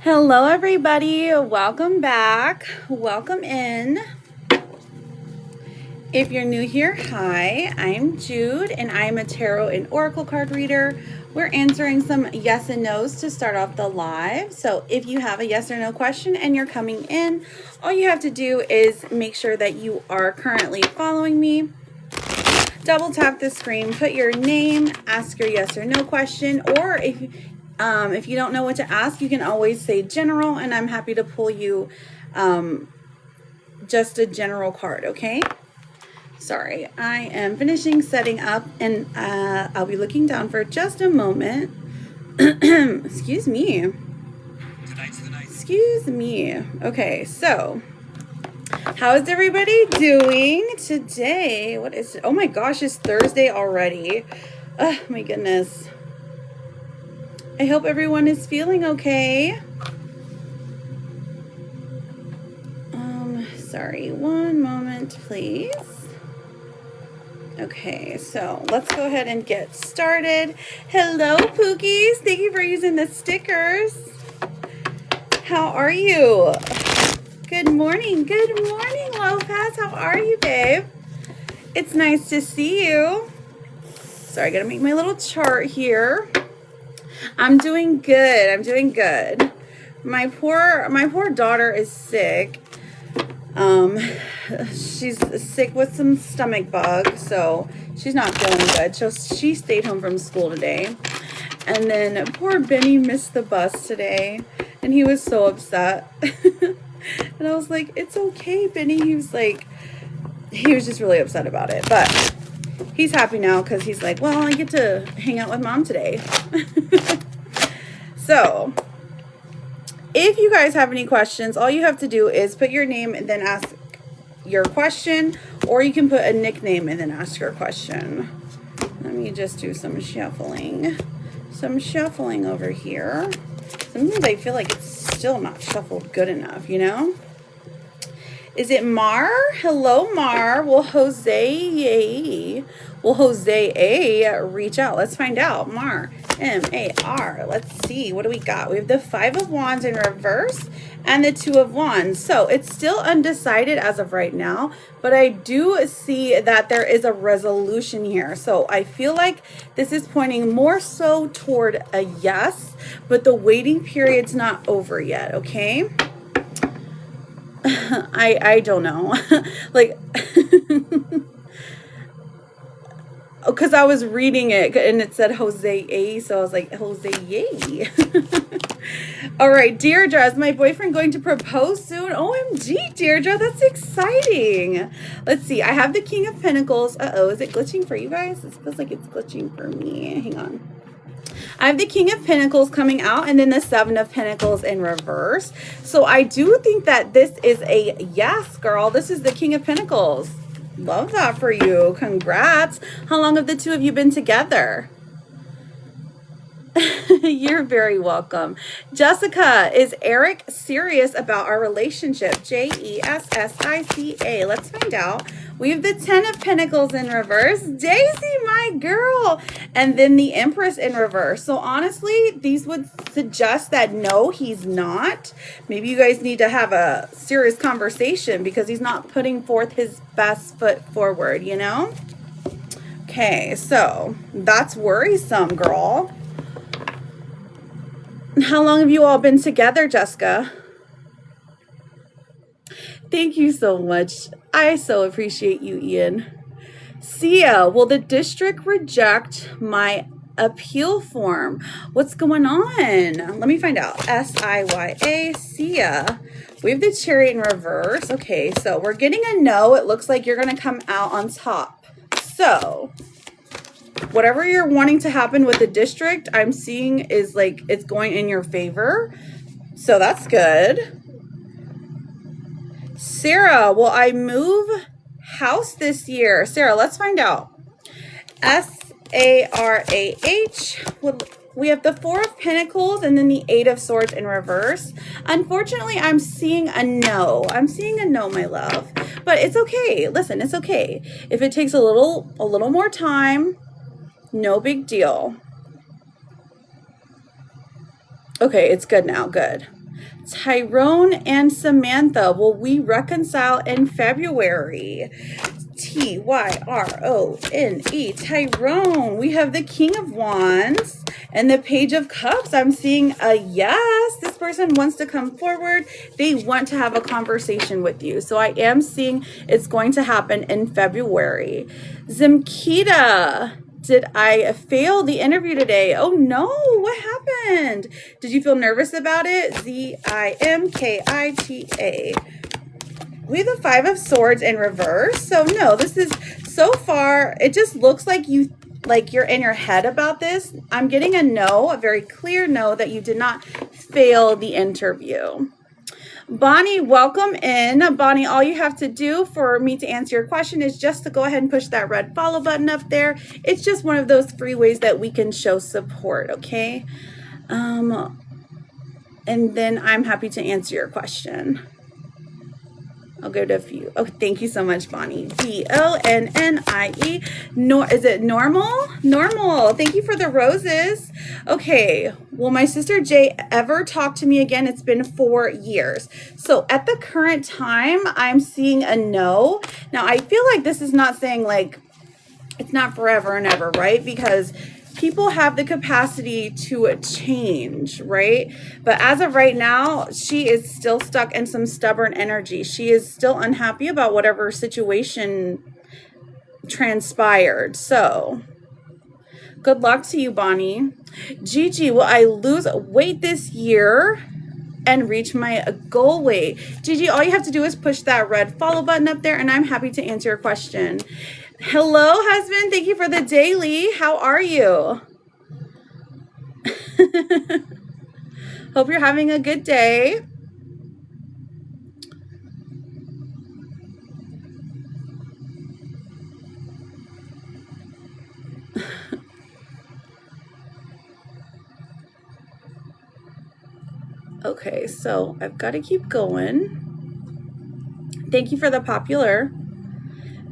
Hello, everybody. Welcome back. Welcome in. If you're new here, hi, I'm Jude, and I'm a tarot and oracle card reader. We're answering some yes and no's to start off the live. So if you have a yes or no question and you're coming in, all you have to do is make sure that you are currently following me. Double tap the screen, put your name, ask your yes or no question, or if you don't know what to ask, you can always say general, and I'm happy to pull you just a general card, okay? Sorry, I am finishing setting up, and I'll be looking down for just a moment. Excuse me. Excuse me. Okay, so how is everybody doing today? What is it? Oh my gosh, it's Thursday already. Oh my goodness. I hope everyone is feeling okay. Sorry, one moment, please. Okay, so let's go ahead and get started. Hello, Pookies. Thank you for using the stickers. How are you? Good morning. Good morning, Lopez. How are you, babe? It's nice to see you. Sorry, I gotta make my little chart here. I'm doing good. I'm doing good. My poor daughter is sick. She's sick with some stomach bug, so she's not feeling good. So she stayed home from school today. And then poor Benny missed the bus today, and he was so upset. And I was like, "It's okay, Benny." He was just really upset about it. But he's happy now because he's like, "Well, I get to hang out with mom today." So if you guys have any questions, all you have to do is put your name and then ask your question, or you can put a nickname and then ask your question. Let me just do some shuffling. Some shuffling over here. Sometimes I feel like it's still not shuffled good enough, you know? Is it Mar? Hello, Mar. Will Jose reach out? Let's find out. Mar. M-A-R. Let's see. What do we got? We have the Five of Wands in reverse and the Two of Wands. So it's still undecided as of right now, but I do see that there is a resolution here. So I feel like this is pointing more so toward a yes, but the waiting period's not over yet, okay? I don't know. Like, because I was reading it and it said Jose A, so I was like, Jose yay. All right, Deirdre, is my boyfriend going to propose soon? OMG, Deirdre, that's exciting. Let's see, I have the King of Pentacles. Uh-oh, is it glitching for you guys? It feels like it's glitching for me. Hang on. I have the King of Pentacles coming out, and then the Seven of Pentacles in reverse. So I do think that this is a yes, girl. This is the King of Pentacles. Love that for you. Congrats. How long have the two of you been together? You're very welcome. Jessica, is Eric serious about our relationship? Jessica. Let's find out. We have the Ten of Pentacles in reverse. Daisy, my girl. And then the Empress in reverse. So honestly, these would suggest that no, he's not. Maybe you guys need to have a serious conversation because he's not putting forth his best foot forward, you know? Okay, so that's worrisome, girl. How long have you all been together, Jessica? Thank you so much. I so appreciate you, Ian. Sia, will the district reject my appeal form? What's going on? Let me find out. S-I-Y-A, Sia. We have the Chariot in reverse. Okay, so we're getting a no. It looks like you're going to come out on top. So whatever you're wanting to happen with the district, I'm seeing is like it's going in your favor. So that's good. Sarah, will I move house this year? Sarah, let's find out. S-A-R-A-H. We have the Four of Pentacles and then the Eight of Swords in reverse. Unfortunately, I'm seeing a no. I'm seeing a no, my love. But it's okay. Listen, it's okay. If it takes a little more time, no big deal. Okay, it's good now. Good. Tyrone and Samantha, will we reconcile in February? Tyrone, Tyrone. We have the King of Wands and the Page of Cups. I'm seeing a yes. This person wants to come forward. They want to have a conversation with you. So I am seeing it's going to happen in February. Zimkita, did I fail the interview today? Oh no, what happened? Did you feel nervous about it? Zimkita. We have the Five of Swords in reverse. So no, this is so far, it just looks like you're in your head about this. I'm getting a no, a very clear no, that you did not fail the interview. Bonnie, welcome in. Bonnie, all you have to do for me to answer your question is just to go ahead and push that red follow button up there. It's just one of those free ways that we can show support, okay? And then I'm happy to answer your question. I'll go to a few. Oh, thank you so much, Bonnie. D-O-N-N-I-E. Is it normal? Normal. Thank you for the roses. Okay. Will my sister Jay ever talk to me again? It's been 4 years. So at the current time, I'm seeing a no. Now, I feel like this is not saying like it's not forever and ever, right? Because people have the capacity to change, right? But as of right now, she is still stuck in some stubborn energy. She is still unhappy about whatever situation transpired. So good luck to you, Bonnie. Gigi, will I lose weight this year and reach my goal weight? Gigi, all you have to do is push that red follow button up there, and I'm happy to answer your question. Hello, husband. Thank you for the daily. How are you? Hope you're having a good day. Okay, so I've got to keep going. Thank you for the popular.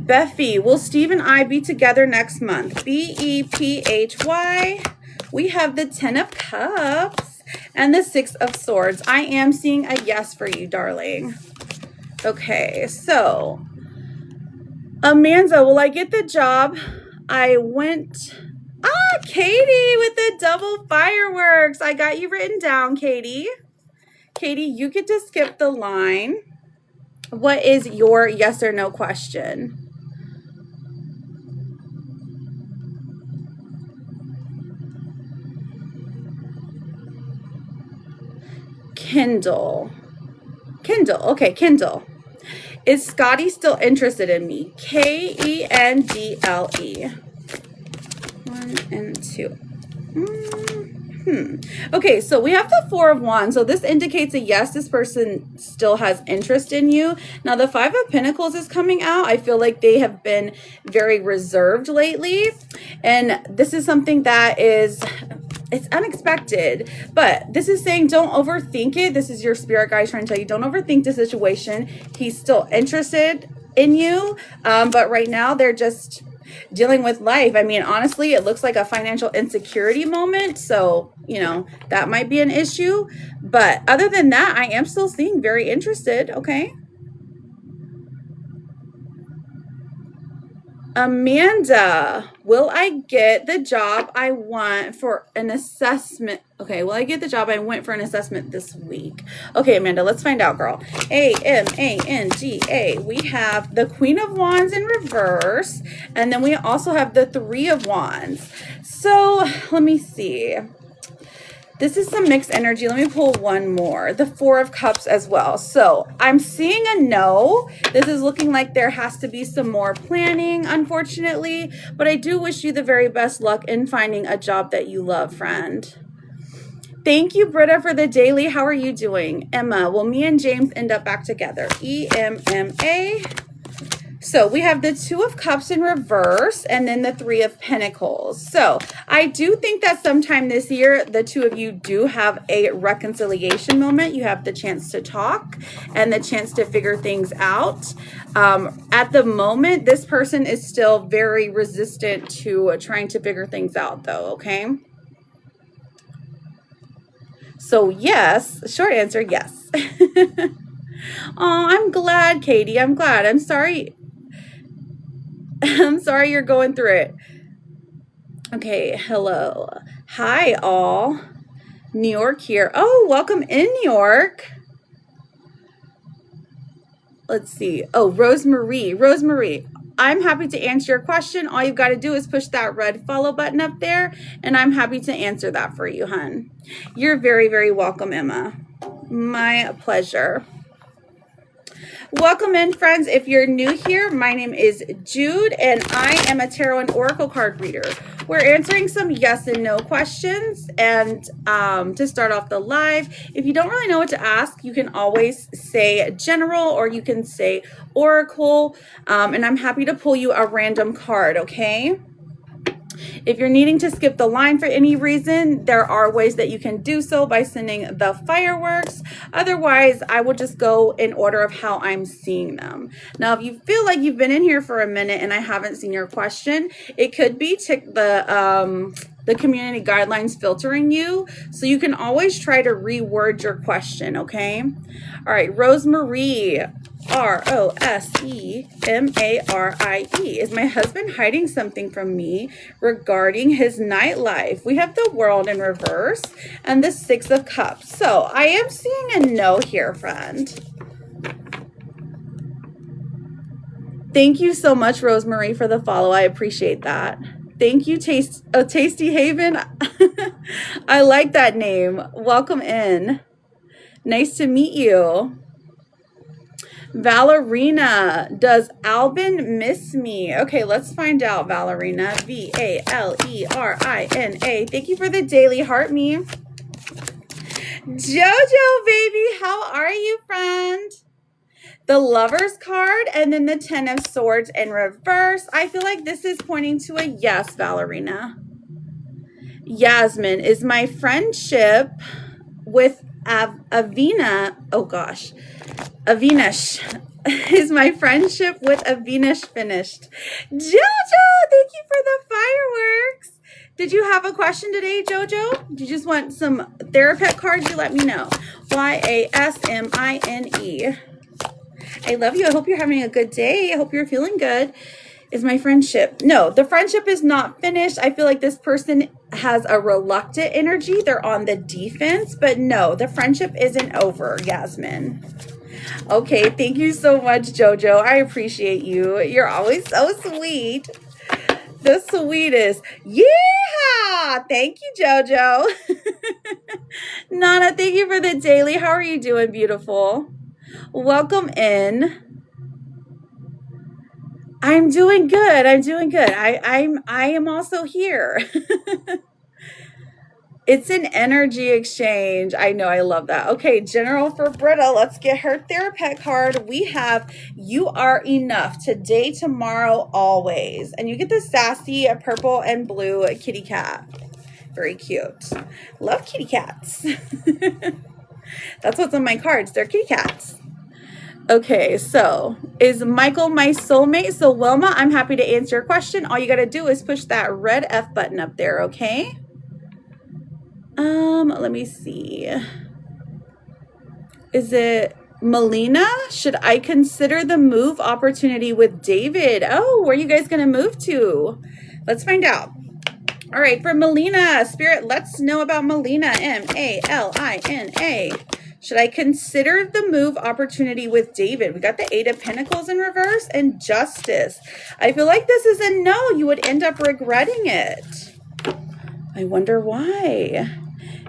Beffy, will Steve and I be together next month? B-E-P-H-Y. We have the 10 of Cups and the 6 of Swords. I am seeing a yes for you, darling. Okay, so Amanda, will I get the job? Katie with the double fireworks. I got you written down, Katie. Katie, you get to skip the line. What is your yes or no question? Kindle. Okay, Kindle. Is Scotty still interested in me? Kendle. 1 and 2. Okay, so we have the 4 of Wands. So this indicates a yes, this person still has interest in you. Now the 5 of Pentacles is coming out. I feel like they have been very reserved lately. And this is something that it's unexpected, but this is saying don't overthink it. This is your spirit guide trying to tell you don't overthink the situation. He's still interested in you, but right now they're just dealing with life. I mean, honestly, it looks like a financial insecurity moment, so you know that might be an issue, but other than that, I am still seeing very interested. Okay, Amanda, will I get the job I want for an assessment? Okay, will I get the job I went for an assessment this week? Okay, Amanda, let's find out, girl. Amanda. We have the Queen of Wands in reverse, and then we also have the 3 of Wands. So let me see. This is some mixed energy. Let me pull one more. The 4 of Cups as well. So I'm seeing a no. This is looking like there has to be some more planning, unfortunately. But I do wish you the very best luck in finding a job that you love, friend. Thank you, Britta, for the daily. How are you doing? Emma, will me and James end up back together? EMMA. So we have the 2 of Cups in reverse and then the 3 of Pentacles. So I do think that sometime this year, the 2 of you do have a reconciliation moment. You have the chance to talk and the chance to figure things out. At the moment, this person is still very resistant to trying to figure things out though, okay? So yes, short answer, yes. Oh, I'm glad, Katie. I'm glad. I'm sorry. I'm sorry you're going through it. Okay, hello. Hi, all. New York here. Oh, welcome in, New York. Let's see. Oh, Rosemarie. Rosemarie, I'm happy to answer your question. All you've got to do is push that red follow button up there, and I'm happy to answer that for you, hun. You're very, very welcome, Emma. My pleasure. Welcome in, friends. If you're new here, my name is Jude, and I am a tarot and oracle card reader. We're answering some yes and no questions, and to start off the live, if you don't really know what to ask, you can always say general or you can say oracle, and I'm happy to pull you a random card, okay? If you're needing to skip the line for any reason, there are ways that you can do so by sending the fireworks. Otherwise, I will just go in order of how I'm seeing them. Now, if you feel like you've been in here for a minute and I haven't seen your question, it could be the community guidelines filtering you. So you can always try to reword your question, okay? All right, Rosemarie. Rosemarie. Is my husband hiding something from me regarding his nightlife? We have the World in reverse and the Six of Cups. So I am seeing a no here, friend. Thank you so much, Rosemarie, for the follow. I appreciate that. Thank you, Tasty Haven. I like that name. Welcome in. Nice to meet you. Valerina, does Albin miss me? Okay, let's find out, Valerina. Valerina. Thank you for the daily heart me. Jojo, baby, how are you, friend? The Lover's card and then the Ten of Swords in reverse. I feel like this is pointing to a yes, Valerina. Yasmin, is my friendship with Avina, oh gosh, Avinash. Is my friendship with Avinash finished? Jojo, thank you for the fireworks. Did you have a question today, Jojo? Do you just want some therapist cards? You let me know. Yasmine. I love you. I hope you're having a good day. I hope you're feeling good. Is my friendship? No, the friendship is not finished. I feel like this person has a reluctant energy. They're on the defense, but no, the friendship isn't over, Yasmin. Okay, thank you so much, Jojo. I appreciate you. You're always so sweet. The sweetest. Yeah! Thank you, Jojo. Nana, thank you for the daily. How are you doing, beautiful? Welcome in. I'm doing good. I'm doing good. I am also here. It's an energy exchange. I know. I love that. Okay, General for Britta. Let's get her therapist card. We have You Are Enough today, tomorrow, always. And you get the sassy purple and blue kitty cat. Very cute. Love kitty cats. That's what's on my cards. They're kitty cats. Okay, so is Michael my soulmate? So Wilma, I'm happy to answer your question. All you got to do is push that red F button up there, okay? Let me see. Is it Melina? Should I consider the move opportunity with David? Oh, where are you guys going to move to? Let's find out. All right, for Melina, Spirit, let's know about Melina. Malina. Should I consider the move opportunity with David? We got the Eight of Pentacles in reverse and Justice. I feel like this is a no. You would end up regretting it. I wonder why.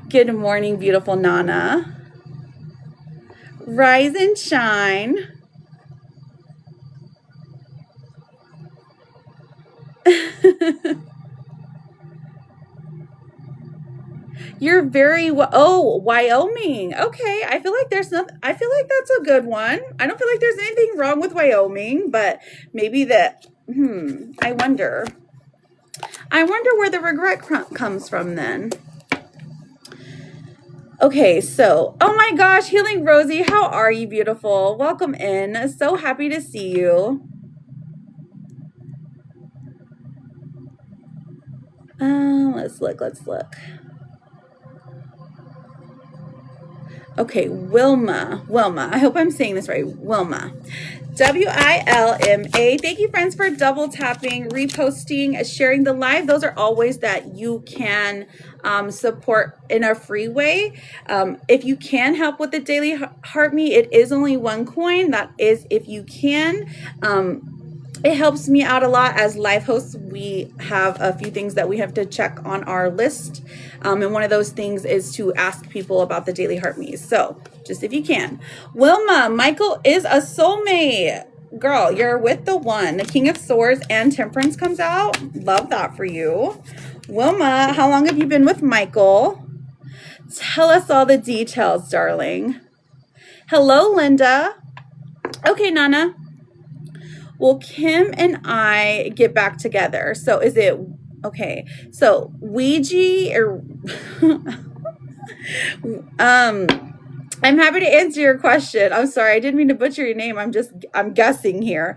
Good morning, beautiful Nana. Rise and shine. You're very oh, Wyoming. Okay, I feel like there's nothing. I feel like that's a good one. I don't feel like there's anything wrong with Wyoming, but maybe that. I wonder. I wonder where the regret comes from then. Okay, so, oh my gosh, Healing Rosie, how are you, beautiful? Welcome in. So happy to see you. Let's look. Okay, Wilma. I hope I'm saying this right. Wilma. WILMA. Thank you, friends, for double tapping, reposting, sharing the live. Those are all ways that you can support in a free way. If you can help with the daily heart me, it is only 1 coin. That is if you can. It helps me out a lot as live hosts. We have a few things that we have to check on our list. And one of those things is to ask people about the daily heart me's. So just if you can. Wilma, Michael is a soulmate. Girl, you're with the one. The King of Swords and Temperance comes out. Love that for you. Wilma, how long have you been with Michael? Tell us all the details, darling. Hello, Linda. Okay, Nana. Will Kim and I get back together? So is it, okay, so Ouija or, I'm happy to answer your question. I'm sorry, I didn't mean to butcher your name. I'm guessing here.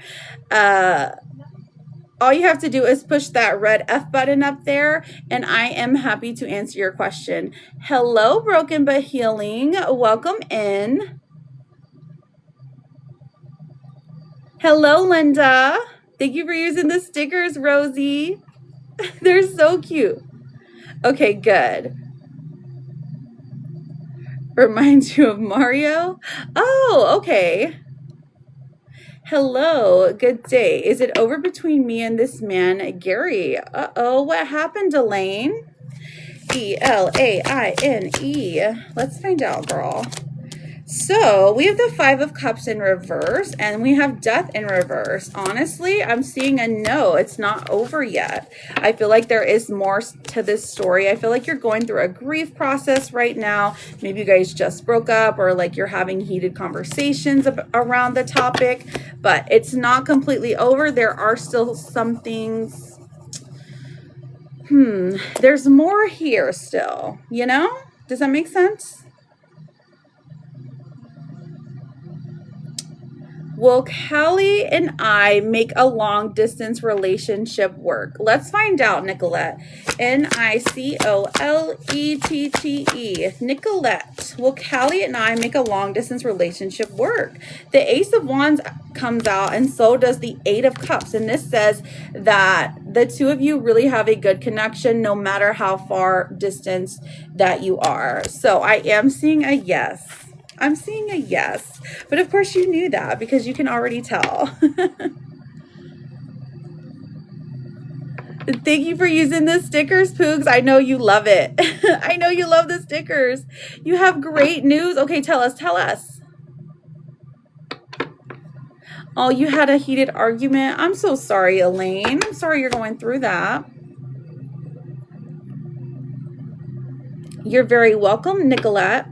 All you have to do is push that red F button up there, and I am happy to answer your question. Hello, Broken But Healing. Welcome in. Hello, Linda. Thank you for using the stickers, Rosie. They're so cute. Okay, good. Reminds you of Mario? Oh, okay. Hello, good day. Is it over between me and this man, Gary? Uh-oh, what happened, Elaine? E-L-A-I-N-E. Let's find out, girl. So we have the 5 of Cups in reverse and we have Death in reverse. Honestly, I'm seeing a no. It's not over yet. I feel like there is more to this story. I feel like you're going through a grief process right now. Maybe you guys just broke up or like you're having heated conversations around the topic, but it's not completely over. There are still some things. There's more here still, you know? Does that make sense? Will Callie and I make a long distance relationship work? Let's find out, Nicolette. N-I-C-O-L-E-T-T-E. Nicolette. Will Callie and I make a long distance relationship work? The Ace of Wands comes out and so does the 8 of Cups. And this says that the two of you really have a good connection no matter how far distance that you are. So I am seeing a yes. I'm seeing a yes, but of course you knew that because you can already tell. Thank you for using the stickers, Poogs. I know you love it. I know you love the stickers. You have great news. Okay, tell us. Oh, you had a heated argument. I'm so sorry, Elaine. I'm sorry you're going through that. You're very welcome, Nicolette.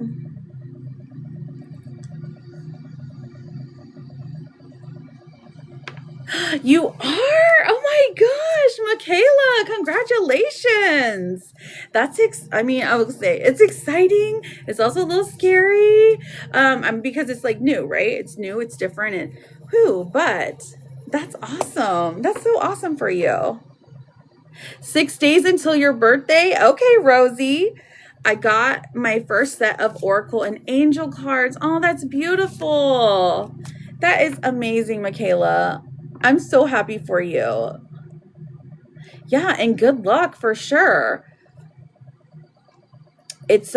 You are? Oh my gosh, Michaela, congratulations. That's, I would say it's exciting. It's also a little scary because it's like new, right? It's new, it's different, and but that's awesome. That's so awesome for you. 6 days until your birthday? Okay, Rosie. I got my first set of Oracle and Angel cards. Oh, that's beautiful. That is amazing, Michaela. I'm so happy for you. Yeah, and good luck for sure. It's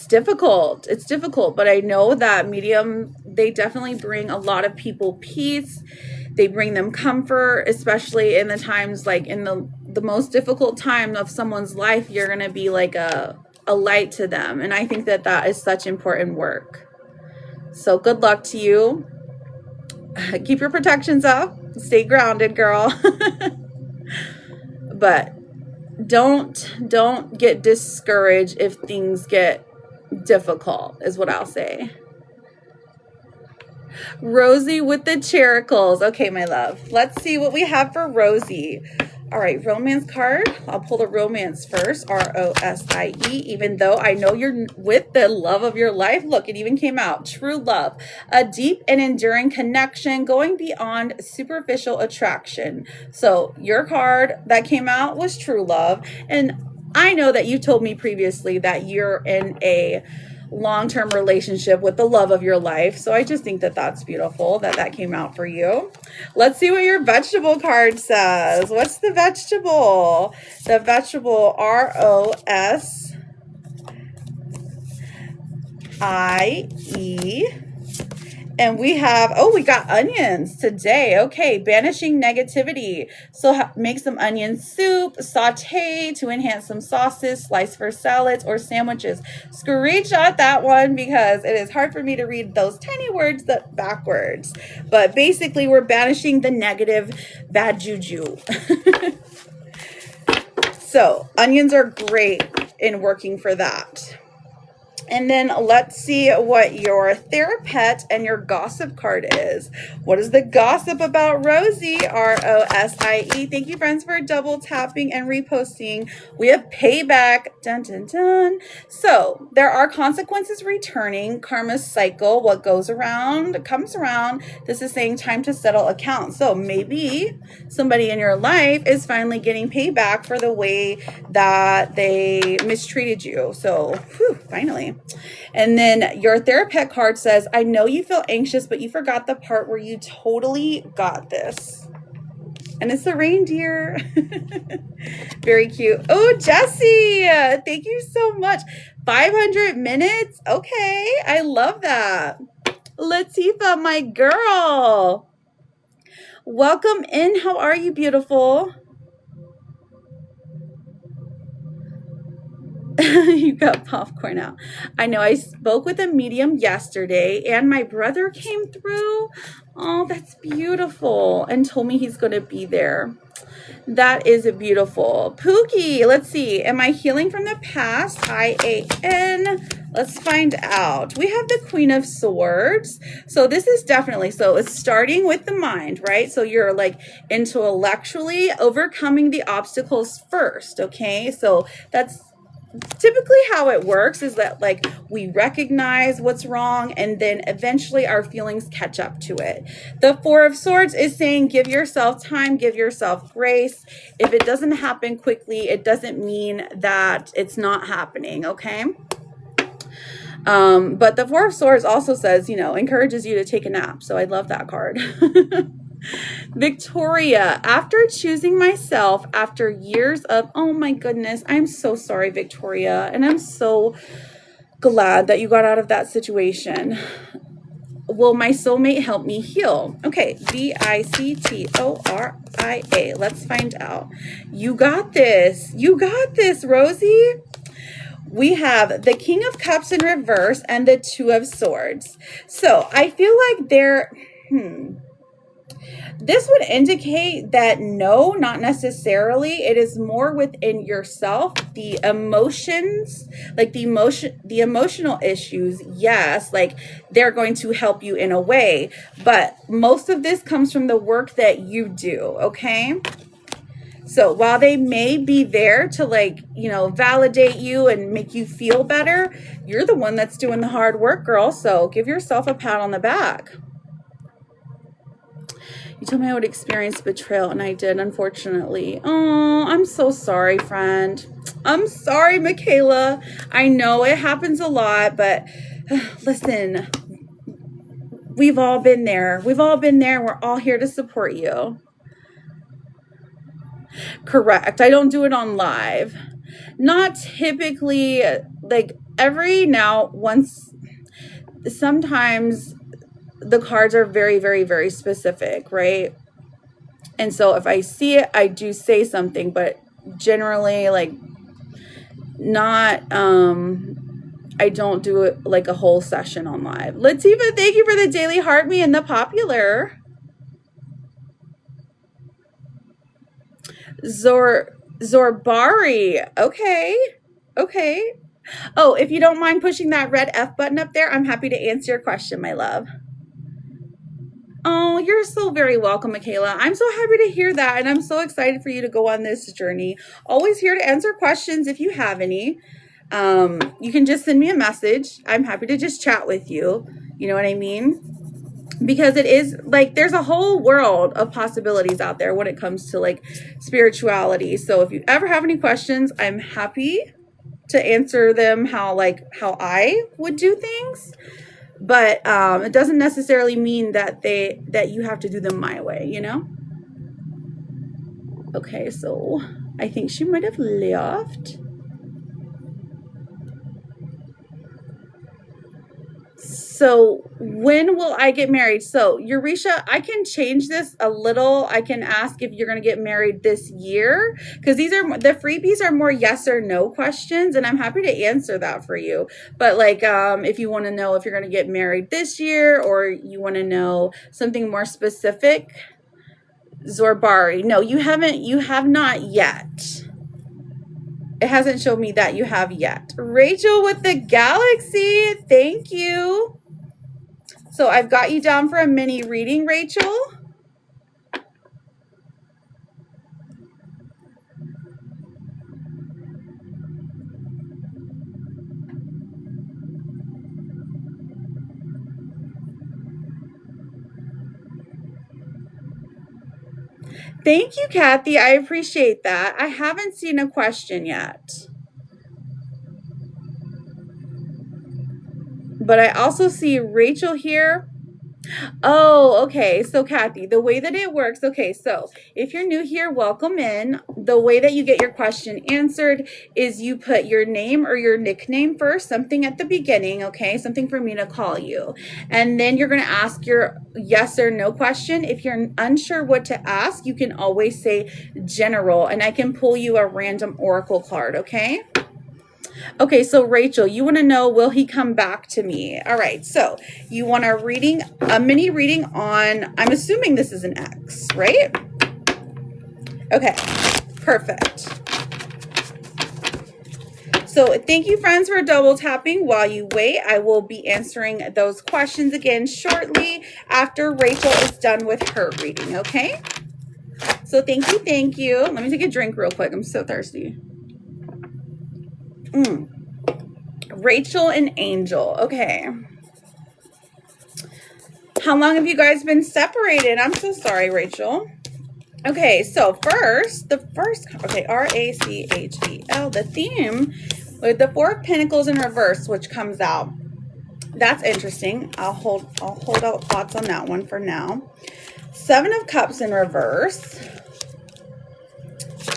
difficult. It's difficult, but I know that medium, they definitely bring a lot of people peace. They bring them comfort, especially in the times like in the most difficult time of someone's life, you're going to be like a light to them. And I think that that is such important work. So good luck to you. Keep your protections up. Stay grounded, girl. But don't get discouraged if things get difficult, is what I'll say. Rosie with the characles. Okay, my love. Let's see what we have for Rosie. All right, romance card. I'll pull the romance first. R-O-S-I-E. Even though I know you're with the love of your life. Look, it even came out. True love. A deep and enduring connection going beyond superficial attraction. So your card that came out was true love. And I know that you told me previously that you're in a long-term relationship with the love of your life. So I just think that that's beautiful that that came out for you. Let's see what your vegetable card says. What's the vegetable? The vegetable, ROSIE. And we have, oh, we got onions today. Okay, banishing negativity. So make some onion soup, saute to enhance some sauces, slice for salads or sandwiches. Screenshot that one because it is hard for me to read those tiny words that backwards. But basically, we're banishing the negative bad juju. So onions are great in working for that. And then let's see what your therapet and your gossip card is. What is the gossip about Rosie? ROSIE. Thank you, friends, for double tapping and reposting. We have payback. Dun, dun, dun. So there are consequences returning. Karma's cycle. What goes around comes around. This is saying time to settle accounts. So maybe somebody in your life is finally getting payback for the way that they mistreated you. So finally. And then your therapet card says, I know you feel anxious, but you forgot the part where you totally got this. And it's a reindeer. Very cute. Oh, Jessie, thank you so much. 500 minutes. Okay, I love that. Latifa, my girl. Welcome in. How are you, beautiful? You got popcorn out. I know I spoke with a medium yesterday and my brother came through. Oh, that's beautiful. And told me he's going to be there. That is beautiful. Pookie, let's see. Am I healing from the past? IAN. Let's find out. We have the Queen of Swords. So this is definitely, so it's starting with the mind, right? So you're like intellectually overcoming the obstacles first, okay? So that's typically how it works, is that like we recognize what's wrong and then eventually our feelings catch up to it. The Four of Swords is saying give yourself time, give yourself grace. If it doesn't happen quickly, it doesn't mean that it's not happening, okay? But the Four of Swords also says, you know, encourages you to take a nap. So I love that card. Victoria, after choosing myself after years of, oh my goodness, I'm so sorry, Victoria. And I'm so glad that you got out of that situation. Will my soulmate help me heal? Okay, VICTORIA. Let's find out. You got this. You got this, Rosie. We have the King of Cups in reverse and the Two of Swords. So I feel like they're, this would indicate that no, not necessarily. It is more within yourself. The emotions, like the emotional issues, yes, like they're going to help you in a way. But most of this comes from the work that you do, okay? So while they may be there to like, you know, validate you and make you feel better, you're the one that's doing the hard work, girl. So give yourself a pat on the back. You told me I would experience betrayal, and I did, unfortunately. Oh, I'm so sorry, friend. I'm sorry, Michaela. I know it happens a lot, but listen, we've all been there. We've all been there. We're all here to support you. Correct. I don't do it on live. Not typically, like every now once, sometimes the cards are very, very, very specific, right? And so if I see it, I do say something, but generally like not, I don't do it like a whole session on live. Latifa, thank you for the daily heart me and the popular. Zorbari. Okay. Okay. Oh, if you don't mind pushing that red F button up there, I'm happy to answer your question, my love. Oh, you're so very welcome, Michaela. I'm so happy to hear that, and I'm so excited for you to go on this journey. Always here to answer questions if you have any. You can just send me a message. I'm happy to just chat with you. You know what I mean? Because it is like there's a whole world of possibilities out there when it comes to like spirituality. So if you ever have any questions, I'm happy to answer them how I would do things. But it doesn't necessarily mean that you have to do them my way, you know? Okay, so I think she might have left. So when will I get married? So Eurisha, I can change this a little. I can ask if you're going to get married this year, because the freebies are more yes or no questions, and I'm happy to answer that for you. But like, if you want to know if you're going to get married this year, or you want to know something more specific, Zorbari, no, you have not yet. It hasn't showed me that you have yet. Rachel with the galaxy, thank you. So I've got you down for a mini reading, Rachel. Thank you, Kathy. I appreciate that. I haven't seen a question yet. But I also see Rachel here. Oh, okay. So Kathy, the way that it works, okay, so if you're new here, welcome in. The way that you get your question answered is you put your name or your nickname first, something at the beginning, okay, something for me to call you. And then you're going to ask your yes or no question. If you're unsure what to ask, you can always say general, and I can pull you a random oracle card, okay? Okay, so Rachel, you want to know, will he come back to me? All right, so you want a mini reading on, I'm assuming this is an X, right? Okay, perfect. So thank you, friends, for double tapping. While you wait, I will be answering those questions again shortly after Rachel is done with her reading, okay? So thank you, thank you. Let me take a drink real quick. I'm so thirsty. Rachel and Angel. Okay. How long have you guys been separated? I'm so sorry, Rachel. Okay, so okay, Rachel, the theme with the Four of Pentacles in reverse, which comes out. That's interesting. I'll hold out thoughts on that one for now. Seven of Cups in reverse.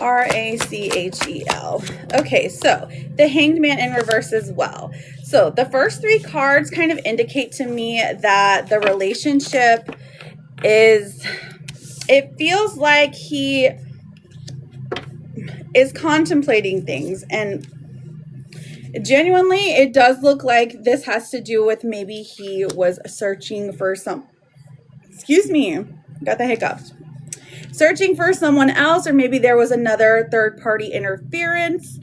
Rachel. Okay, so the Hanged Man in reverse as well. So the first three cards kind of indicate to me that the relationship is, it feels like he is contemplating things, and genuinely it does look like this has to do with maybe he was searching for excuse me, got the hiccups. Searching for someone else, or maybe there was another third-party interference,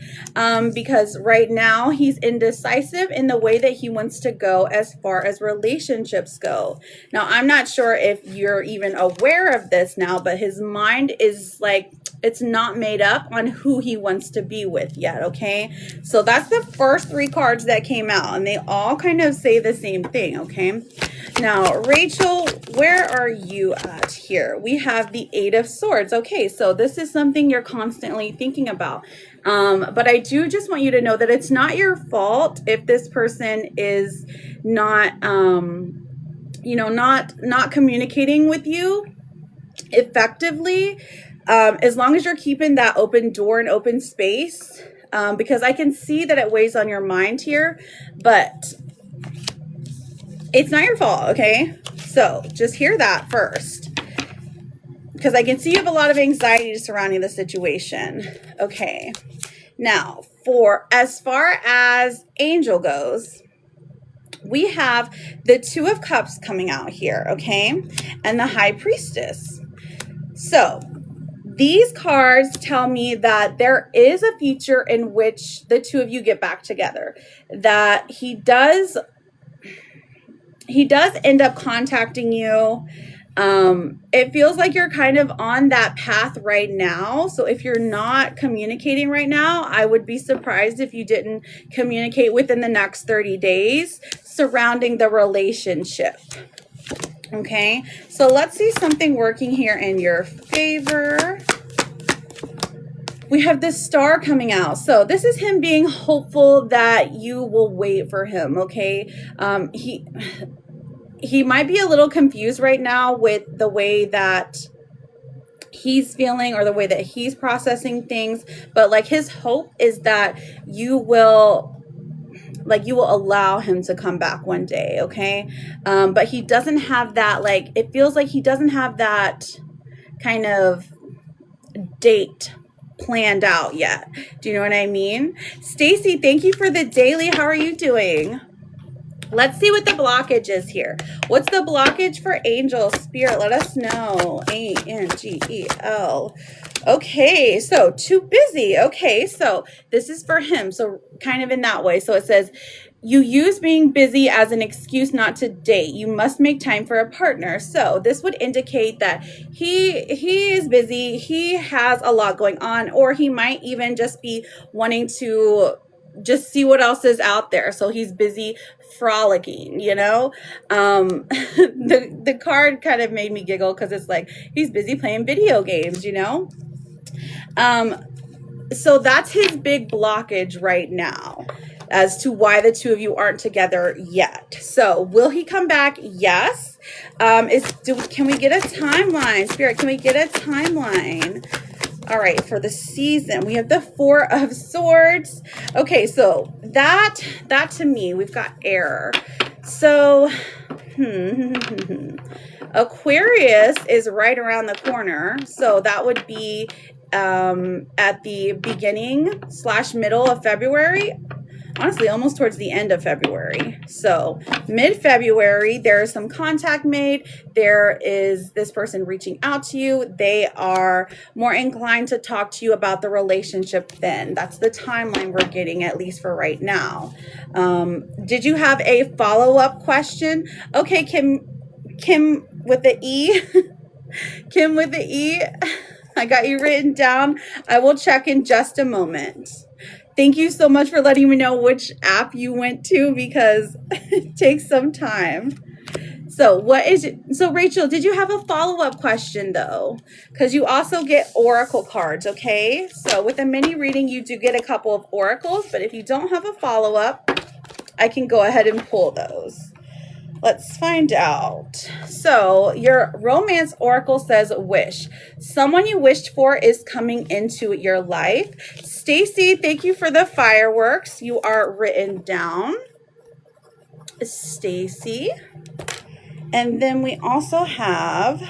because right now he's indecisive in the way that he wants to go as far as relationships go. Now, I'm not sure if you're even aware of this now, but his mind is like, it's not made up on who he wants to be with yet, okay? So that's the first three cards that came out, and they all kind of say the same thing, okay? Now, Rachel, where are you at here? We have the Eight of Swords. Okay, so this is something you're constantly thinking about. But I do just want you to know that it's not your fault if this person is not, not communicating with you effectively. As long as you're keeping that open door and open space, because I can see that it weighs on your mind here, but it's not your fault, okay? So just hear that first, because I can see you have a lot of anxiety surrounding the situation. Okay, now for as far as Angel goes, we have the Two of Cups coming out here, okay? And the High Priestess. So these cards tell me that there is a future in which the two of you get back together, that he does end up contacting you. It feels like you're kind of on that path right now. So if you're not communicating right now, I would be surprised if you didn't communicate within the next 30 days surrounding the relationship. Okay, so let's see something working here in your favor. we have this star coming out. So this is him being hopeful that you will wait for him, okay? He might be a little confused right now with the way that he's feeling or the way that he's processing things, but like his hope is that you will allow him to come back one day, okay? But he doesn't have that, like, it feels like he doesn't have that kind of date planned out yet. Do you know what I mean? Stacy, thank you for the daily. How are you doing? Let's see what the blockage is here. What's the blockage for Angel Spirit? Let us know. Angel. Okay, so too busy. Okay, so this is for him. So kind of in that way. So it says, you use being busy as an excuse not to date. You must make time for a partner. So this would indicate that he is busy. He has a lot going on, or he might even just be wanting to just see what else is out there. So he's busy frolicking, you know. The card kind of made me giggle because it's like he's busy playing video games, you know. So that's his big blockage right now as to why the two of you aren't together yet. So will he come back? Yes. Can we get a timeline? Spirit, can we get a timeline? All right, for the season, we have the Four of Swords. Okay, so that to me, we've got air. So, Aquarius is right around the corner. So that would be at the beginning / middle of February. Honestly, almost towards the end of February. So mid-February, there is some contact made. There is this person reaching out to you. They are more inclined to talk to you about the relationship then. That's the timeline we're getting, at least for right now. Did you have a follow-up question? Okay, Kim with the E. Kim with the E. I got you written down. I will check in just a moment. Thank you so much for letting me know which app you went to, because it takes some time. So Rachel, did you have a follow-up question though? Because you also get oracle cards, okay? So with a mini reading, you do get a couple of oracles, but if you don't have a follow-up, I can go ahead and pull those. Let's find out. So your romance oracle says wish. Someone you wished for is coming into your life. Stacy, thank you for the fireworks. You are written down. Stacy. And then we also have,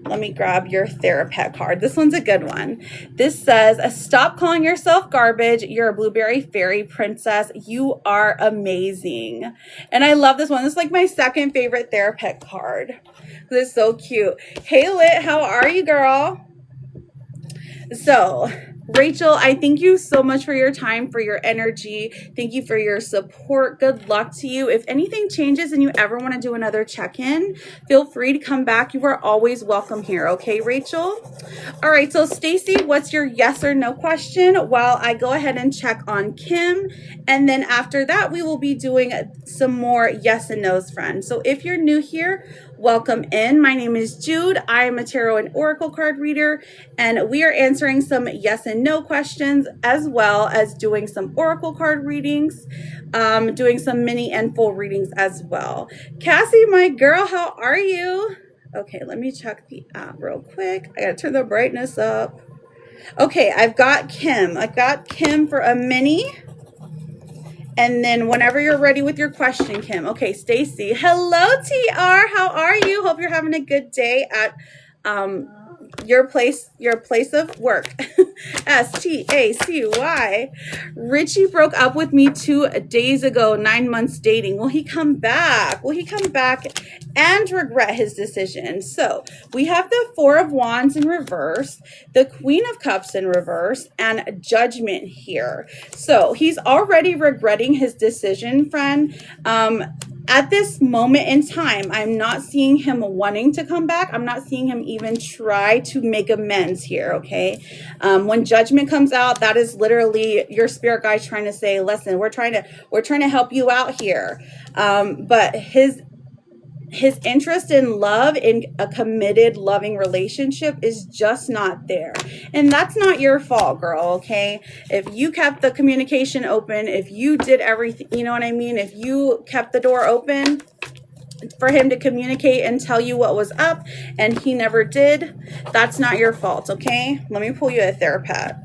let me grab your therapist card. This one's a good one. This says, stop calling yourself garbage. You're a blueberry fairy princess. You are amazing. And I love this one. This is like my second favorite therapist card. This is so cute. Hey, Lit, how are you, girl? So, Rachel, I thank you so much for your time, for your energy. Thank you for your support. Good luck to you. If anything changes and you ever want to do another check-in, feel free to come back. You are always welcome here. Okay, Rachel? All right, so Stacy, what's your yes or no question? While I go ahead and check on Kim. And then after that, we will be doing some more yes and no's, friends. So if you're new here, welcome in. My name is Jude. I am a tarot and oracle card reader, and we are answering some yes and no questions, as well as doing some oracle card readings, doing some mini and full readings as well. Cassie, my girl, how are you? Okay, let me check the app real quick. I gotta turn the brightness up. Okay, I've got Kim. I've got Kim for a mini. And then whenever you're ready with your question, Kim. Okay, Stacy. Hello, TR. How are you? Hope you're having a good day at your place of work. STACY. Richie broke up with me 2 days ago, 9 months dating. Will he come back? Will he come back and regret his decision? So we have the Four of Wands in reverse, the Queen of Cups in reverse, and Judgment here. So he's already regretting his decision, friend. At this moment in time, I'm not seeing him wanting to come back. I'm not seeing him even try to make amends here, okay? When Judgment comes out, that is literally your spirit guide trying to say, listen, we're trying to help you out here. But his interest in love, in a committed, loving relationship, is just not there. And that's not your fault, girl, okay? If you kept the communication open, if you did everything, you know what I mean? If you kept the door open for him to communicate and tell you what was up and he never did, that's not your fault, okay? Let me pull you a therapist.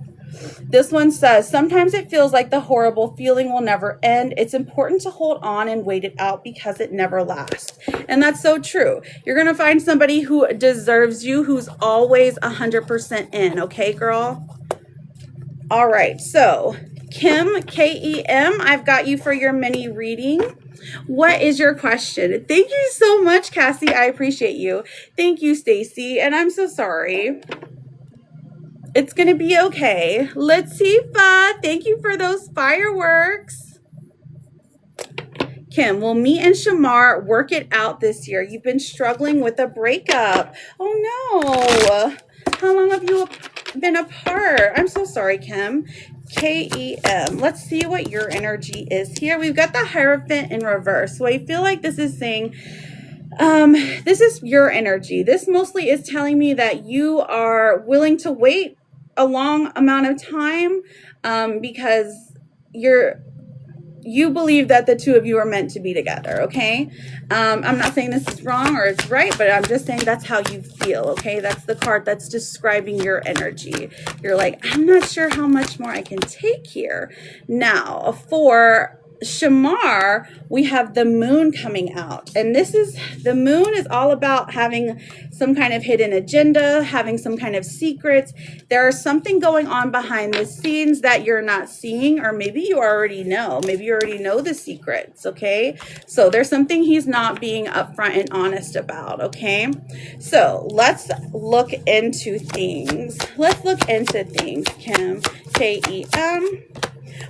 This one says, sometimes it feels like the horrible feeling will never end. It's important to hold on and wait it out because it never lasts. And that's so true. You're going to find somebody who deserves you, who's always 100% in. Okay, girl? All right. So Kim, K-E-M, I've got you for your mini reading. What is your question? Thank you so much, Cassie. I appreciate you. Thank you, Stacy. And I'm so sorry. It's going to be okay. Latifa, thank you for those fireworks. Kim, will me and Shamar work it out this year? You've been struggling with a breakup. Oh no. How long have you been apart? I'm so sorry, Kim. K-E-M. Let's see what your energy is here. We've got the Hierophant in reverse. So I feel like this is saying, this is your energy. This mostly is telling me that you are willing to wait a long amount of time because you believe that the two of you are meant to be together, okay? I'm not saying this is wrong or it's right, but I'm just saying that's how you feel, okay? That's the card that's describing your energy. You're like, I'm not sure how much more I can take here. Now, for Shamar, we have the moon coming out, and the moon is all about having some kind of hidden agenda, having some kind of secrets. There's something going on behind the scenes that you're not seeing, or maybe you already know. Maybe you already know the secrets, okay? So there's something he's not being upfront and honest about, okay? So let's look into things. Kim, K-E-M.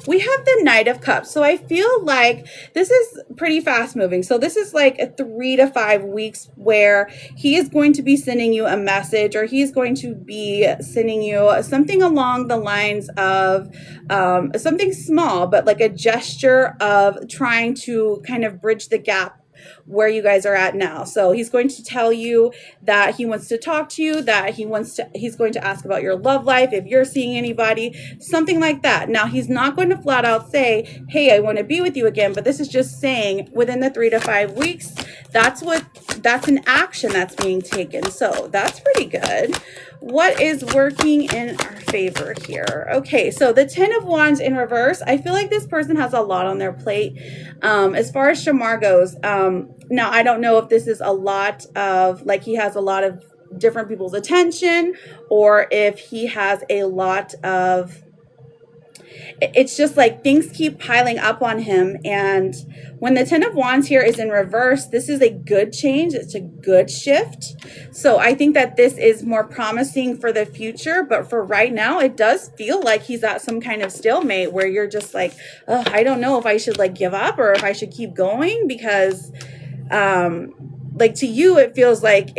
We have the Knight of Cups. So I feel like this is pretty fast moving. So this is like a 3 to 5 weeks where he is going to be sending you a message, or he's going to be sending you something along the lines of something small, but like a gesture of trying to kind of bridge the gap where you guys are at now. So he's going to tell you that he wants to talk to you, that he's going to ask about your love life, if you're seeing anybody, something like that. Now, he's not going to flat out say, hey, I want to be with you again, but this is just saying within the 3 to 5 weeks, that's an action that's being taken. So that's pretty good. What is working in our favor here? Okay, so the 10 of Wands in reverse. I feel like this person has a lot on their plate. As far as Shamar goes, now I don't know if this is a lot of, like, he has a lot of different people's attention, or if he has a lot of, it's just like things keep piling up on him. And when the 10 of Wands here is in reverse, this is a good change. It's a good shift. So I think that this is more promising for the future. But for right now, it does feel like he's at some kind of stalemate where you're just like, oh, I don't know if I should like give up or if I should keep going, because like to you, it feels like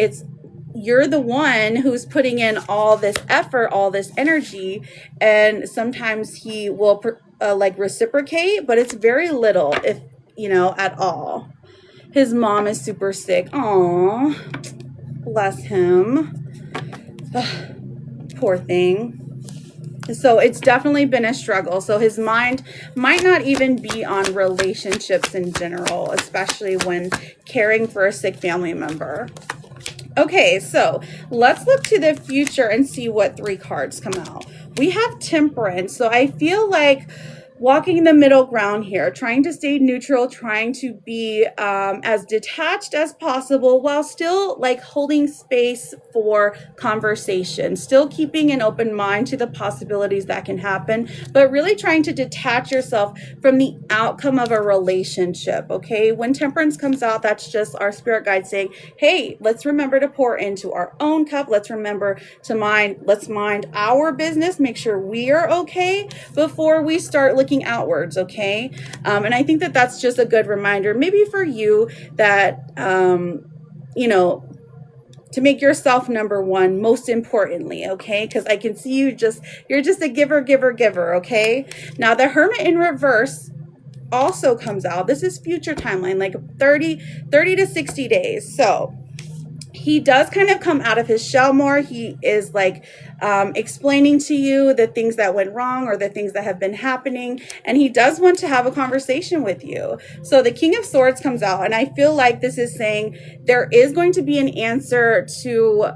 you're the one who's putting in all this effort, all this energy, and sometimes he will like reciprocate, but it's very little, if you know, at all. His mom is super sick. Aw, bless him. Ugh, poor thing. So it's definitely been a struggle. So his mind might not even be on relationships in general, especially when caring for a sick family member. Okay, so let's look to the future and see what 3 cards come out. We have Temperance. So I feel like walking the middle ground here, trying to stay neutral, trying to be as detached as possible while still like holding space for conversation, still keeping an open mind to the possibilities that can happen, but really trying to detach yourself from the outcome of a relationship, okay? When Temperance comes out, that's just our spirit guide saying, hey, let's remember to pour into our own cup. Let's remember to let's mind our business, make sure we are okay before we start looking outwards, okay? And I think that that's just a good reminder, maybe for you, that, you know, to make yourself number one, most importantly, okay? Because I can see you're just a giver, okay? Now, the Hermit in reverse, also comes out. This is future timeline, like 30 to 60 days. So he does kind of come out of his shell more. He is like explaining to you the things that went wrong or the things that have been happening. And he does want to have a conversation with you. So the King of Swords comes out. And I feel like this is saying there is going to be an answer to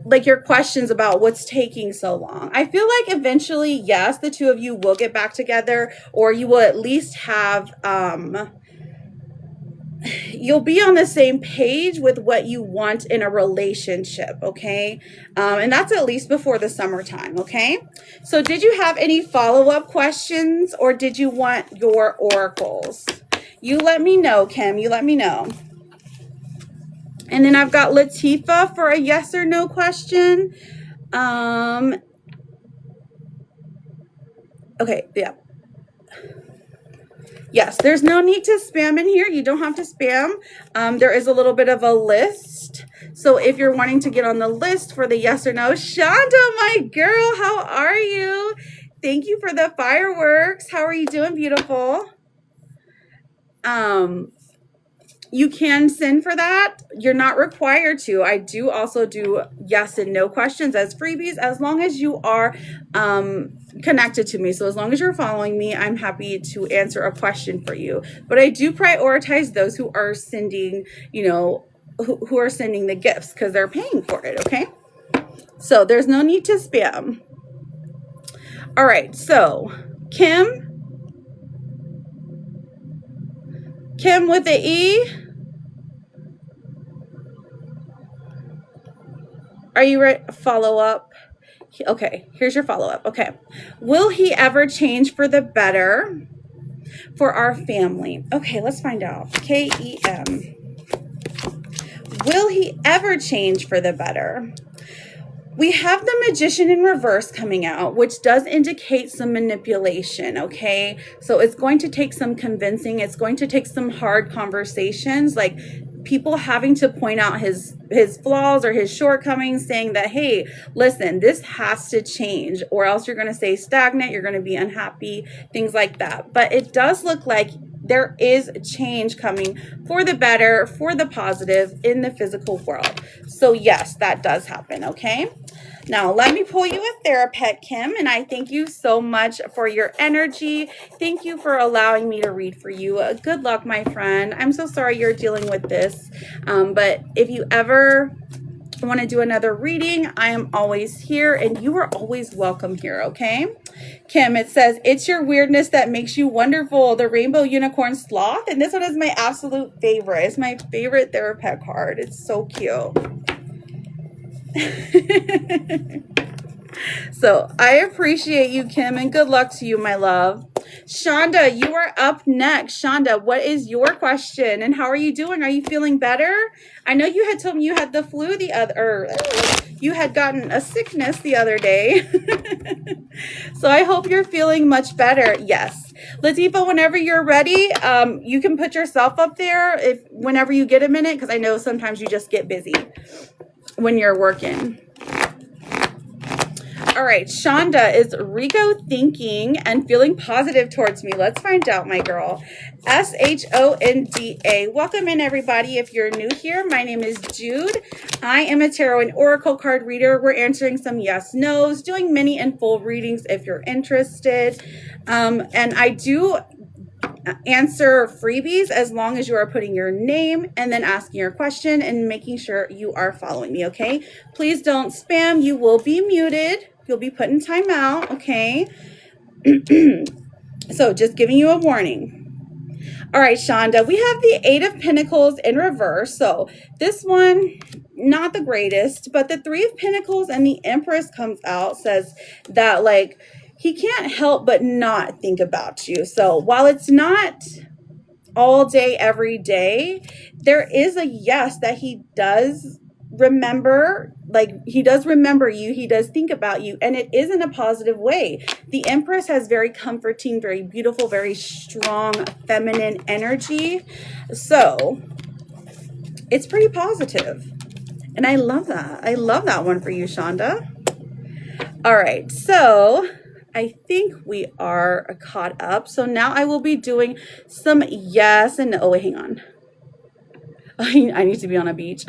like your questions about what's taking so long. I feel like eventually, yes, the two of you will get back together, or you will at least have you'll be on the same page with what you want in a relationship, okay? And that's at least before the summertime, okay? So did you have any follow-up questions, or did you want your oracles? You let me know, Kim. You let me know. And then I've got Latifa for a yes or no question. Okay, yeah. Yes, there's no need to spam in here. You don't have to spam. There is a little bit of a list. So if you're wanting to get on the list for the yes or no, Shonda, my girl, how are you? Thank you for the fireworks. How are you doing, beautiful? You can send for that. You're not required to. I do also do yes and no questions as freebies, as long as you are connected to me. So as long as you're following me, I'm happy to answer a question for you. But I do prioritize those who are sending, you know, who are sending the gifts, because they're paying for it, okay? So there's no need to spam. All right, so Kim with the E. Are you ready? Follow up. Okay, here's your follow up. Okay. Will he ever change for the better for our family? Okay, let's find out. K-E-M. Will he ever change for the better? We have the Magician in reverse coming out, which does indicate some manipulation, okay? So it's going to take some convincing. It's going to take some hard conversations, like people having to point out his flaws or his shortcomings, saying that, hey, listen, this has to change, or else you're going to stay stagnant, you're going to be unhappy, things like that. But it does look like there is change coming for the better, for the positive in the physical world. So yes, that does happen, okay? Now, let me pull you a Therapet, Kim, and I thank you so much for your energy. Thank you for allowing me to read for you. Good luck, my friend. I'm so sorry you're dealing with this, but if you ever want to do another reading, I am always here, and you are always welcome here, okay? Kim, it says, it's your weirdness that makes you wonderful, the Rainbow Unicorn Sloth, and this one is my absolute favorite. It's my favorite Therapet card. It's so cute. So I appreciate you, Kim, and good luck to you, my love. Shonda, you are up next. Shonda, what is your question, and how are you doing? Are you feeling better? I know you had told me you had the flu you had gotten a sickness the other day. So I hope you're feeling much better. Yes. Latifa, whenever you're ready, you can put yourself up there whenever you get a minute, because I know sometimes you just get busy when you're working. All right, Shonda, is Rico thinking and feeling positive towards me? Let's find out, my girl. S-H-O-N-D-A. Welcome in, everybody. If you're new here, my name is Jude. I am a tarot and oracle card reader. We're answering some yes, no's, doing mini and full readings if you're interested. And I do answer freebies as long as you are putting your name and then asking your question and making sure you are following me, okay? Please don't spam. You will be muted. You'll be put in timeout, okay? So just giving you a warning. All right, Shonda, we have the Eight of Pentacles in reverse. So this one, not the greatest, but the Three of Pentacles and the Empress comes out, says that, like, he can't help but not think about you. So while it's not all day, every day, there is a yes that he does remember. Like, he does remember you. He does think about you. And it is in a positive way. The Empress has very comforting, very beautiful, very strong feminine energy. So it's pretty positive. And I love that. I love that one for you, Shonda. All right. So I think we are caught up. So now I will be doing some yes and no. Oh, wait, hang on. I need to be on a beach.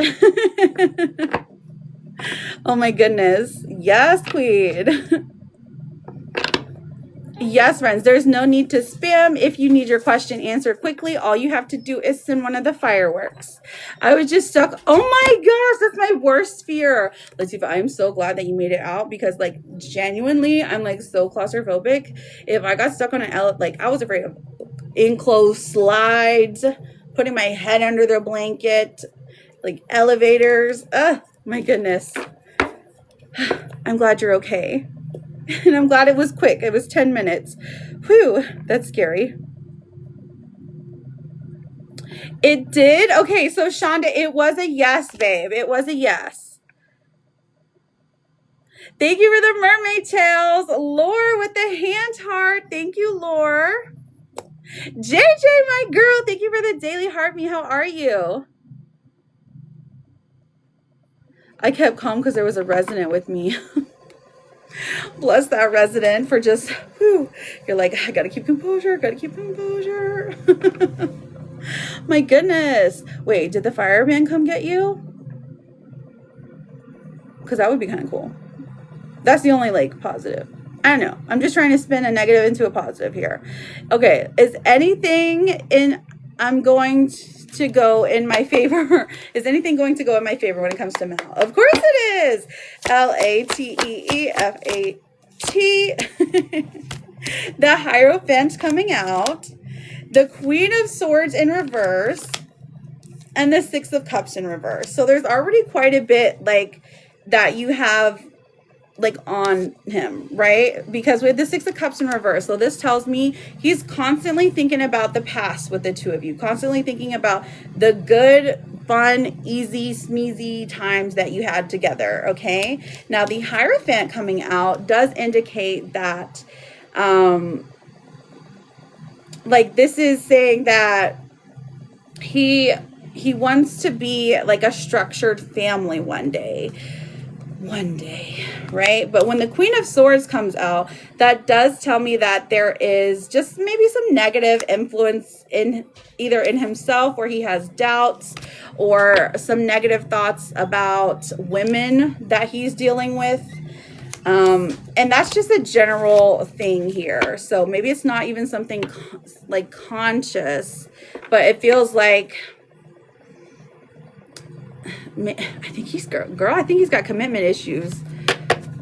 Oh my goodness. Yes, Queen. Yes, friends, there's no need to spam. If you need your question answered quickly, all you have to do is send one of the fireworks. I was just stuck. Oh my gosh, that's my worst fear. Latifah, I am so glad that you made it out because, like, genuinely, I'm, like, so claustrophobic. If I got stuck on an like, I was afraid of enclosed slides, putting my head under the blanket, like elevators. My goodness. I'm glad you're okay. And I'm glad it was quick. It was 10 minutes. Whew, that's scary. It did? Okay, so Shonda, it was a yes, babe. It was a yes. Thank you for the mermaid tails. Lore with the hand heart. Thank you, Lore. JJ, my girl, thank you for the daily heart me. How are you? I kept calm because there was a resident with me. Bless that resident for just, whew, you're like, I gotta keep composure, gotta keep composure. My goodness. Wait, did the fireman come get you? Because that would be kind of cool. That's the only, like, positive. I don't know. I'm just trying to spin a negative into a positive here. Okay, is anything in, I'm going to go in my favor. Is anything going to go in my favor when it comes to Mel? Of course it is. Lateefat. The Hierophant coming out. The Queen of Swords in reverse. And the Six of Cups in reverse. So there's already quite a bit, like, that you have, like, on him, right? Because with the Six of Cups in reverse, so this tells me he's constantly thinking about the past with the two of you, constantly thinking about the good, fun, easy, smeezy times that you had together, okay? Now, the Hierophant coming out does indicate that, like, this is saying that he wants to be, like, a structured family one day, right? But when the Queen of Swords comes out, that does tell me that there is just maybe some negative influence in either in himself where he has doubts or some negative thoughts about women that he's dealing with. And that's just a general thing here. So maybe it's not even something like conscious, but it feels like, I think he's girl. I think he's got commitment issues.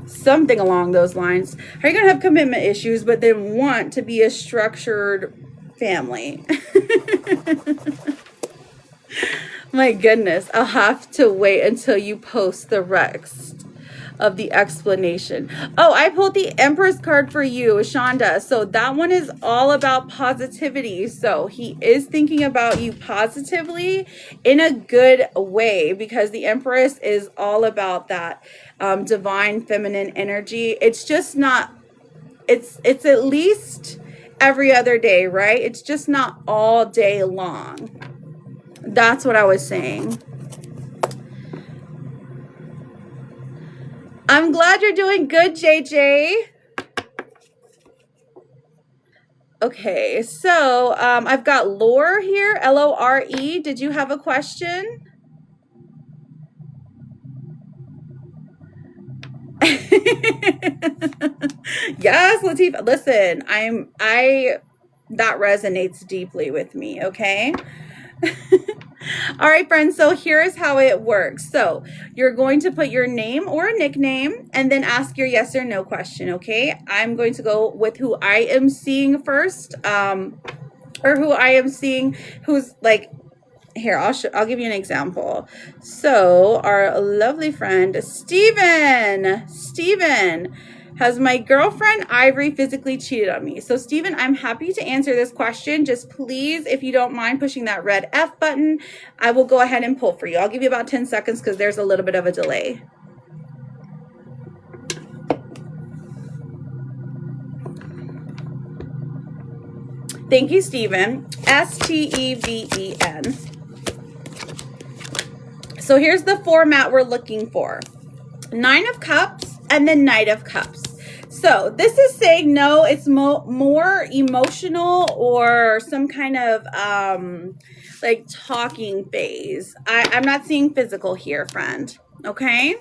Something along those lines. How are you gonna have commitment issues, but then want to be a structured family? My goodness, I'll have to wait until you post the rest of the explanation. Oh, I pulled the Empress card for you, Shonda. So that one is all about positivity. So he is thinking about you positively in a good way because the Empress is all about that divine feminine energy. It's just not, it's at least every other day, right? It's just not all day long. That's what I was saying. I'm glad you're doing good, JJ. Okay, so I've got Lore here, Lore. Did you have a question? Yes, Latifah. Listen, that resonates deeply with me, okay? All right, friends, so here's how it works. So you're going to put your name or a nickname and then ask your yes or no question, okay? I'm going to go with who I am seeing first, or who I am seeing who's like, here, I'll give you an example. So our lovely friend, Steven, has my girlfriend Ivory physically cheated on me? So Steven, I'm happy to answer this question. Just please, if you don't mind pushing that red F button, I will go ahead and pull for you. I'll give you about 10 seconds because there's a little bit of a delay. Thank you, Steven. Steven. So here's the format we're looking for. 9 of Cups and then Knight of Cups. So this is saying no, it's more emotional or some kind of like talking phase. I'm not seeing physical here, friend. Okay.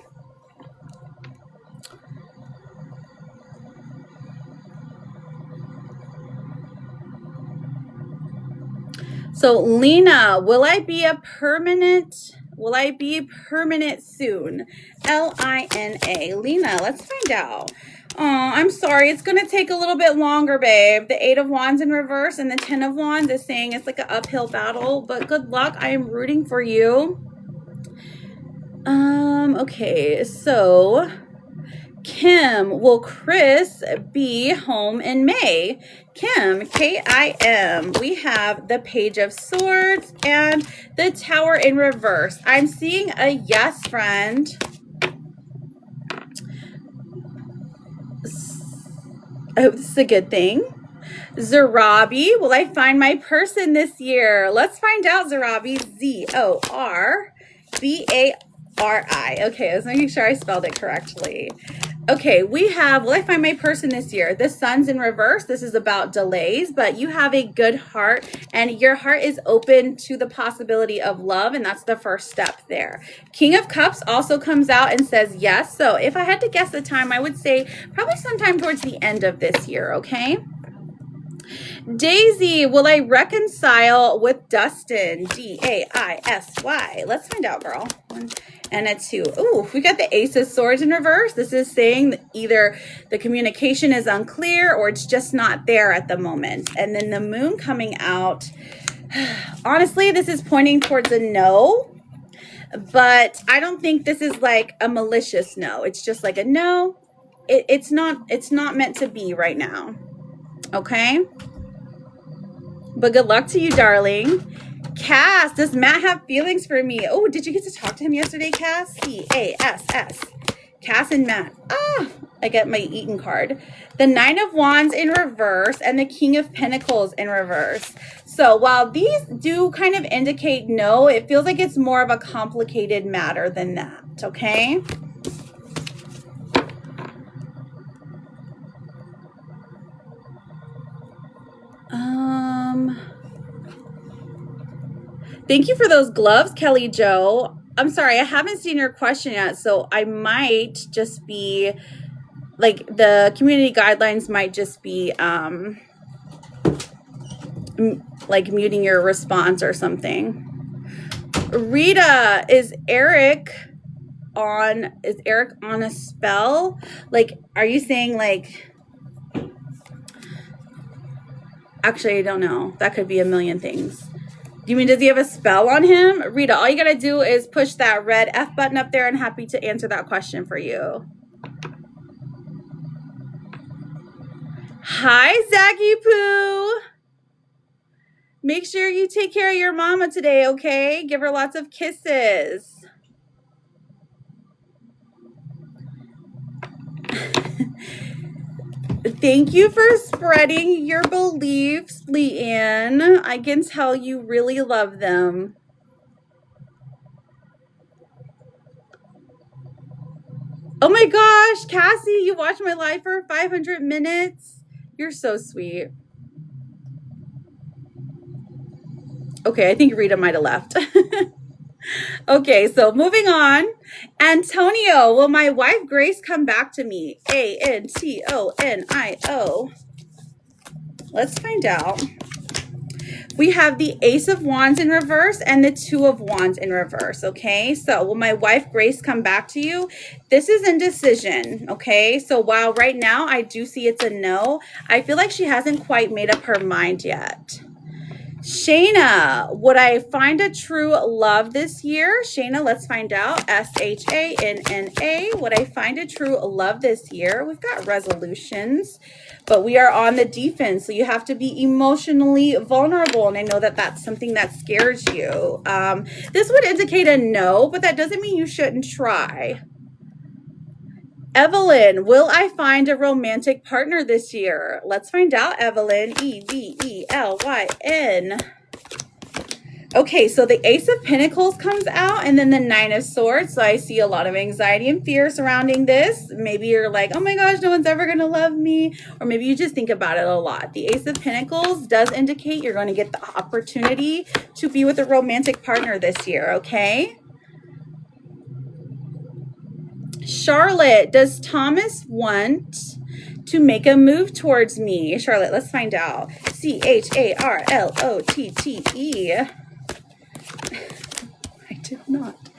So Lena, will I be permanent soon? Lina. Lena, let's find out. Oh, I'm sorry. It's going to take a little bit longer, babe. The 8 of Wands in reverse and the 10 of Wands is saying it's like an uphill battle, but good luck. I am rooting for you. Okay, so Kim, will Chris be home in May? Kim, K-I-M. We have the Page of Swords and the Tower in reverse. I'm seeing a yes, friend. I hope this is a good thing. Zarabi, will I find my person this year? Let's find out, Zarabi. Z-O-R-B-A-R-I. Okay, I was making sure I spelled it correctly. Okay, we have, will I find my person this year? The Sun's in reverse. This is about delays, but you have a good heart and your heart is open to the possibility of love, and that's the first step there. King of Cups also comes out and says yes. So if I had to guess the time, I would say probably sometime towards the end of this year, okay? Daisy, will I reconcile with Dustin? D-A-I-S-Y. Let's find out, girl. 1 and a 2. Ooh, we got the Ace of Swords in reverse. This is saying that either the communication is unclear or it's just not there at the moment. And then the Moon coming out. Honestly, this is pointing towards a no. But I don't think this is like a malicious no. It's just like a no. It's not meant to be right now. Okay? But good luck to you, darling. Cass, does Matt have feelings for me? Oh, did you get to talk to him yesterday, Cass? C-A-S-S. Cass and Matt. Ah, I get my Eaton card. The 9 of Wands in reverse and the King of Pentacles in reverse. So while these do kind of indicate no, it feels like it's more of a complicated matter than that, okay? Thank you for those gloves, Kelly Joe. I'm sorry, I haven't seen your question yet, so I might just be, like, the community guidelines might just be, like, muting your response or something. Rita, is Eric on a spell? Like, are you saying, like, actually, I don't know. That could be a million things. You mean, does he have a spell on him? Rita, all you got to do is push that red F button up there and happy to answer that question for you. Hi, Zaggy Poo. Make sure you take care of your mama today, okay? Give her lots of kisses. Thank you for spreading your beliefs, Leanne. I can tell you really love them. Oh my gosh, Cassie, you watched my live for 500 minutes. You're so sweet. Okay, I think Rita might have left. Okay, so moving on. Antonio, will my wife Grace come back to me? A-N-T-O-N-I-O. Let's find out. We have the Ace of Wands in reverse and the 2 of Wands in reverse, okay? So will my wife Grace come back to you? This is indecision, okay? So while right now I do see it's a no, I feel like she hasn't quite made up her mind yet. Shayna, would I find a true love this year? Shayna, let's find out. S-H-A-N-N-A. Would I find a true love this year? We've got resolutions, but we are on the defense, so you have to be emotionally vulnerable, and I know that that's something that scares you. This would indicate a no, but that doesn't mean you shouldn't try. Evelyn, will I find a romantic partner this year? Let's find out, Evelyn. E-V-E-L-Y-N. Okay, so the Ace of Pentacles comes out and then the Nine of Swords. So I see a lot of anxiety and fear surrounding this. Maybe you're like, oh my gosh, no one's ever going to love me. Or maybe you just think about it a lot. The Ace of Pentacles does indicate you're going to get the opportunity to be with a romantic partner this year, okay? Charlotte, does Thomas want to make a move towards me? Charlotte, let's find out. C-H-A-R-L-O-T-T-E. I did not.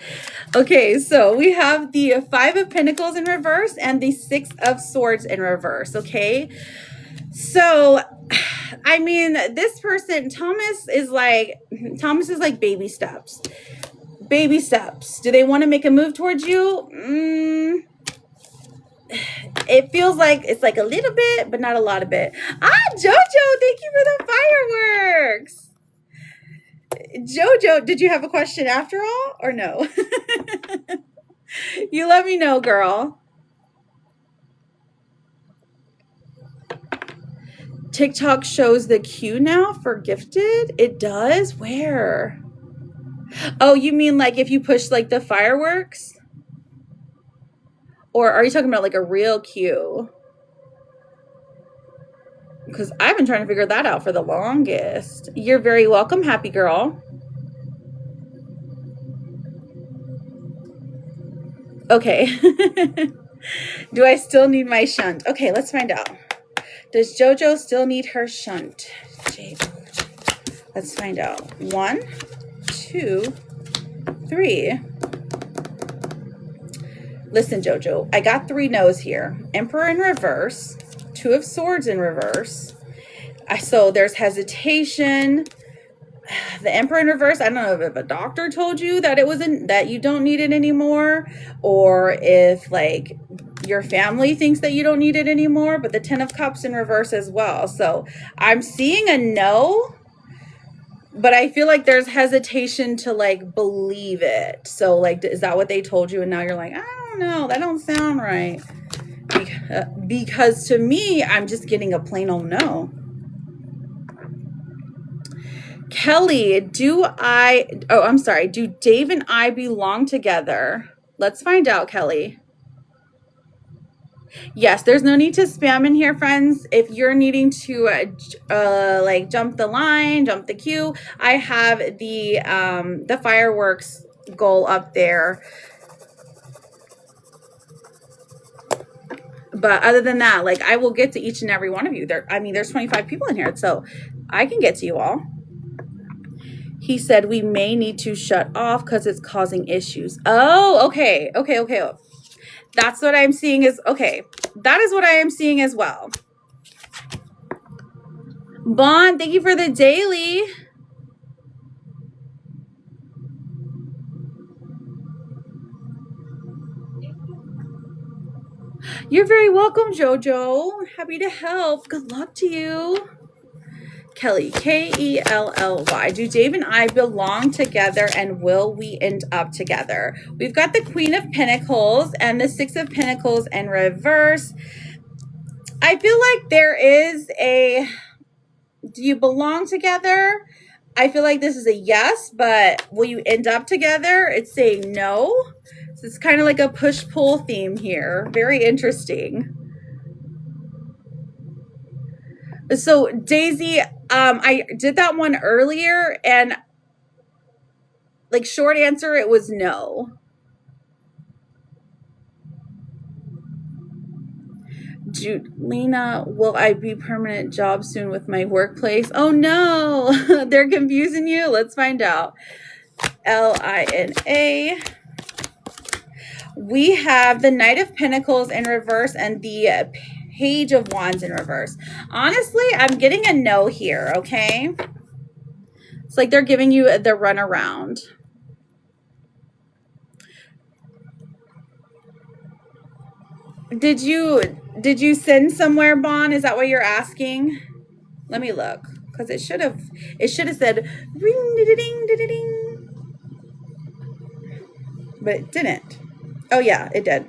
Okay, so we have the Five of Pentacles in reverse and the Six of Swords in reverse, okay? So, I mean, this person, Thomas is like baby steps. Baby steps. Do they want to make a move towards you? It feels like it's like a little bit, but not a lot of it. Jojo, thank you for the fireworks. Jojo, did you have a question after all or no? You let me know, girl. TikTok shows the queue now for gifted. It does? Where? Oh, you mean like if you push like the fireworks? Or are you talking about like a real queue? Because I've been trying to figure that out for the longest. You're very welcome, happy girl. Okay. Do I still need my shunt? Okay, let's find out. Does JoJo still need her shunt? Let's find out. 1, 2, 3. Listen, JoJo, I got 3 no's here. Emperor in reverse, 2 of Swords in reverse. So there's hesitation. The Emperor in reverse, I don't know if a doctor told you that it wasn't, that you don't need it anymore, or if like your family thinks that you don't need it anymore, but the 10 of Cups in reverse as well. So I'm seeing a no, but I feel like there's hesitation to like believe it. So like, is that what they told you? And now you're like, I don't know, that don't sound right. Because to me, I'm just getting a plain old no. Kelly, do Dave and I belong together? Let's find out, Kelly. Yes, there's no need to spam in here, friends. If you're needing to like jump the line, jump the queue, I have the fireworks goal up there. But other than that, like I will get to each and every one of you. There's 25 people in here, so I can get to you all. He said we may need to shut off because it's causing issues. Oh, okay. That's what I'm seeing is, okay. That is what I am seeing as well. Bond, thank you for the daily. You're very welcome, JoJo. Happy to help. Good luck to you. Kelly, K-E-L-L-Y. Do Dave and I belong together and will we end up together? We've got the Queen of Pentacles and the Six of Pentacles in reverse. I feel like there is a, do you belong together? I feel like this is a yes, but will you end up together? It's saying no. So it's kind of like a push-pull theme here. Very interesting. So Daisy, I did that one earlier and like short answer, it was no. Lena, will I be permanent job soon with my workplace? Oh no, they're confusing you. Let's find out. L-I-N-A. We have the Knight of Pentacles in reverse and the Page of Wands in reverse. Honestly, I'm getting a no here, okay? It's like they're giving you the runaround. Did you send somewhere, Bon? Is that what you're asking? Let me look, because it should have said ring ding ding ding, but it didn't. Oh yeah, it did.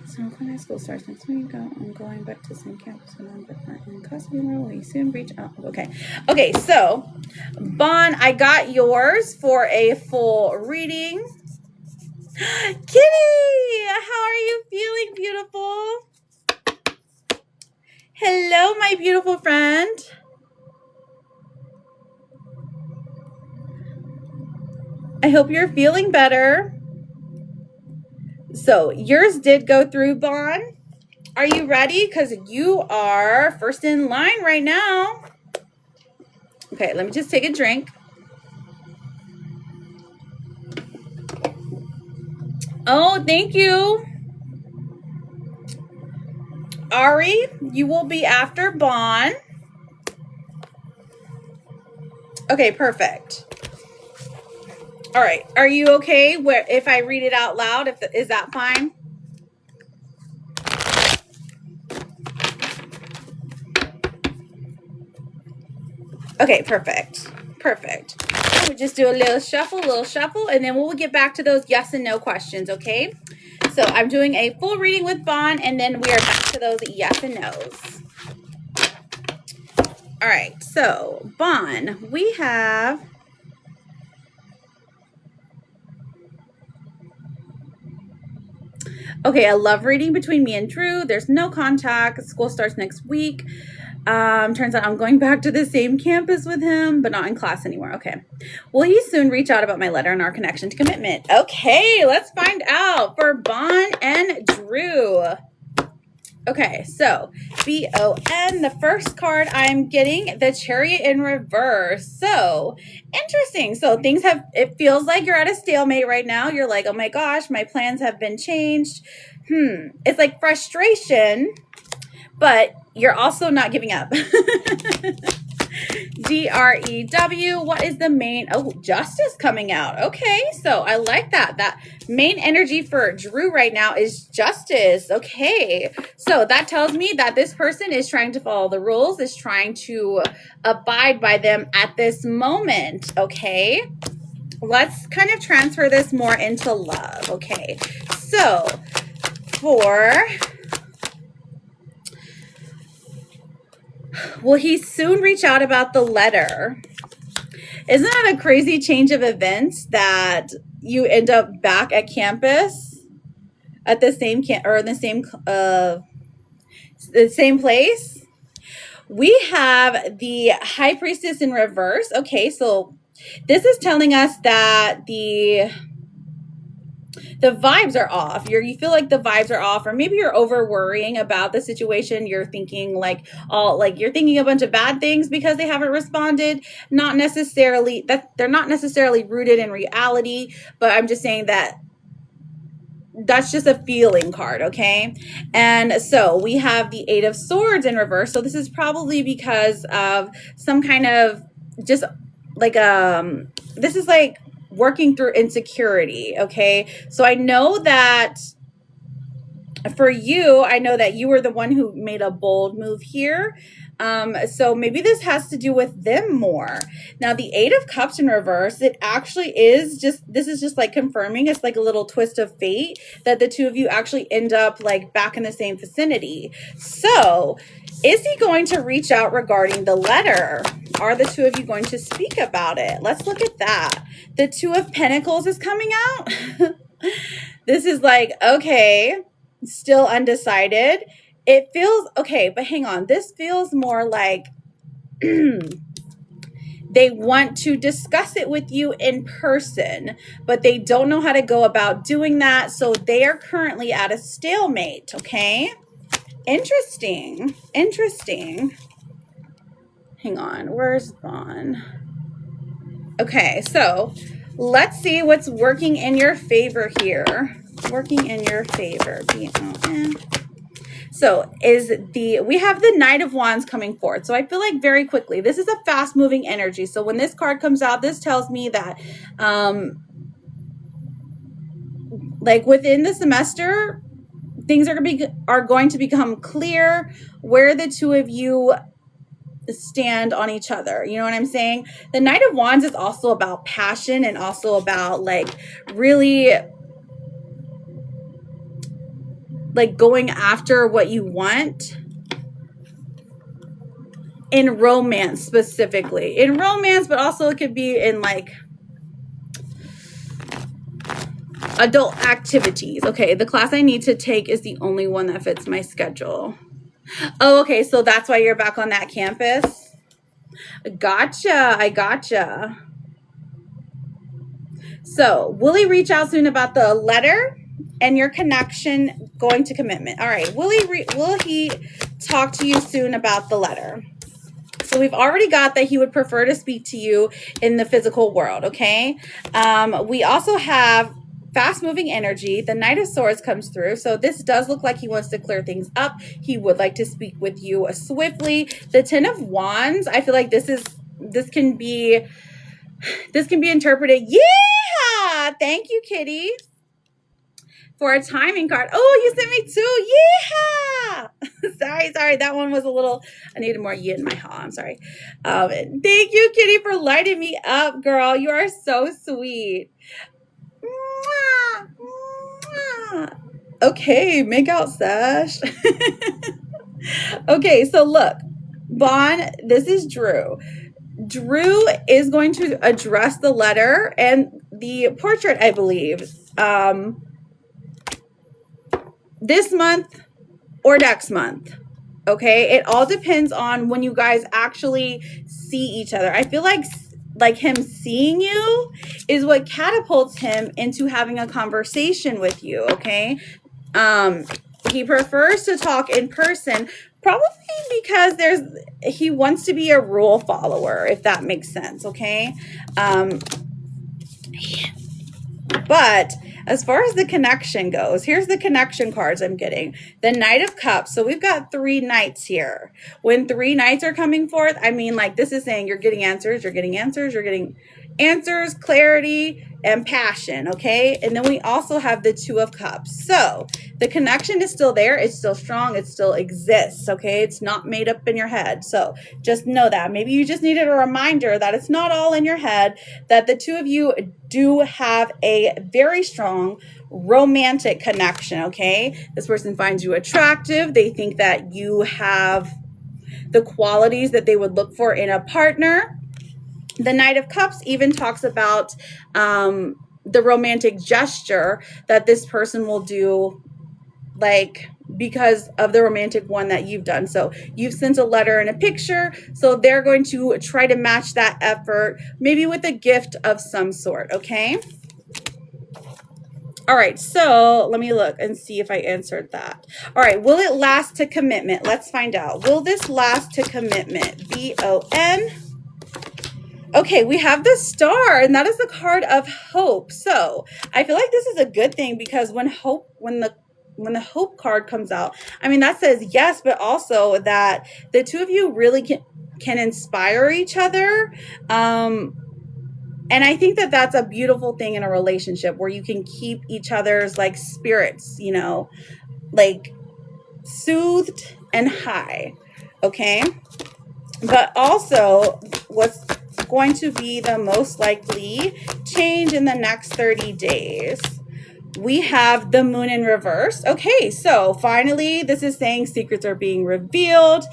So when high school starts next week, I'm going back to the same campus and I'm in custody. Will you soon reach out? Okay, so Bon, I got yours for a full reading. Kitty, how are you feeling, beautiful? Hello, my beautiful friend. I hope you're feeling better. So yours did go through, Bon. Are you ready? Because you are first in line right now. Okay, let me just take a drink. Oh, thank you. Ari, you will be after Bon. Okay, perfect. All right. Are you okay if I read it out loud? Is that fine? Okay, perfect. Perfect. We'll just do a little shuffle, and then we'll get back to those yes and no questions, okay? So I'm doing a full reading with Bon, and then we are back to those yes and no's. All right, so Bon, we have... Okay, a love reading between me and Drew. There's no contact. School starts next week. Turns out I'm going back to the same campus with him, but not in class anymore. Okay. Will he soon reach out about my letter and our connection to commitment? Okay, let's find out for Bon and Drew. Okay, so B-O-N, the first card I'm getting, the Chariot in reverse. So interesting. So it feels like you're at a stalemate right now. You're like, oh my gosh, my plans have been changed. It's like frustration, but you're also not giving up. D-R-E-W, what is the main? Oh, justice coming out. Okay, so I like that. That main energy for Drew right now is justice. Okay, so that tells me that this person is trying to follow the rules, is trying to abide by them at this moment. Okay, let's kind of transfer this more into love. Okay, so will he soon reach out about the letter? Isn't that a crazy change of events that you end up back at campus at the same the same place? We have the High Priestess in reverse. Okay, so this is telling us that the vibes are off. You feel like the vibes are off, or maybe you're over worrying about the situation. You're thinking you're thinking a bunch of bad things because they haven't responded. Not necessarily that they're not necessarily rooted in reality, but I'm just saying that that's just a feeling card, okay? And so we have the Eight of Swords in reverse. So this is probably because of some kind of just like this is like working through insecurity. Okay, so I know that for you, I know that you were the one who made a bold move here. So maybe this has to do with them more. Now, the Eight of Cups in reverse, it actually is this is just like confirming, it's like a little twist of fate that the two of you actually end up like back in the same vicinity. So is he going to reach out regarding the letter? Are the two of you going to speak about it? Let's look at that. The Two of Pentacles is coming out. This is like, okay, still undecided. It feels, okay, but hang on. This feels more like they want to discuss it with you in person, but they don't know how to go about doing that. So they are currently at a stalemate, okay? Interesting. Hang on, where's Bon? Okay, so let's see what's working in your favor here. Working in your favor. B-O-N. So we have the Knight of Wands coming forth. So I feel like very quickly, this is a fast moving energy. So when this card comes out, this tells me that like within the semester, things are going to become clear where the two of you stand on each other. You know what I'm saying? The Knight of Wands is also about passion and also about like really like going after what you want in romance, specifically in romance, but also it could be in like adult activities. Okay, the class I need to take is the only one that fits my schedule. Oh, okay, so that's why you're back on that campus. Gotcha, I gotcha. So will he reach out soon about the letter and your connection going to commitment? All right, will he talk to you soon about the letter? So we've already got that he would prefer to speak to you in the physical world, okay? We also have fast-moving energy. The Knight of Swords comes through. So this does look like he wants to clear things up. He would like to speak with you swiftly. The Ten of Wands, I feel like this can be interpreted. Yeah! Thank you, Kitty, for a timing card. Oh, you sent me two. Yeah! sorry. That one was a little, I needed more yin in my haw. I'm sorry. Thank you, Kitty, for lighting me up, girl. You are so sweet. Mwah, mwah. Okay, make out sesh. Okay, so look, Bon, this is Drew. Drew is going to address the letter and the portrait, I believe, this month or next month. Okay, it all depends on when you guys actually see each other. I feel like him seeing you is what catapults him into having a conversation with you. Okay, he prefers to talk in person, probably because he wants to be a rule follower, if that makes sense. Okay, but as far as the connection goes, here's the connection cards I'm getting. The Knight of Cups. So we've got 3 knights here. When 3 knights are coming forth, I mean, like, this is saying you're getting answers, you're getting answers, clarity, and passion, okay? And then we also have the 2 of Cups. So the connection is still there. It's still strong. It still exists, okay? It's not made up in your head. So just know that. Maybe you just needed a reminder that it's not all in your head, that the 2 of you do have a very strong romantic connection, okay? This person finds you attractive. They think that you have the qualities that they would look for in a partner. The Knight of Cups even talks about the romantic gesture that this person will do, like, because of the romantic one that you've done. So you've sent a letter and a picture, so they're going to try to match that effort, maybe with a gift of some sort, okay? All right, so let me look and see if I answered that. All right, will it last to commitment? Let's find out. Will this last to commitment? B-O-N. Okay, we have the Star, and that is the card of hope. So I feel like this is a good thing, because when the hope card comes out, I mean, that says yes, but also that the 2 of you really can inspire each other. And I think that that's a beautiful thing in a relationship, where you can keep each other's, like, spirits, you know, like, soothed and high, okay? But also, what's going to be the most likely change in the next 30 days? We have the Moon in reverse. Okay, so finally, this is saying secrets are being revealed.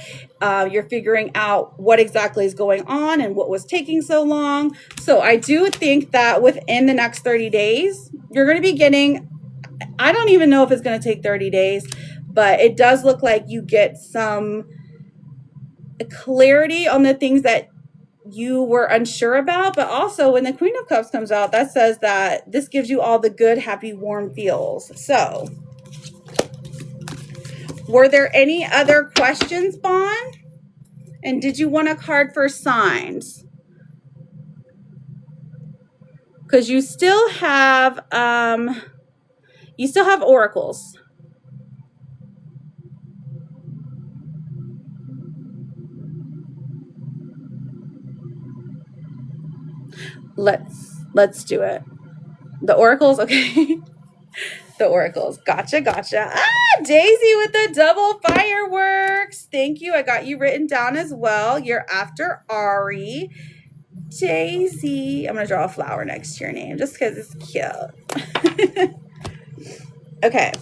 You're figuring out what exactly is going on and what was taking so long. So I do think that within the next 30 days, you're going to be getting, I don't even know if it's going to take 30 days, but it does look like you get some clarity on the things that you were unsure about. But also, when the Queen of Cups comes out, that says that this gives you all the good, happy, warm feels. So were there any other questions, Bon? And did you want a card for signs? Because you still have oracles. Let's do it. The oracles, okay. The oracles. Gotcha. Daisy with the double fireworks. Thank you. I got you written down as well. You're after Ari. Daisy. I'm going to draw a flower next to your name just because it's cute. Okay.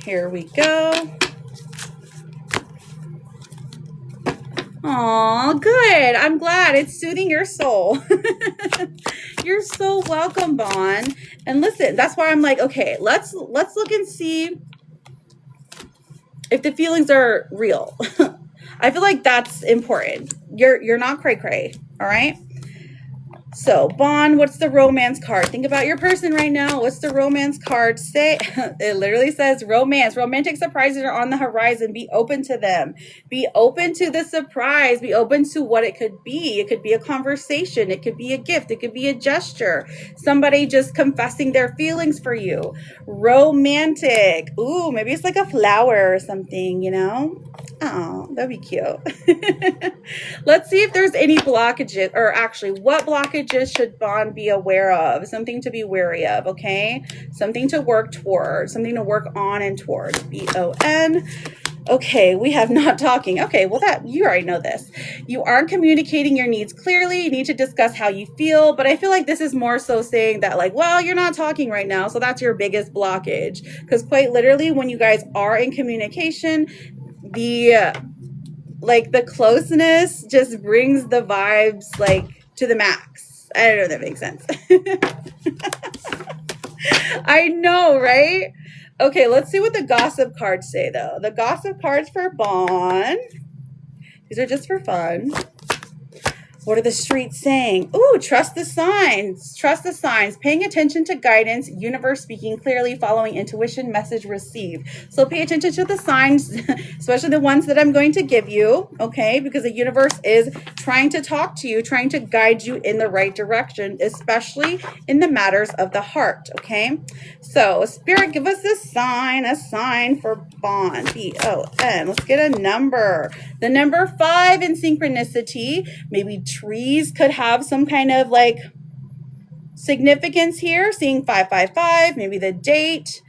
Here we go. Aw, good. I'm glad it's soothing your soul. You're so welcome, Bon. And listen, that's why I'm like, okay, let's look and see if the feelings are real. I feel like that's important. You're not cray-cray, all right? So, Bon, what's the romance card? Think about your person right now. What's the romance card say? It literally says romance. Romantic surprises are on the horizon. Be open to them. Be open to the surprise. Be open to what it could be. It could be a conversation. It could be a gift. It could be a gesture. Somebody just confessing their feelings for you. Romantic. Ooh, maybe it's like a flower or something, you know? Oh, that'd be cute. Let's see if there's any blockages, or actually, what blockages should Bon be aware of? Something to be wary of, okay? Something to work toward, something to work on and towards. B-O-N. Okay, we have not talking. Okay, well, that you already know this. You aren't communicating your needs clearly. You need to discuss how you feel. But I feel like this is more so saying that, like, well, you're not talking right now. So that's your biggest blockage. Because quite literally, when you guys are in communication, the closeness just brings the vibes like to the max. I don't know if that makes sense. I know, right? Okay, let's see what the gossip cards say though. The gossip cards for Bon. These are just for fun. What are the streets saying? Ooh, trust the signs. Trust the signs. Paying attention to guidance. Universe speaking clearly. Following intuition. Message received. So pay attention to the signs, especially the ones that I'm going to give you, okay? Because the universe is trying to talk to you, trying to guide you in the right direction, especially in the matters of the heart, okay? So Spirit, give us a sign for Bon. B-O-N. Let's get a number. The number 5 in synchronicity. Maybe trees could have some kind of like significance here. Seeing 555, maybe the date,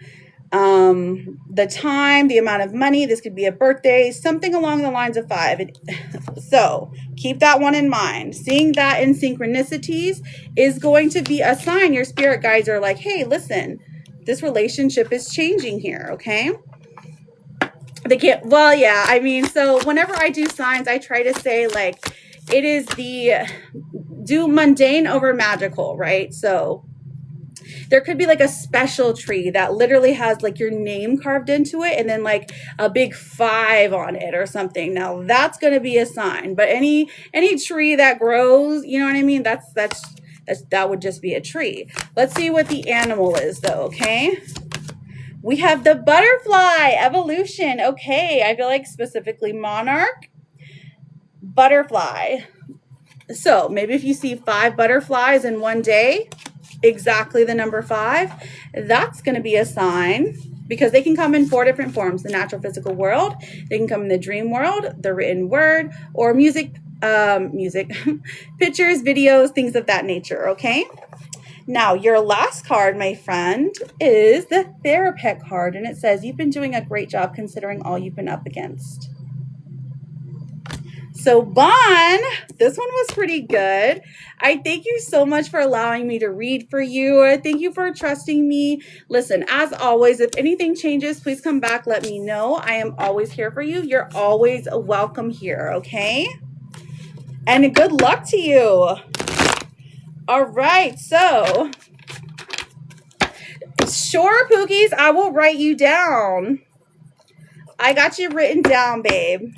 the time, the amount of money. This could be a birthday, something along the lines of 5. So keep that one in mind. Seeing that in synchronicities is going to be a sign. Your spirit guides are like, hey, listen, this relationship is changing here, okay? They can't, well, yeah, I mean, so whenever I do signs, I try to say like, it is do mundane over magical, right? So there could be like a special tree that literally has like your name carved into it and then like a big 5 on it or something. Now that's going to be a sign, but any tree that grows, you know what I mean? That would just be a tree. Let's see what the animal is though, okay? We have the butterfly, evolution. Okay, I feel like specifically monarch, butterfly. So maybe if you see 5 butterflies in one day, exactly the number 5, that's going to be a sign, because they can come in 4 different forms: the natural physical world, they can come in the dream world, the written word, or music, pictures, videos, things of that nature, okay? Now, your last card, my friend, is the Therapet card, and it says, you've been doing a great job considering all you've been up against. So, Bon, this one was pretty good. I thank you so much for allowing me to read for you. Thank you for trusting me. Listen, as always, if anything changes, please come back. Let me know. I am always here for you. You're always welcome here, okay? And good luck to you. All right, so sure, Pookies, I will write you down. I got you written down, babe.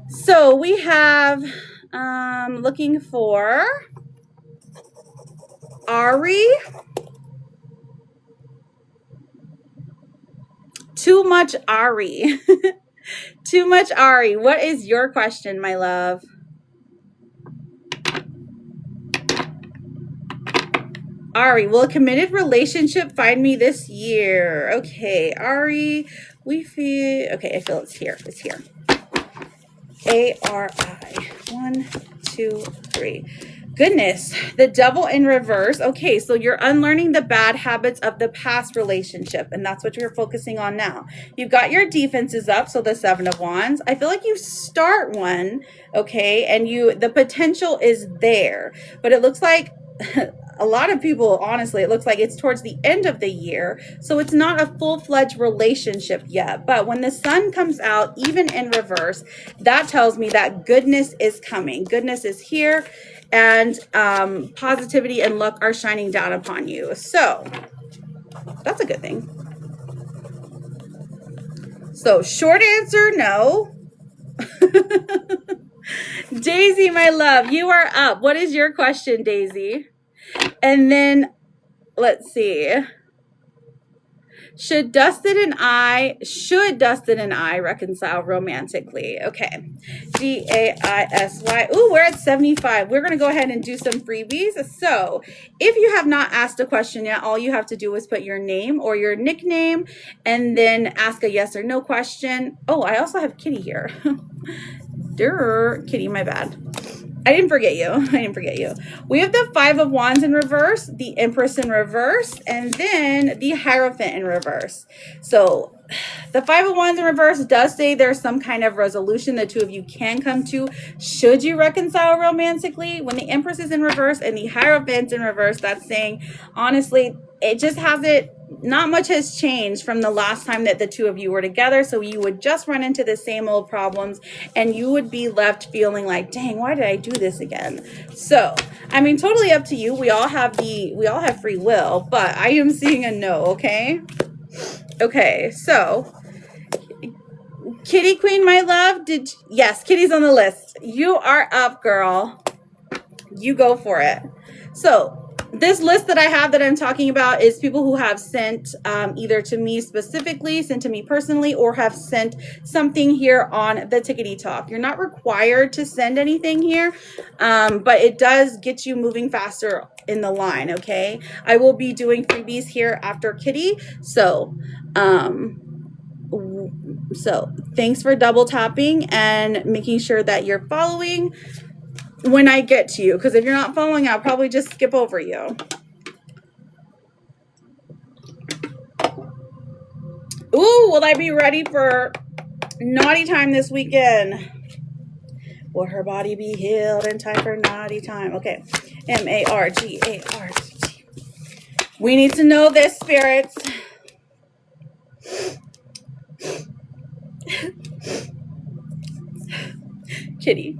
So we have looking for Ari. Too much Ari. Too much Ari. What is your question, my love? Ari, will a committed relationship find me this year? Okay, Ari, we feel, okay, I feel it's here. It's here. A-R-I. 1, 2, 3. Goodness, the devil in reverse. Okay, so you're unlearning the bad habits of the past relationship, and that's what you're focusing on now. You've got your defenses up, so the 7 of Wands. I feel like you start one, okay, and the potential is there, but it looks like a lot of people, honestly, it looks like it's towards the end of the year. So it's not a full-fledged relationship yet. But when the sun comes out, even in reverse, that tells me that goodness is coming. Goodness is here, and positivity and luck are shining down upon you. So that's a good thing. So short answer, no. Daisy, my love, you are up. What is your question, Daisy? And then let's see. Should Dustin and I reconcile romantically? Okay. DAISY. Ooh, we're at 75. We're going to go ahead and do some freebies. So if you have not asked a question yet, all you have to do is put your name or your nickname and then ask a yes or no question. Oh, I also have Kitty here. Kitty, my bad. I didn't forget you. We have the Five of Wands in reverse, the Empress in reverse, and then the Hierophant in reverse. So the Five of Wands in reverse does say there's some kind of resolution the two of you can come to should you reconcile romantically. When the Empress is in reverse and the Hierophant's in reverse, that's saying, honestly, it just hasn't, not much has changed from the last time that the two of you were together. So you would just run into the same old problems and you would be left feeling like, dang, why did I do this again? So, I mean, totally up to you. We all have free will, but I am seeing a no, okay? Okay, so Kitty Queen, my love, yes, Kitty's on the list. You are up, girl. You go for it. So this list that I have that I'm talking about is people who have sent either to me specifically, sent to me personally, or have sent something here on the Tickety Talk. You're not required to send anything here, but it does get you moving faster in the line, okay? I will be doing freebies here after Kitty, so thanks for double tapping and making sure that you're following when I get to you, because if you're not following, I'll probably just skip over you. Ooh, will I be ready for naughty time this weekend? Will her body be healed in time for naughty time? Okay. MARGART. We need to know this, spirits. Kitty.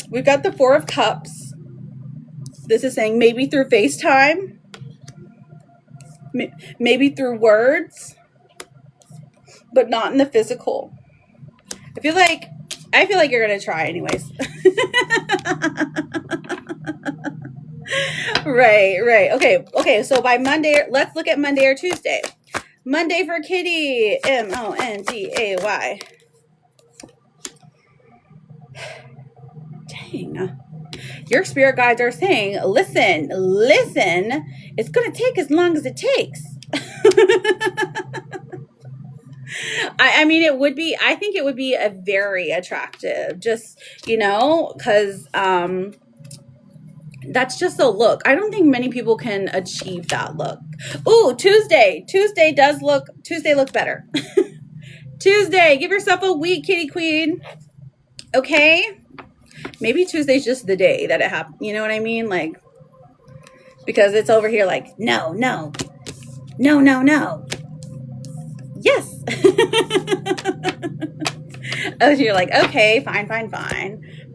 We've got the Four of Cups. This is saying maybe through FaceTime. Maybe through words. But not in the physical. I feel like you're going to try anyways. Right. Okay, so by Monday, let's look at Monday or Tuesday. Monday for Kitty. MONDAY. Dang. Your spirit guides are saying, listen. It's going to take as long as it takes. I mean, I think it would be a very attractive, just, because that's just a look. I don't think many people can achieve that look. Ooh, Tuesday looks better. Tuesday, give yourself a week, Kitty Queen. Okay? Maybe Tuesday's just the day that it happened. You know what I mean? Like, because it's over here like, no. Yes. Oh, you're like, okay, fine.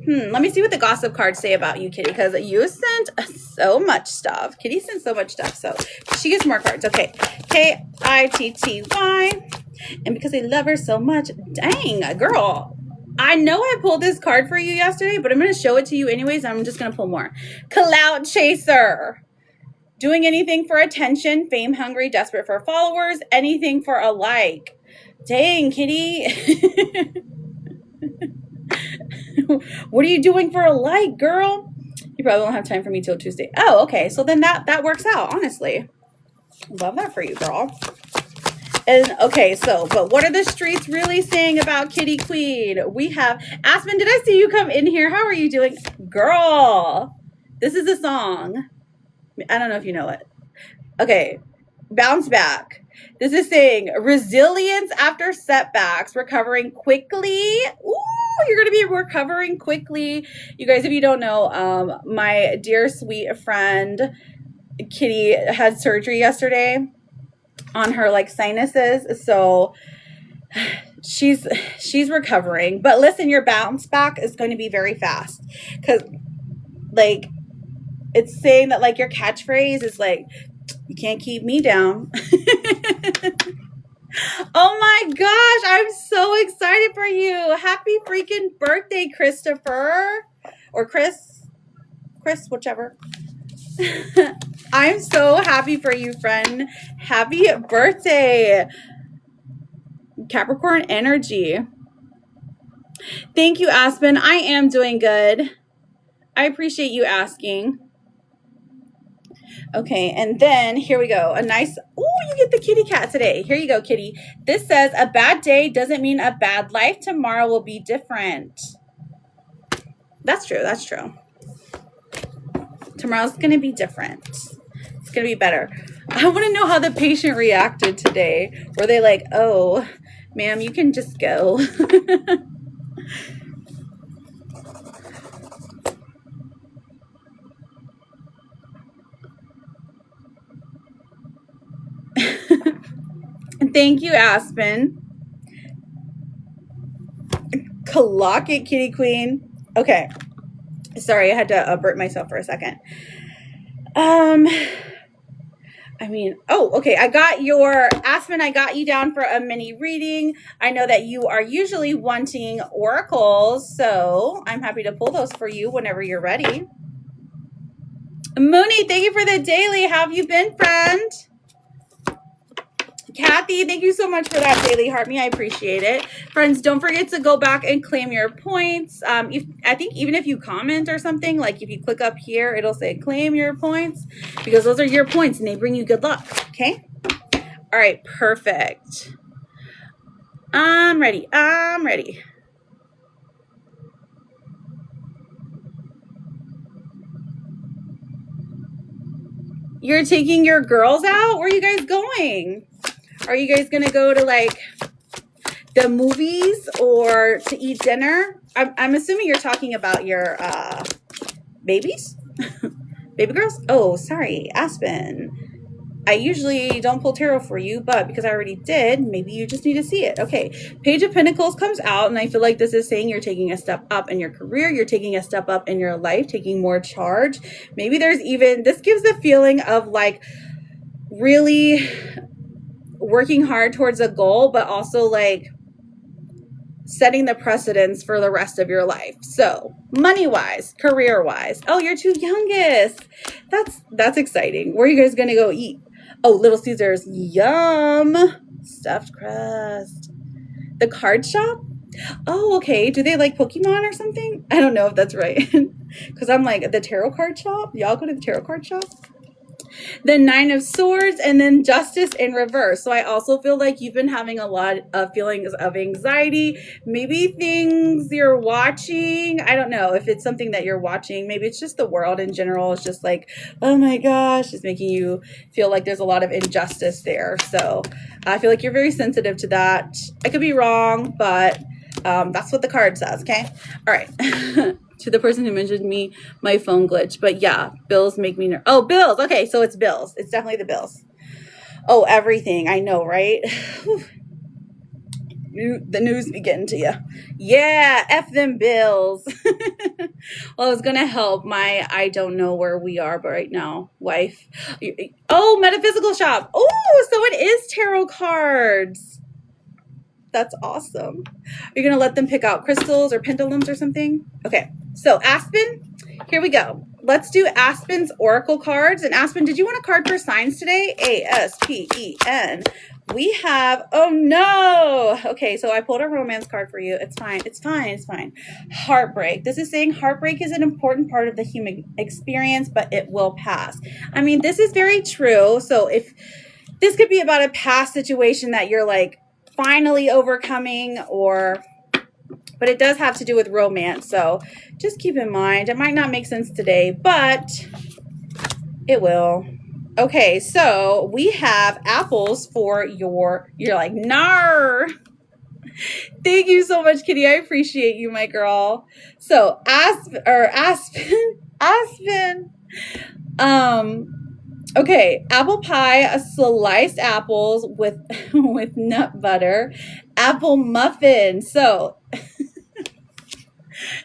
Let me see what the gossip cards say about you, Kitty, because you sent so much stuff. Kitty sent so much stuff, so she gets more cards. Okay, KITTY. And because I love her so much, dang, girl. I know I pulled this card for you yesterday, but I'm going to show it to you anyways. I'm just going to pull more. Clout Chaser. Doing anything for attention, fame hungry, desperate for followers, anything for a like. Dang, Kitty. What are you doing for a like, girl? You probably won't have time for me till Tuesday. Oh, okay. So then that works out, honestly. Love that for you, girl. And okay, but what are the streets really saying about Kitty Queen? We have Aspen. Did I see you come in here? How are you doing? Girl, this is a song. I don't know if you know it. Okay, Bounce Back. This is saying resilience after setbacks, recovering quickly. Ooh, you're going to be recovering quickly. You guys, if you don't know, my dear sweet friend Kitty had surgery yesterday on her like sinuses, so she's recovering. But listen, your bounce back is going to be very fast, because like it's saying that like your catchphrase is like, you can't keep me down. Oh my gosh, I'm so excited for you. Happy freaking birthday, Christopher. Or Chris, whichever. I'm so happy for you, friend. Happy birthday. Capricorn energy. Thank you, Aspen. I am doing good. I appreciate you asking. Okay, and then here we go. A nice, oh, you get the kitty cat today. Here you go, kitty. This says, a bad day doesn't mean a bad life. Tomorrow will be different. That's true. That's true. Tomorrow's going to be different. It's going to be better. I want to know how the patient reacted today. Were they like, oh, ma'am, you can just go. Thank you, Aspen. Clock it, kitty queen. Okay. Sorry, I had to burp myself for a second. I mean, oh, okay. I got your, Aspen, I got you down for a mini reading. I know that you are usually wanting oracles, so I'm happy to pull those for you whenever you're ready. Mooney, thank you for the daily. How have you been, friend? Kathy, thank you so much for that daily heart me. I appreciate it. Friends, don't forget to go back and claim your points. I think even if you comment or something, like if you click up here, it'll say claim your points, because those are your points and they bring you good luck. Okay. All right. Perfect. I'm ready. I'm ready. You're taking your girls out? Where are you guys going? Are you guys going to go to like the movies or to eat dinner? I'm assuming you're talking about your babies? Baby girls? Oh, sorry, Aspen. I usually don't pull tarot for you, but because I already did, maybe you just need to see it. Okay, Page of Pentacles comes out, and I feel like this is saying you're taking a step up in your career. You're taking a step up in your life, taking more charge. Maybe there's even, this gives the feeling of like really working hard towards a goal, but also like setting the precedence for the rest of your life. So money-wise, career-wise. Oh, you're two youngest. That's exciting. Where are you guys gonna go eat? Oh, Little Caesars. Yum. Stuffed crust. The card shop? Oh, okay. Do they like Pokemon or something? I don't know if that's right. Because I'm like, the tarot card shop? Y'all go to the tarot card shop? The Nine of Swords, and then Justice in reverse. So I also feel like you've been having a lot of feelings of anxiety. Maybe things you're watching. I don't know if it's something that you're watching. Maybe it's just the world in general. It's just like, oh my gosh, it's making you feel like there's a lot of injustice there. So I feel like you're very sensitive to that. I could be wrong, but that's what the card says. Okay. All right. To the person who mentioned me, my phone glitch. But yeah, bills make me nervous. Oh, bills. Okay, so it's bills. It's definitely the bills. Oh, everything. I know, right? The news be getting to you. Yeah, F them bills. Well, I was going to help my, I don't know where we are, but right now, wife. Oh, metaphysical shop. Oh, so it is tarot cards. That's awesome. You're going to let them pick out crystals or pendulums or something? Okay. So Aspen, here we go. Let's do Aspen's oracle cards. And Aspen, did you want a card for signs today? A-S-P-E-N. We have, oh no. Okay, so I pulled a romance card for you. It's fine. It's fine. It's fine. Heartbreak. This is saying heartbreak is an important part of the human experience, but it will pass. I mean, this is very true. So if this could be about a past situation that you're like finally overcoming, but it does have to do with romance. So just keep in mind, it might not make sense today, but it will. Okay, so we have apples for you're like, nar. Thank you so much, Kitty. I appreciate you, my girl. So Aspen. Okay, apple pie, sliced apples with with nut butter, apple muffin. So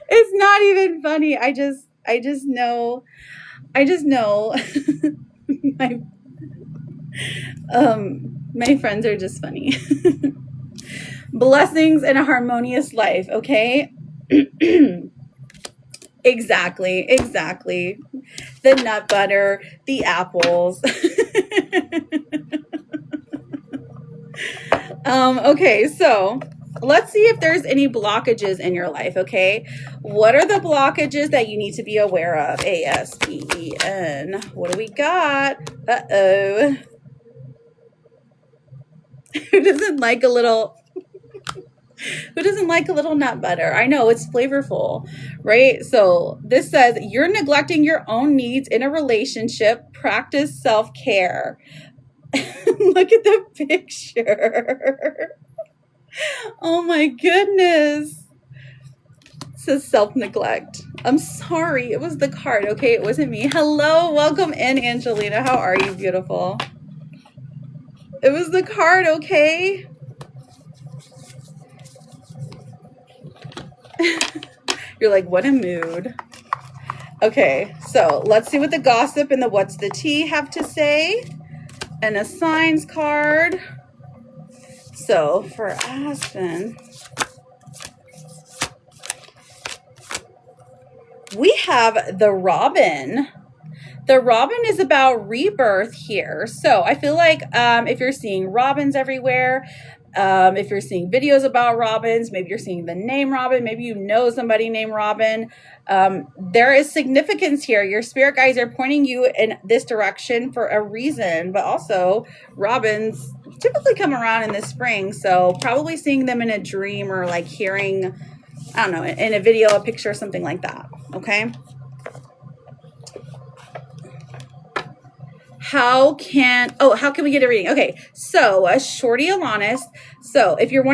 it's not even funny. I just know my my friends are just funny. Blessings and a harmonious life, okay? Exactly. The nut butter, the apples. Okay, so let's see if there's any blockages in your life, okay? What are the blockages that you need to be aware of? ASPEN. What do we got? Uh-oh. Who doesn't like a little nut butter? I know it's flavorful, right? So this says you're neglecting your own needs in a relationship. Practice self-care. Look at the picture. Oh my goodness. It says self-neglect. I'm sorry. It was the card, okay? It wasn't me. Hello. Welcome in, Angelina. How are you, beautiful? It was the card, okay? You're like, what a mood. Okay, so let's see what the gossip and the what's the tea have to say. And a signs card. So for Aspen, we have the Robin. The Robin is about rebirth here. So I feel like if you're seeing robins everywhere, if you're seeing videos about robins, maybe you're seeing the name Robin, maybe you know somebody named Robin, there is significance here. Your spirit guides are pointing you in this direction for a reason, but also robins typically come around in the spring. So probably seeing them in a dream or like hearing, I don't know, in a video, a picture, something like that. Okay. How can we get a reading? Okay, so Shorty Alanis. So if you're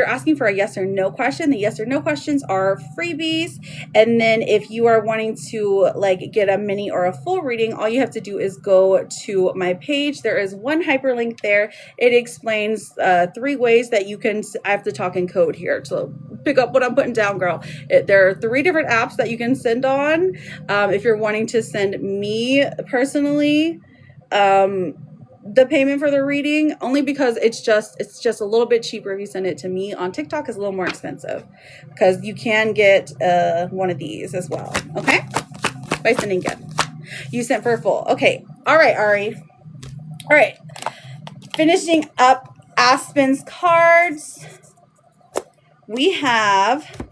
asking for a yes or no question, the yes or no questions are freebies. And then if you are wanting to like get a mini or a full reading, all you have to do is go to my page. There is one hyperlink there. It explains 3 ways that you can, I have to talk in code here, so pick up what I'm putting down, girl. There are 3 different apps that you can send on. If you're wanting to send me personally, the payment for the reading, only because it's just a little bit cheaper if you send it to me. On TikTok is a little more expensive because you can get one of these as well, okay, by sending gift. You sent for a full. Okay, all right, Ari. All right, finishing up Aspen's cards, we have,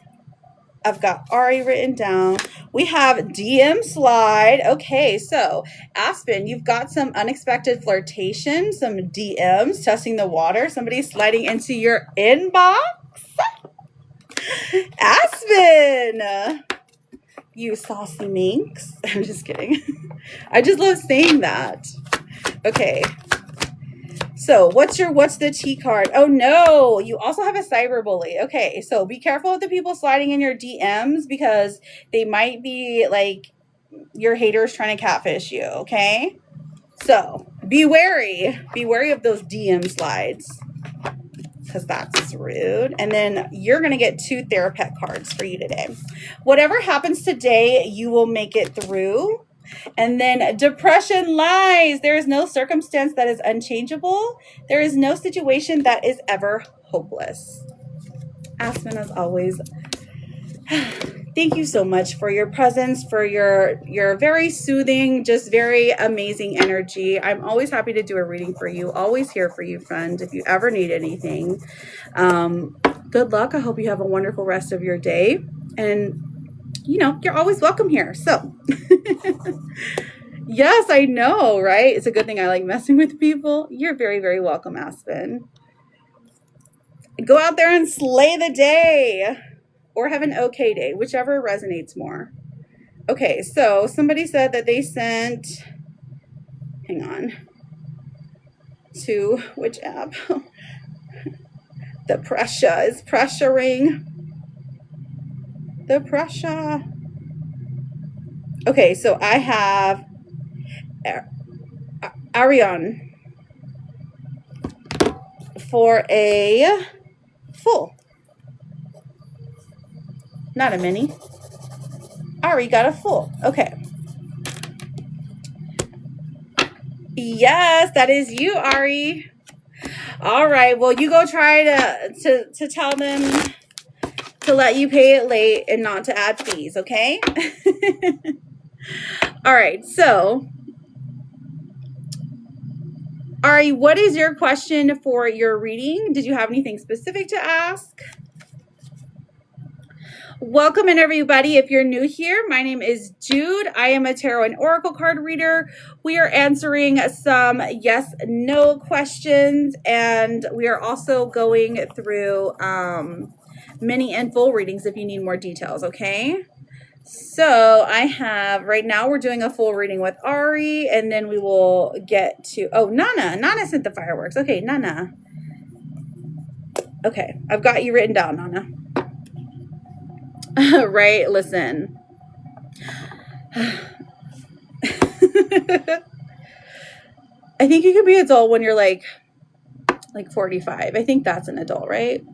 I've got Ari written down. We have DM slide. Okay, so Aspen, you've got some unexpected flirtation, some DMs, testing the water, somebody sliding into your inbox. Aspen, you saucy minx. I'm just kidding. I just love saying that. Okay. So what's the tea card? Oh no, you also have a cyberbully. Okay, so be careful with the people sliding in your DMs because they might be like your haters trying to catfish you, okay? So be wary of those DM slides because that's rude. And then you're going to get 2 Therapet cards for you today. Whatever happens today, you will make it through. And then depression lies. There is no circumstance that is unchangeable. There is no situation that is ever hopeless. Aspen, as always, thank you so much for your presence, for your very soothing, just very amazing energy. I'm always happy to do a reading for you. Always here for you, friend, if you ever need anything. Good luck. I hope you have a wonderful rest of your day. And you know, you're always welcome here. So, yes, I know, right? It's a good thing I like messing with people. You're very, very welcome, Aspen. Go out there and slay the day or have an okay day, whichever resonates more. Okay, so somebody said that they sent, hang on, to which app? The pressure is pressuring. The pressure. Okay, so I have Arion for a full. Not a mini. Ari got a full. Okay. Yes, that is you, Ari. All right. Well, you go try to tell them to let you pay it late and not to add fees, okay? All right. So, Ari, what is your question for your reading? Did you have anything specific to ask? Welcome in, everybody. If you're new here, my name is Jude. I am a tarot and oracle card reader. We are answering some yes/no questions, and we are also going through mini and full readings if you need more details, okay? So I have, right now we're doing a full reading with Ari, and then we will get to, oh, Nana. Nana sent the fireworks. Okay, Nana. Okay, I've got you written down, Nana. Right, listen. I think you can be adult when you're like 45. I think that's an adult, right?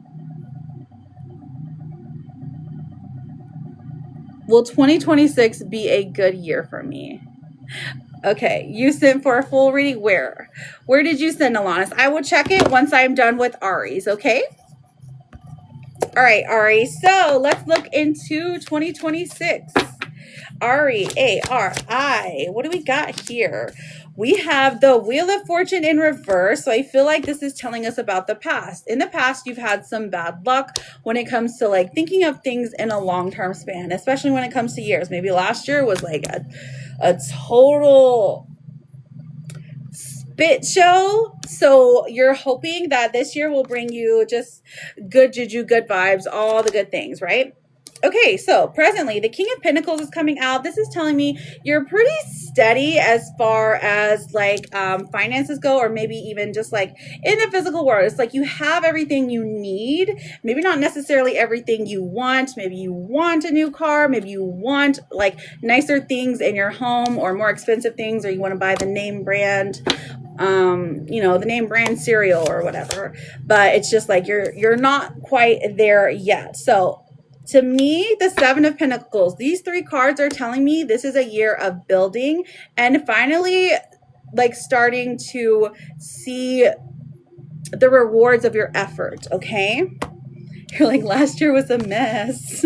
Will 2026 be a good year for me? Okay, you sent for a full reading. Where did you send, Alanis? I will check it once I'm done with Ari's, okay? All right, Ari, so let's look into 2026. Ari, A-R-I, what do we got here? We have the Wheel of Fortune in reverse, so I feel like this is telling us about the past. In the past, you've had some bad luck when it comes to like thinking of things in a long-term span, especially when it comes to years. Maybe last year was like a total spit show, so you're hoping that this year will bring you just good juju, good vibes, all the good things, right? Okay, so presently the King of Pentacles is coming out. This is telling me you're pretty steady as far as like finances go, or maybe even just like in the physical world. It's like you have everything you need, maybe not necessarily everything you want. Maybe you want a new car, maybe you want like nicer things in your home or more expensive things, or you want to buy the name brand the name brand cereal or whatever, but it's just like you're not quite there yet. So to me, the Seven of Pentacles, these three cards are telling me this is a year of building and finally like starting to see the rewards of your effort, okay? You're like, last year was a mess.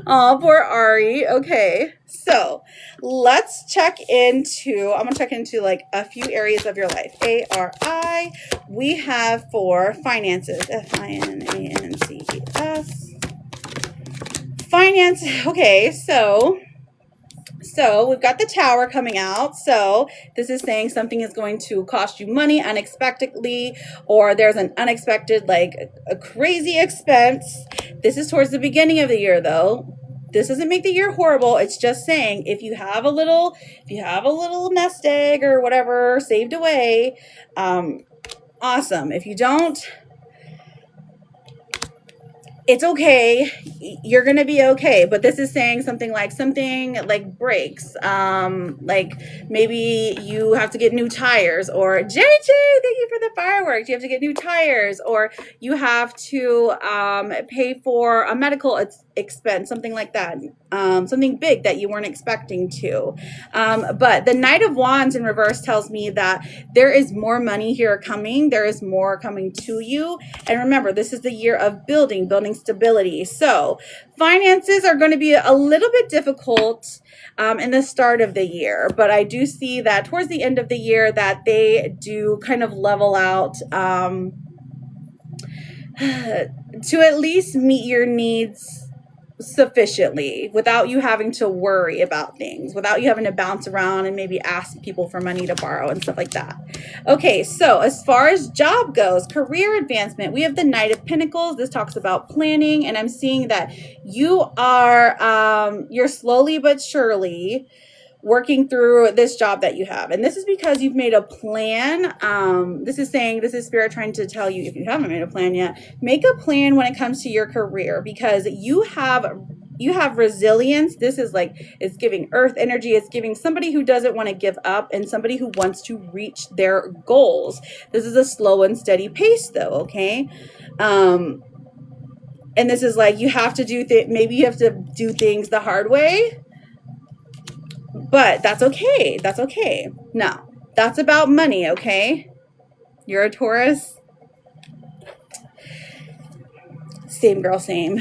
Oh, poor Ari. Okay, so let's check into, I'm gonna check into like a few areas of your life. A-R-I, we have for finances, F-I-N-A-N-C-E-S. Finance, okay, so we've got the Tower coming out. So this is saying something is going to cost you money unexpectedly, or there's an unexpected, like a crazy expense. This is towards the beginning of the year though. This doesn't make the year horrible. It's just saying if you have a little nest egg or whatever saved away, awesome. If you don't, it's okay. You're going to be okay. But this is saying something like breaks. Like maybe you have to get new tires, or JJ, thank you for the fireworks. You have to get new tires, or you have to pay for a medical expense, something like that. Something big that you weren't expecting to. But the Knight of Wands in reverse tells me that there is more money here coming. There is more coming to you. And remember, this is the year of building stability. So finances are going to be a little bit difficult in the start of the year, but I do see that towards the end of the year that they do kind of level out to at least meet your needs sufficiently without you having to worry about things, without you having to bounce around and maybe ask people for money to borrow and stuff like that. Okay, so as far as job goes, career advancement, we have the Knight of Pentacles. This talks about planning, and I'm seeing that you are you're slowly but surely working through this job that you have. And this is because you've made a plan. This is Spirit trying to tell you, if you haven't made a plan yet, make a plan when it comes to your career, because you have you have resilience. This is like, it's giving earth energy. It's giving somebody who doesn't want to give up and somebody who wants to reach their goals. This is a slow and steady pace though, okay? And this is like, you have to do maybe you have to do things the hard way, but that's okay. That's okay. No, that's about money, okay? You're a Taurus. Same girl, same.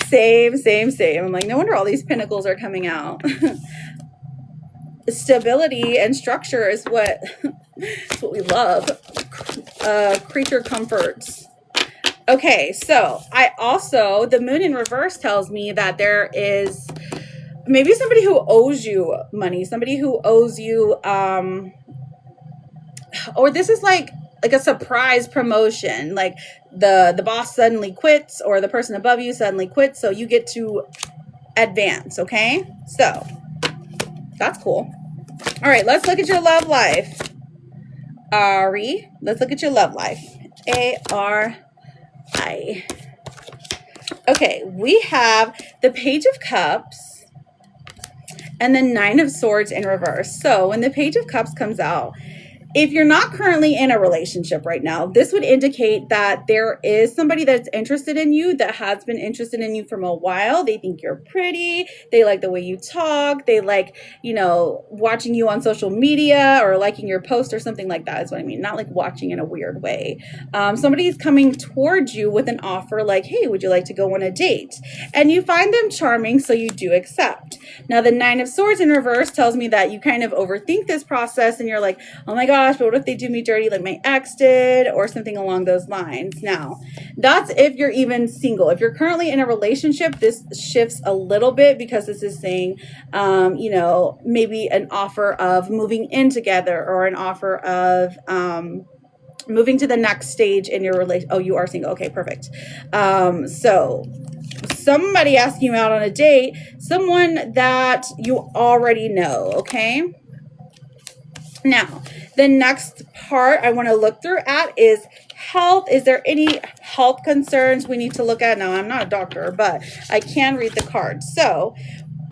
Same. I'm like, no wonder all these pentacles are coming out. Stability and structure is what we love. Creature comforts. Okay, so the moon in reverse tells me that there is maybe somebody who owes you money, somebody who owes you, or this is like a surprise promotion, like the boss suddenly quits or the person above you suddenly quits, so you get to advance, okay? So that's cool. All right, let's look at your love life. Ari, let's look at your love life. A-R-I. Okay, we have the Page of Cups and the Nine of Swords in reverse. So when the Page of Cups comes out, if you're not currently in a relationship right now, this would indicate that there is somebody that's interested in you, that has been interested in you from a while. They think you're pretty. They like the way you talk. They like, watching you on social media or liking your post or something like that is what I mean. Not like watching in a weird way. Somebody's coming towards you with an offer like, hey, would you like to go on a date? And you find them charming, so you do accept. Now, the Nine of Swords in reverse tells me that you kind of overthink this process and you're like, oh my gosh, but what if they do me dirty like my ex did or something along those lines? Now, that's if you're even single. If you're currently in a relationship, this shifts a little bit because this is saying, maybe an offer of moving in together or an offer of moving to the next stage in your relation. Oh, you are single. Okay, perfect. So somebody asking you out on a date, someone that you already know, okay? Now, the next part I want to look through at is health. Is there any health concerns we need to look at? Now, I'm not a doctor, but I can read the cards. So,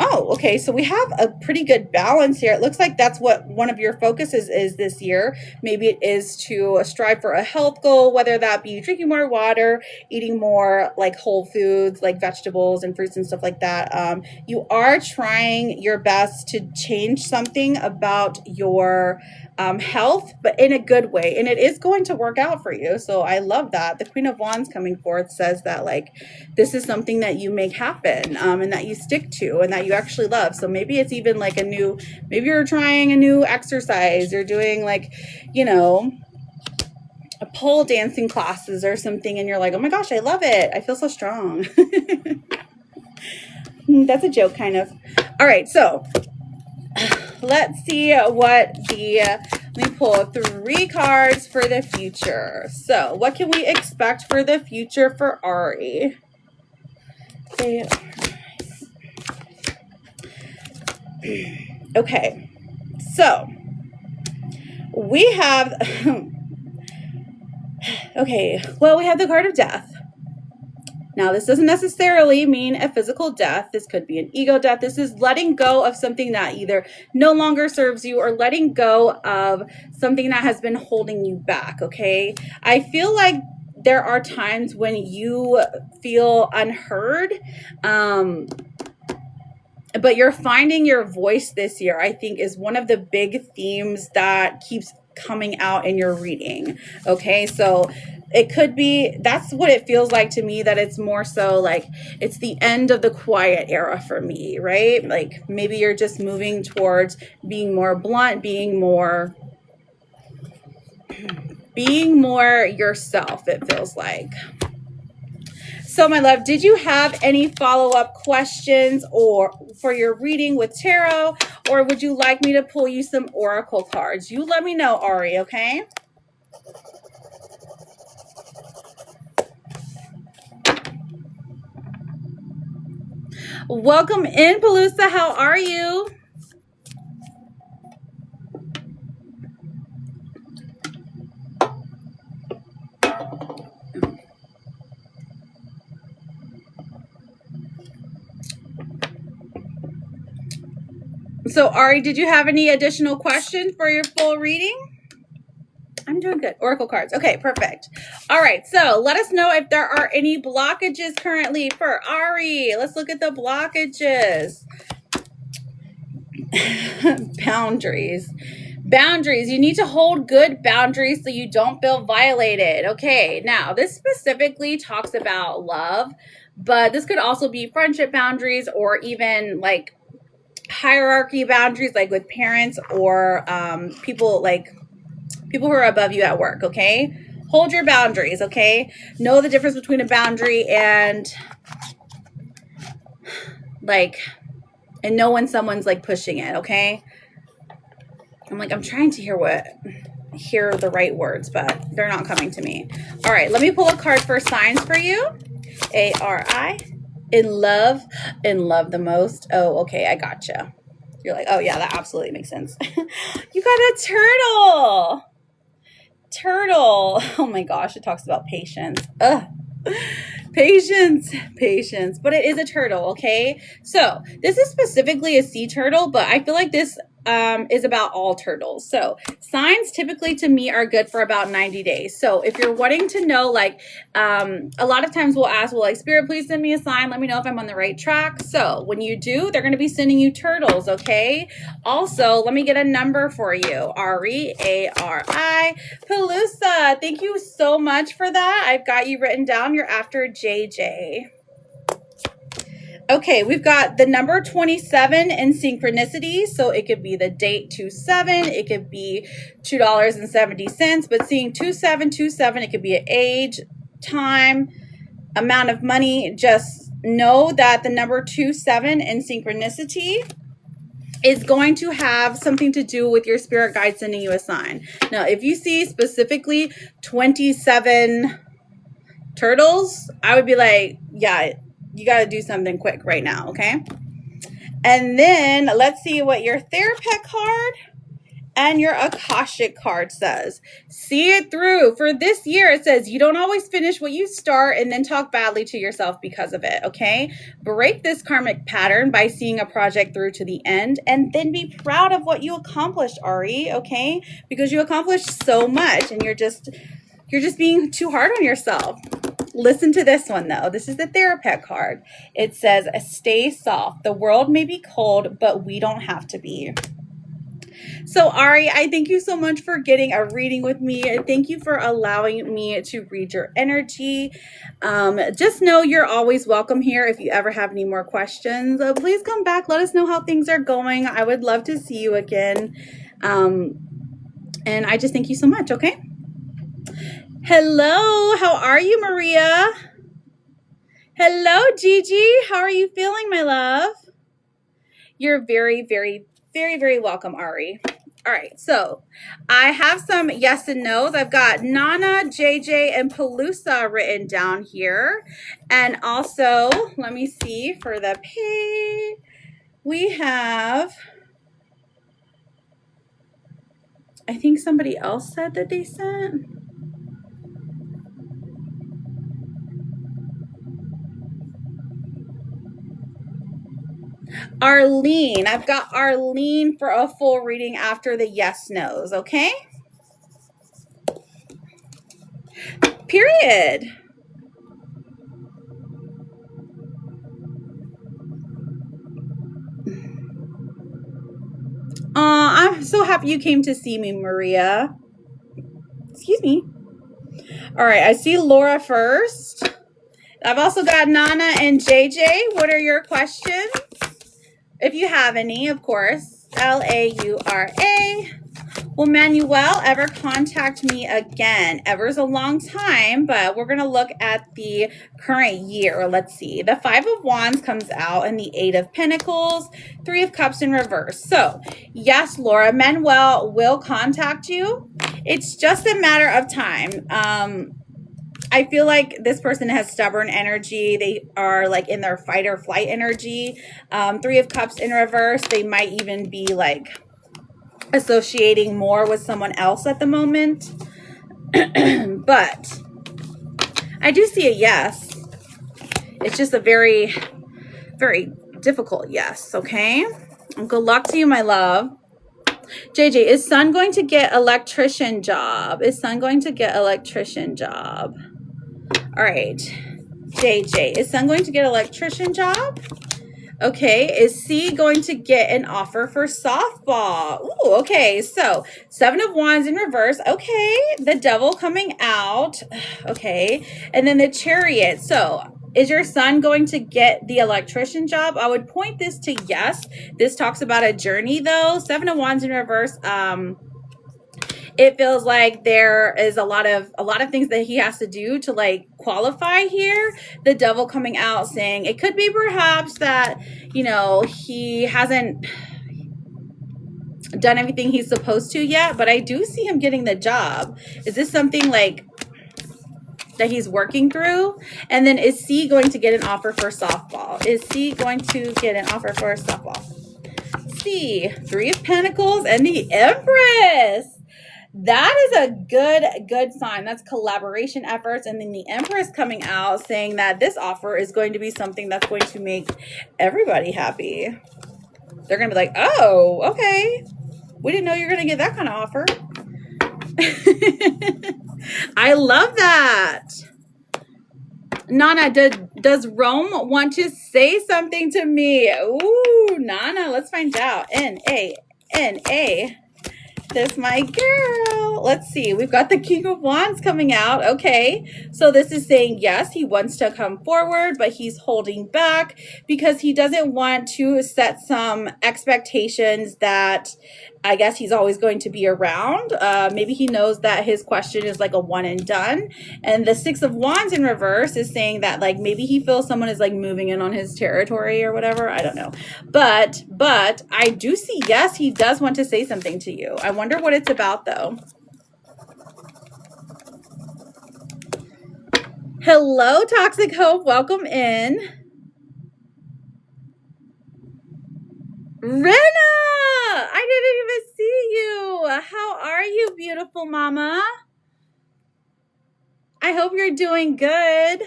okay. So we have a pretty good balance here. It looks like that's what one of your focuses is this year. Maybe it is to strive for a health goal, whether that be drinking more water, eating more like whole foods, like vegetables and fruits and stuff like that. You are trying your best to change something about your health, but in a good way. And it is going to work out for you. So I love that. The Queen of Wands coming forth says that like, this is something that you make happen and that you stick to and that you actually love. So maybe it's even like maybe you're trying a new exercise. You're doing like, a pole dancing classes or something. And you're like, oh my gosh, I love it. I feel so strong. That's a joke kind of. All right. So let's see what let me pull 3 cards for the future. So what can we expect for the future for Ari? Okay, so we have, we have the card of death. Now, this doesn't necessarily mean a physical death. This could be an ego death. This is letting go of something that either no longer serves you or letting go of something that has been holding you back, okay? I feel like there are times when you feel unheard, but you're finding your voice this year, I think, is one of the big themes that keeps coming out in your reading, okay? So it could be, that's what it feels like to me, that it's more so like it's the end of the quiet era for me, right? Like maybe you're just moving towards being more blunt, being more yourself, it feels like. So my love, did you have any follow-up questions or for your reading with tarot, or would you like me to pull you some oracle cards? You let me know, Ari, okay? Welcome in, Pelusa. How are you? So Ari, did you have any additional questions for your full reading? I'm doing good. Oracle cards. Okay, perfect. All right, so let us know if there are any blockages currently for Ari. Let's look at the blockages. Boundaries. Boundaries. You need to hold good boundaries so you don't feel violated. Okay, now this specifically talks about love, but this could also be friendship boundaries or even like hierarchy boundaries, like with parents or people who are above you at work. Okay, hold your boundaries. Okay, know the difference between a boundary and know when someone's like pushing it. Okay, I'm trying to hear the right words, but they're not coming to me. All right, let me pull a card for signs for you. ARI. In love the most. Oh, okay, I gotcha. You're like, oh yeah, that absolutely makes sense. You got a turtle. Oh my gosh, it talks about patience. Ugh. Patience, but it is a turtle. Okay, so this is specifically a sea turtle, but I feel like this is about all turtles. So signs typically to me are good for about 90 days. So if you're wanting to know, a lot of times we'll ask, well, Spirit, please send me a sign. Let me know if I'm on the right track. So when you do, they're going to be sending you turtles. Okay. Also, let me get a number for you. Ari, Pelusa. Thank you so much for that. I've got you written down. You're after JJ. Okay, we've got the number 27 in synchronicity. So it could be the date 27. It could be $2.70. But seeing 2727, it could be an age, time, amount of money. Just know that the number 27 in synchronicity is going to have something to do with your spirit guide sending you a sign. Now, if you see specifically 27 turtles, I would be like, yeah, you got to do something quick right now, okay? And then let's see what your Therapet card and your Akashic card says. See it through. For this year, it says you don't always finish what you start and then talk badly to yourself because of it, okay? Break this karmic pattern by seeing a project through to the end and then be proud of what you accomplished, Ari, okay? Because you accomplished so much and you're just being too hard on yourself. Listen to this one, though. This is the Therapet card. It says, stay soft. The world may be cold, but we don't have to be. So, Ari, I thank you so much for getting a reading with me. Thank you for allowing me to read your energy. Just know you're always welcome here. If you ever have any more questions, please come back. Let us know how things are going. I would love to see you again. And I just thank you so much, okay? Hello, how are you, Maria? Hello, Gigi. How are you feeling, my love? You're very, very, very, very welcome, Ari. All right, so I have some yes and no's. I've got Nana, JJ, and Pelusa written down here. And also, let me see, for the pay, we have, I think somebody else said that they sent. Arlene. I've got Arlene for a full reading after the yes no's, okay? Period. I'm so happy you came to see me, Maria. Excuse me. All right, I see Laura first. I've also got Nana and JJ. What are your questions? If you have any, of course. Laura. Will Manuel ever contact me again? Ever's a long time, but we're going to look at the current year. Let's see. The 5 of Wands comes out and the 8 of Pentacles, 3 of Cups in reverse. So, yes, Laura, Manuel will contact you. It's just a matter of time. I feel like this person has stubborn energy. They are like in their fight or flight energy. 3 of Cups in reverse. They might even be like associating more with someone else at the moment. But I do see a yes. It's just a very, very difficult yes, okay? Good luck to you, my love. JJ, is son going to get electrician job? Is son going to get electrician job? All right. JJ, is son going to get electrician job? Okay, is C going to get an offer for softball? Ooh, okay, so 7 of Wands in reverse. Okay, the Devil coming out. Okay, and then the Chariot. So is your son going to get the electrician job? I would point this to yes. This talks about a journey though. 7 of Wands in reverse. It feels like there is a lot of things that he has to do to like qualify here. The Devil coming out saying it could be perhaps that, you know, he hasn't done everything he's supposed to yet, but I do see him getting the job. Is this something like that he's working through? And then is C going to get an offer for softball? Is C going to get an offer for softball? C, 3 of Pentacles and the Empress. That is a good sign. That's collaboration efforts. And then the Empress coming out saying that this offer is going to be something that's going to make everybody happy. They're going to be like, oh, okay. We didn't know you were going to get that kind of offer. I love that. Nana, does Rome want to say something to me? Ooh, Nana, let's find out. N-A. That's my girl. Let's see. We've got the King of Wands coming out. Okay. So this is saying, yes, he wants to come forward, but he's holding back because he doesn't want to set some expectations that I guess he's always going to be around. Maybe he knows that his question is like a one and done. And the 6 of Wands in reverse is saying that like maybe he feels someone is like moving in on his territory or whatever. I don't know. But I do see, yes, he does want to say something to you. I wonder what it's about though. Hello, Toxic Hope. Welcome in. Rena, I didn't even see you. How are you, beautiful mama? I hope you're doing good.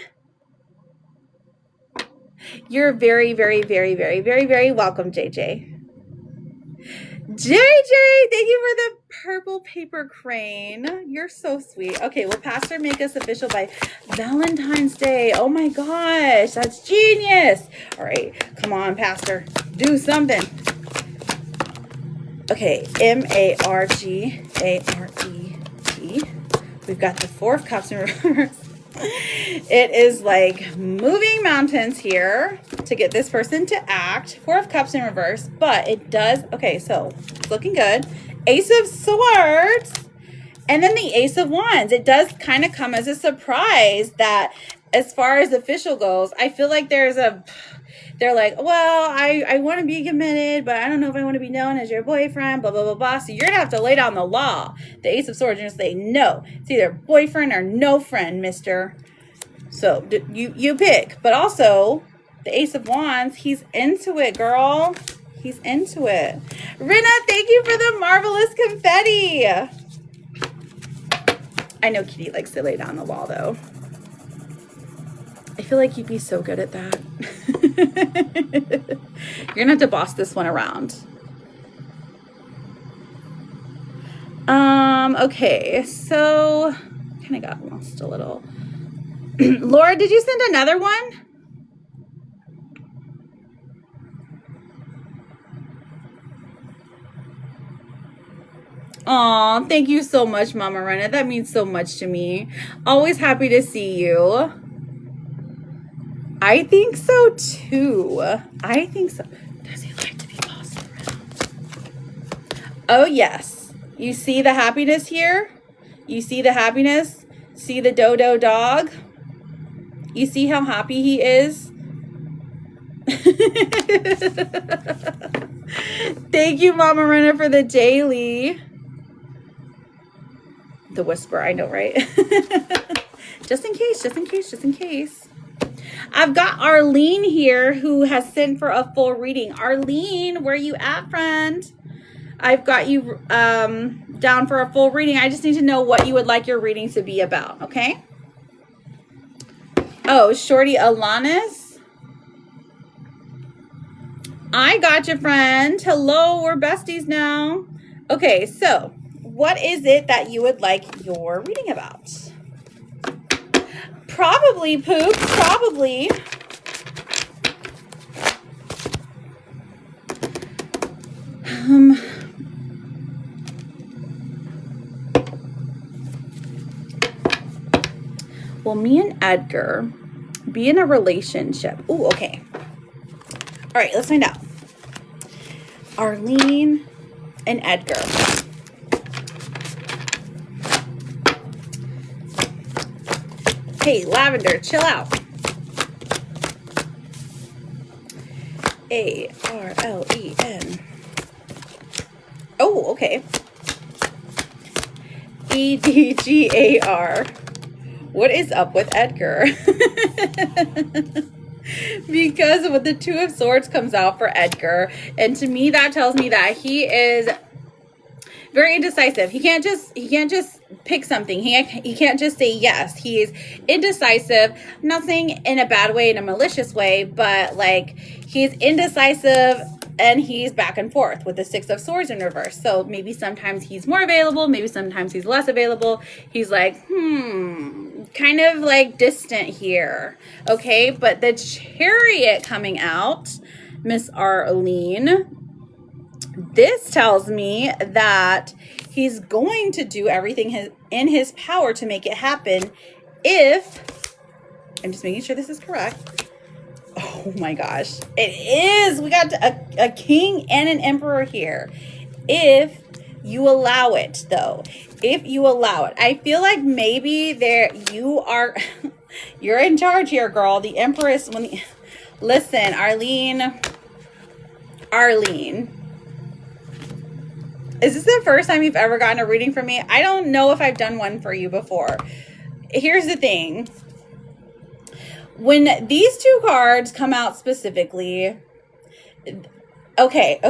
You're very, very, very, very, very, very welcome, JJ. JJ, thank you for the purple paper crane. You're so sweet. Okay, will Pastor make us official by Valentine's Day? Oh my gosh, that's genius. All right, come on, Pastor. Do something. Okay, M-A-R-G-A-R-E-T. We've got the 4 of Cups in reverse. It is like moving mountains here to get this person to act. 4 of Cups in reverse, but it does. Okay, so it's looking good. Ace of Swords. And then the Ace of Wands. It does kind of come as a surprise that as far as official goes, I feel like they're like, well, I want to be committed, but I don't know if I want to be known as your boyfriend, blah, blah, blah, blah. So you're going to have to lay down the law. The Ace of Swords, you're going to say, no, it's either boyfriend or no friend, mister. So you pick. But also, the Ace of Wands, he's into it, girl. He's into it. Rina, thank you for the marvelous confetti. I know Kitty likes to lay down the law, though. I feel like you'd be so good at that. You're gonna have to boss this one around. Okay, so kind of got lost a little. Laura, did you send another one? Aw, thank you so much, Mama Rena. That means so much to me. Always happy to see you. I think so too. I think so. Does he like to be bossed around? Oh, yes. You see the happiness here? You see the happiness? See the dodo dog? You see how happy he is? Thank you, Mama Rena, for the daily. The whisper, I know, right? Just in case, just in case, just in case. I've got Arlene here who has sent for a full reading. Arlene, where you at, friend? I've got you down for a full reading. I just need to know what you would like your reading to be about, okay? Oh, Shorty Alanis. I got you, friend. Hello, we're besties now. Okay, so what is it that you would like your reading about? Probably, Poop, probably. Will me and Edgar be in a relationship? Ooh, okay. All right, let's find out. Arlene and Edgar. Hey, Lavender, chill out. A-R-L-E-N. Oh, okay. E-D-G-A-R. What is up with Edgar? Because with the Two of Swords comes out for Edgar. And to me, that tells me that he is very indecisive. He can't just pick something. He can't just say yes. He is indecisive. I'm not saying in a bad way, in a malicious way, but like he's indecisive and he's back and forth with the Six of Swords in reverse. So maybe sometimes he's more available, maybe sometimes he's less available. He's like, kind of like distant here. Okay, but the Chariot coming out, Miss Arlene, this tells me that he's going to do everything in his power to make it happen if, I'm just making sure this is correct. Oh my gosh, it is. We got a king and an emperor here. If you allow it, though, if you allow it, I feel like maybe you're in charge here, girl. The Empress, listen, Arlene, is this the first time you've ever gotten a reading from me? I don't know if I've done one for you before. Here's the thing. When these two cards come out specifically, okay.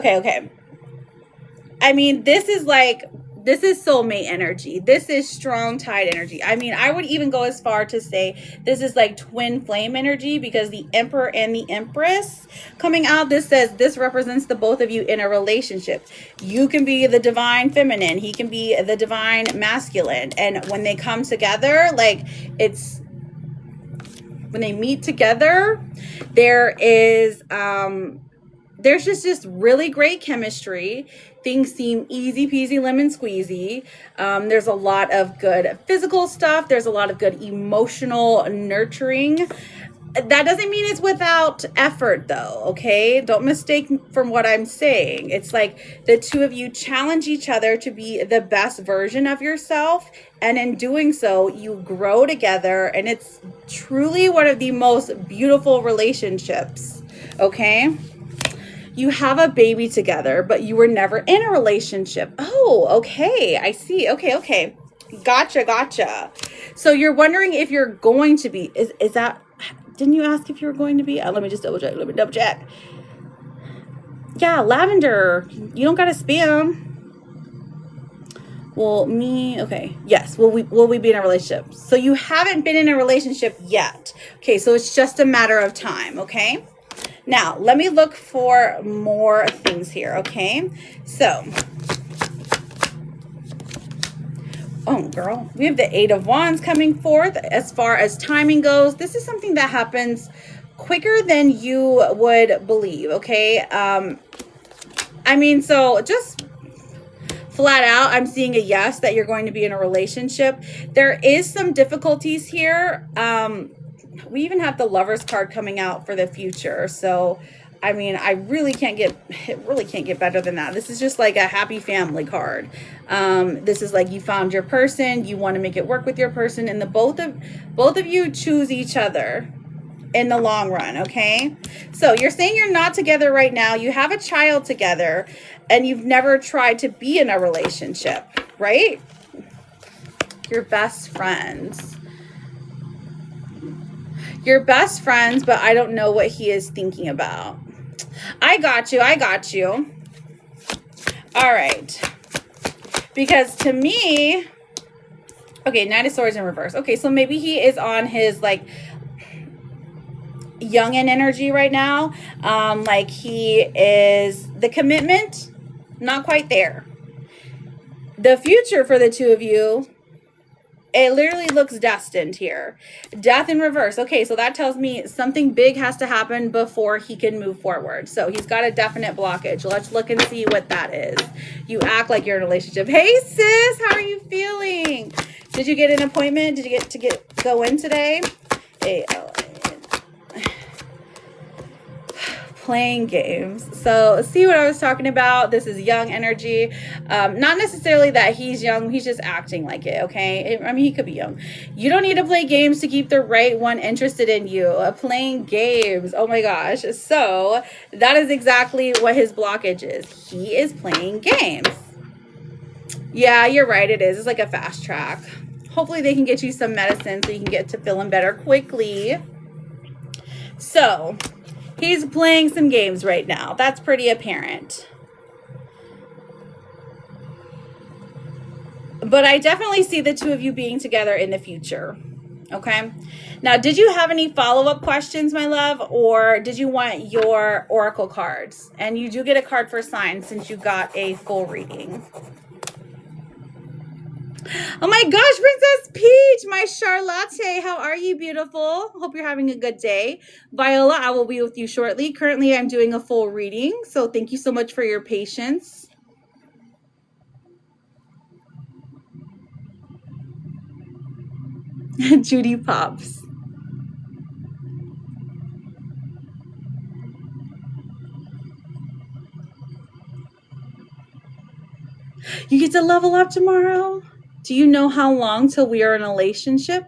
I mean, this is soulmate energy. This is strong tide energy. I mean, I would even go as far to say this is like twin flame energy, because the Emperor and the Empress coming out, this says this represents the both of you in a relationship. You can be the divine feminine. He can be the divine masculine. And when they come together, like when they meet together, there's just really great chemistry. Things seem easy peasy lemon squeezy. There's a lot of good physical stuff. There's a lot of good emotional nurturing. That doesn't mean it's without effort, though, okay? Don't mistake from what I'm saying. It's like the two of you challenge each other to be the best version of yourself. And in doing so, you grow together. And it's truly one of the most beautiful relationships, okay? You have a baby together, but you were never in a relationship. Oh, okay. I see. Okay. Gotcha. So you're wondering if you're going to be. Is that... Didn't you ask if you were going to be? Let me just double check. Yeah, Lavender. You don't got to spam. Well, okay. Yes. Will we be in a relationship? So you haven't been in a relationship yet. Okay, so it's just a matter of time, okay? Now, let me look for more things here, okay? So, oh, girl, we have the Eight of Wands coming forth. As far as timing goes, this is something that happens quicker than you would believe, okay? I mean, so just flat out, I'm seeing a yes that you're going to be in a relationship. There is some difficulties here. We even have the Lovers card coming out for the future. So, I mean, it really can't get better than that. This is just like a happy family card. This is like you found your person, you want to make it work with your person, and the both of you choose each other in the long run, okay? So you're saying you're not together right now. You have a child together, and you've never tried to be in a relationship, right? You're best friends. You're best friends, but I don't know what he is thinking about. I got you. All right. Because to me, okay, Knight of Swords in reverse. Okay, so maybe he is on his, like, young in energy right now. Like he is, the commitment, not quite there. The future for the two of you, it literally looks destined here. Death in reverse. Okay, so that tells me something big has to happen before he can move forward. So he's got a definite blockage. Let's look and see what that is. You act like you're in a relationship. Hey, sis, how are you feeling? Did you get an appointment? Did you get to go in today? Hey, playing games. So see what I was talking about? This is young energy. Not necessarily that he's young, he's just acting like it, okay? I mean, he could be young. You don't need to play games to keep the right one interested in you. Playing games. Oh my gosh. So that is exactly what his blockage is. He is playing games. Yeah, you're right. It is. It's like a fast track. Hopefully they can get you some medicine so you can get to feeling better quickly. So he's playing some games right now. That's pretty apparent. But I definitely see the two of you being together in the future. Okay. Now, did you have any follow-up questions, my love? Or did you want your oracle cards? And you do get a card for sign since you got a full reading. Oh my gosh, Princess Peach, my Charlotte, how are you, beautiful? Hope you're having a good day. Viola, I will be with you shortly. Currently, I'm doing a full reading, so thank you so much for your patience. Judy Pops. You get to level up tomorrow? Do you know how long till we are in a relationship?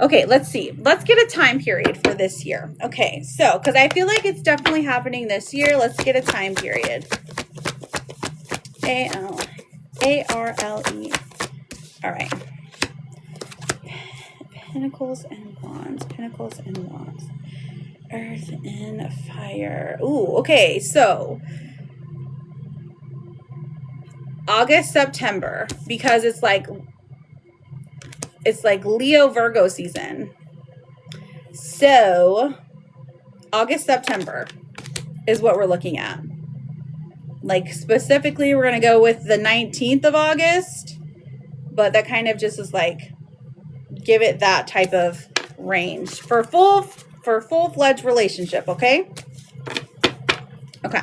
Okay, let's see. Let's get a time period for this year. Okay, so, because I feel like it's definitely happening this year, let's get a time period. A-L-A-R-L-E. All right. Pentacles and Wands. Pentacles and Wands. Earth and Fire. Ooh, okay, so August, September, because it's like Leo Virgo season. So August, September is what we're looking at. Like specifically, we're going to go with the 19th of August, but that kind of just is like, give it that type of range for full-fledged relationship. Okay. Okay.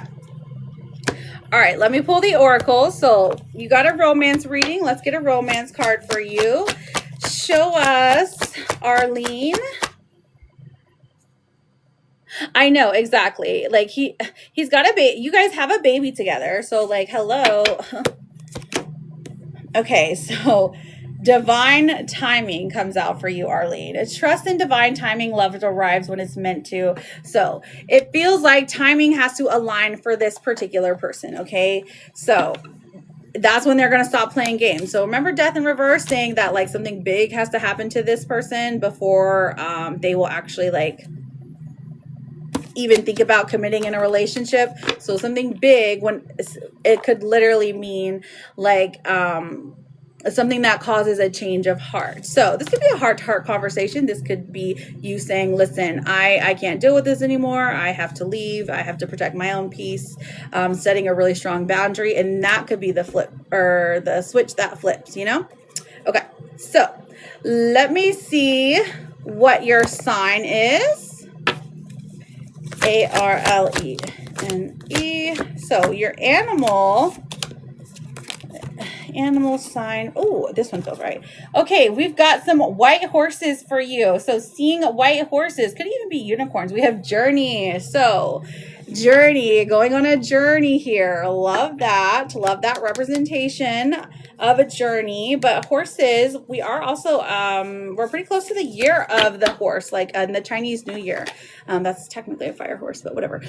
All right, let me pull the oracle. So you got a romance reading. Let's get a romance card for you. Show us, Arlene. I know, exactly. Like he's got a baby. You guys have a baby together. So like, hello. Okay, so divine timing comes out for you, Arlene. It's trust in divine timing. Love arrives when it's meant to. So it feels like timing has to align for this particular person. Okay, so that's when they're going to stop playing games. So remember Death in reverse saying that like something big has to happen to this person before they will actually like even think about committing in a relationship. So something big, when it could literally mean like something that causes a change of heart. So this could be a heart-to-heart conversation. This could be you saying, listen, I can't deal with this anymore. I have to leave. I have to protect my own peace. Setting a really strong boundary. And that could be the flip or the switch that flips, you know? Okay, so let me see what your sign is. A-R-L-E-N-E. So your animal sign. Oh, this one feels right. Okay, we've got some white horses for you. So seeing white horses, could even be unicorns. We have journey. So journey, going on a journey here. Love that. Love that representation of a journey. But horses, we are also we're pretty close to the year of the horse, like in the Chinese New Year. That's technically a fire horse, but whatever.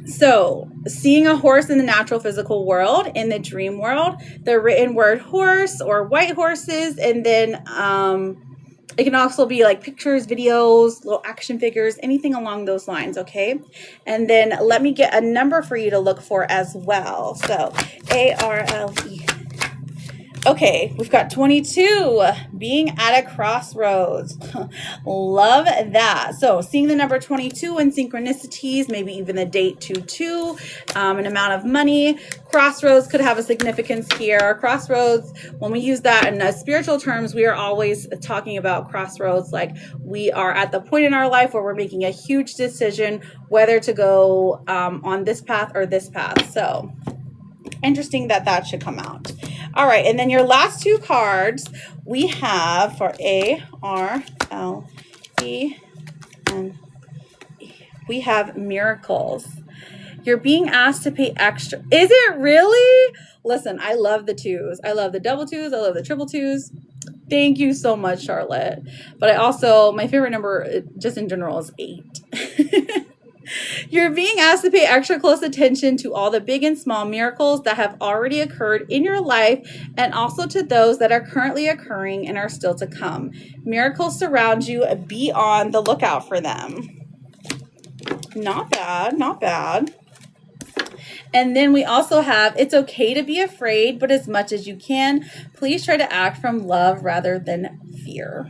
So seeing a horse in the natural physical world, in the dream world, the written word horse or white horses, and then it can also be like pictures, videos, little action figures, anything along those lines, okay? And then let me get a number for you to look for as well. So A-R-L-E. Okay, we've got 22, being at a crossroads. Love that. So seeing the number 22 in synchronicities, maybe even the date 22, an amount of money. Crossroads could have a significance here. Crossroads, when we use that in spiritual terms, we are always talking about crossroads like we are at the point in our life where we're making a huge decision whether to go on this path or this path. So interesting that should come out. All right, and then your last two cards we have for A, R, L, E, and E. We have miracles. You're being asked to pay extra. Is it really? Listen, I love the twos. I love the double twos. I love the triple twos. Thank you so much, Charlotte. But I also, my favorite number just in general is 8. You're being asked to pay extra close attention to all the big and small miracles that have already occurred in your life and also to those that are currently occurring and are still to come. Miracles surround you. Be on the lookout for them. Not bad, not bad. And then we also have, it's okay to be afraid, but as much as you can, please try to act from love rather than fear.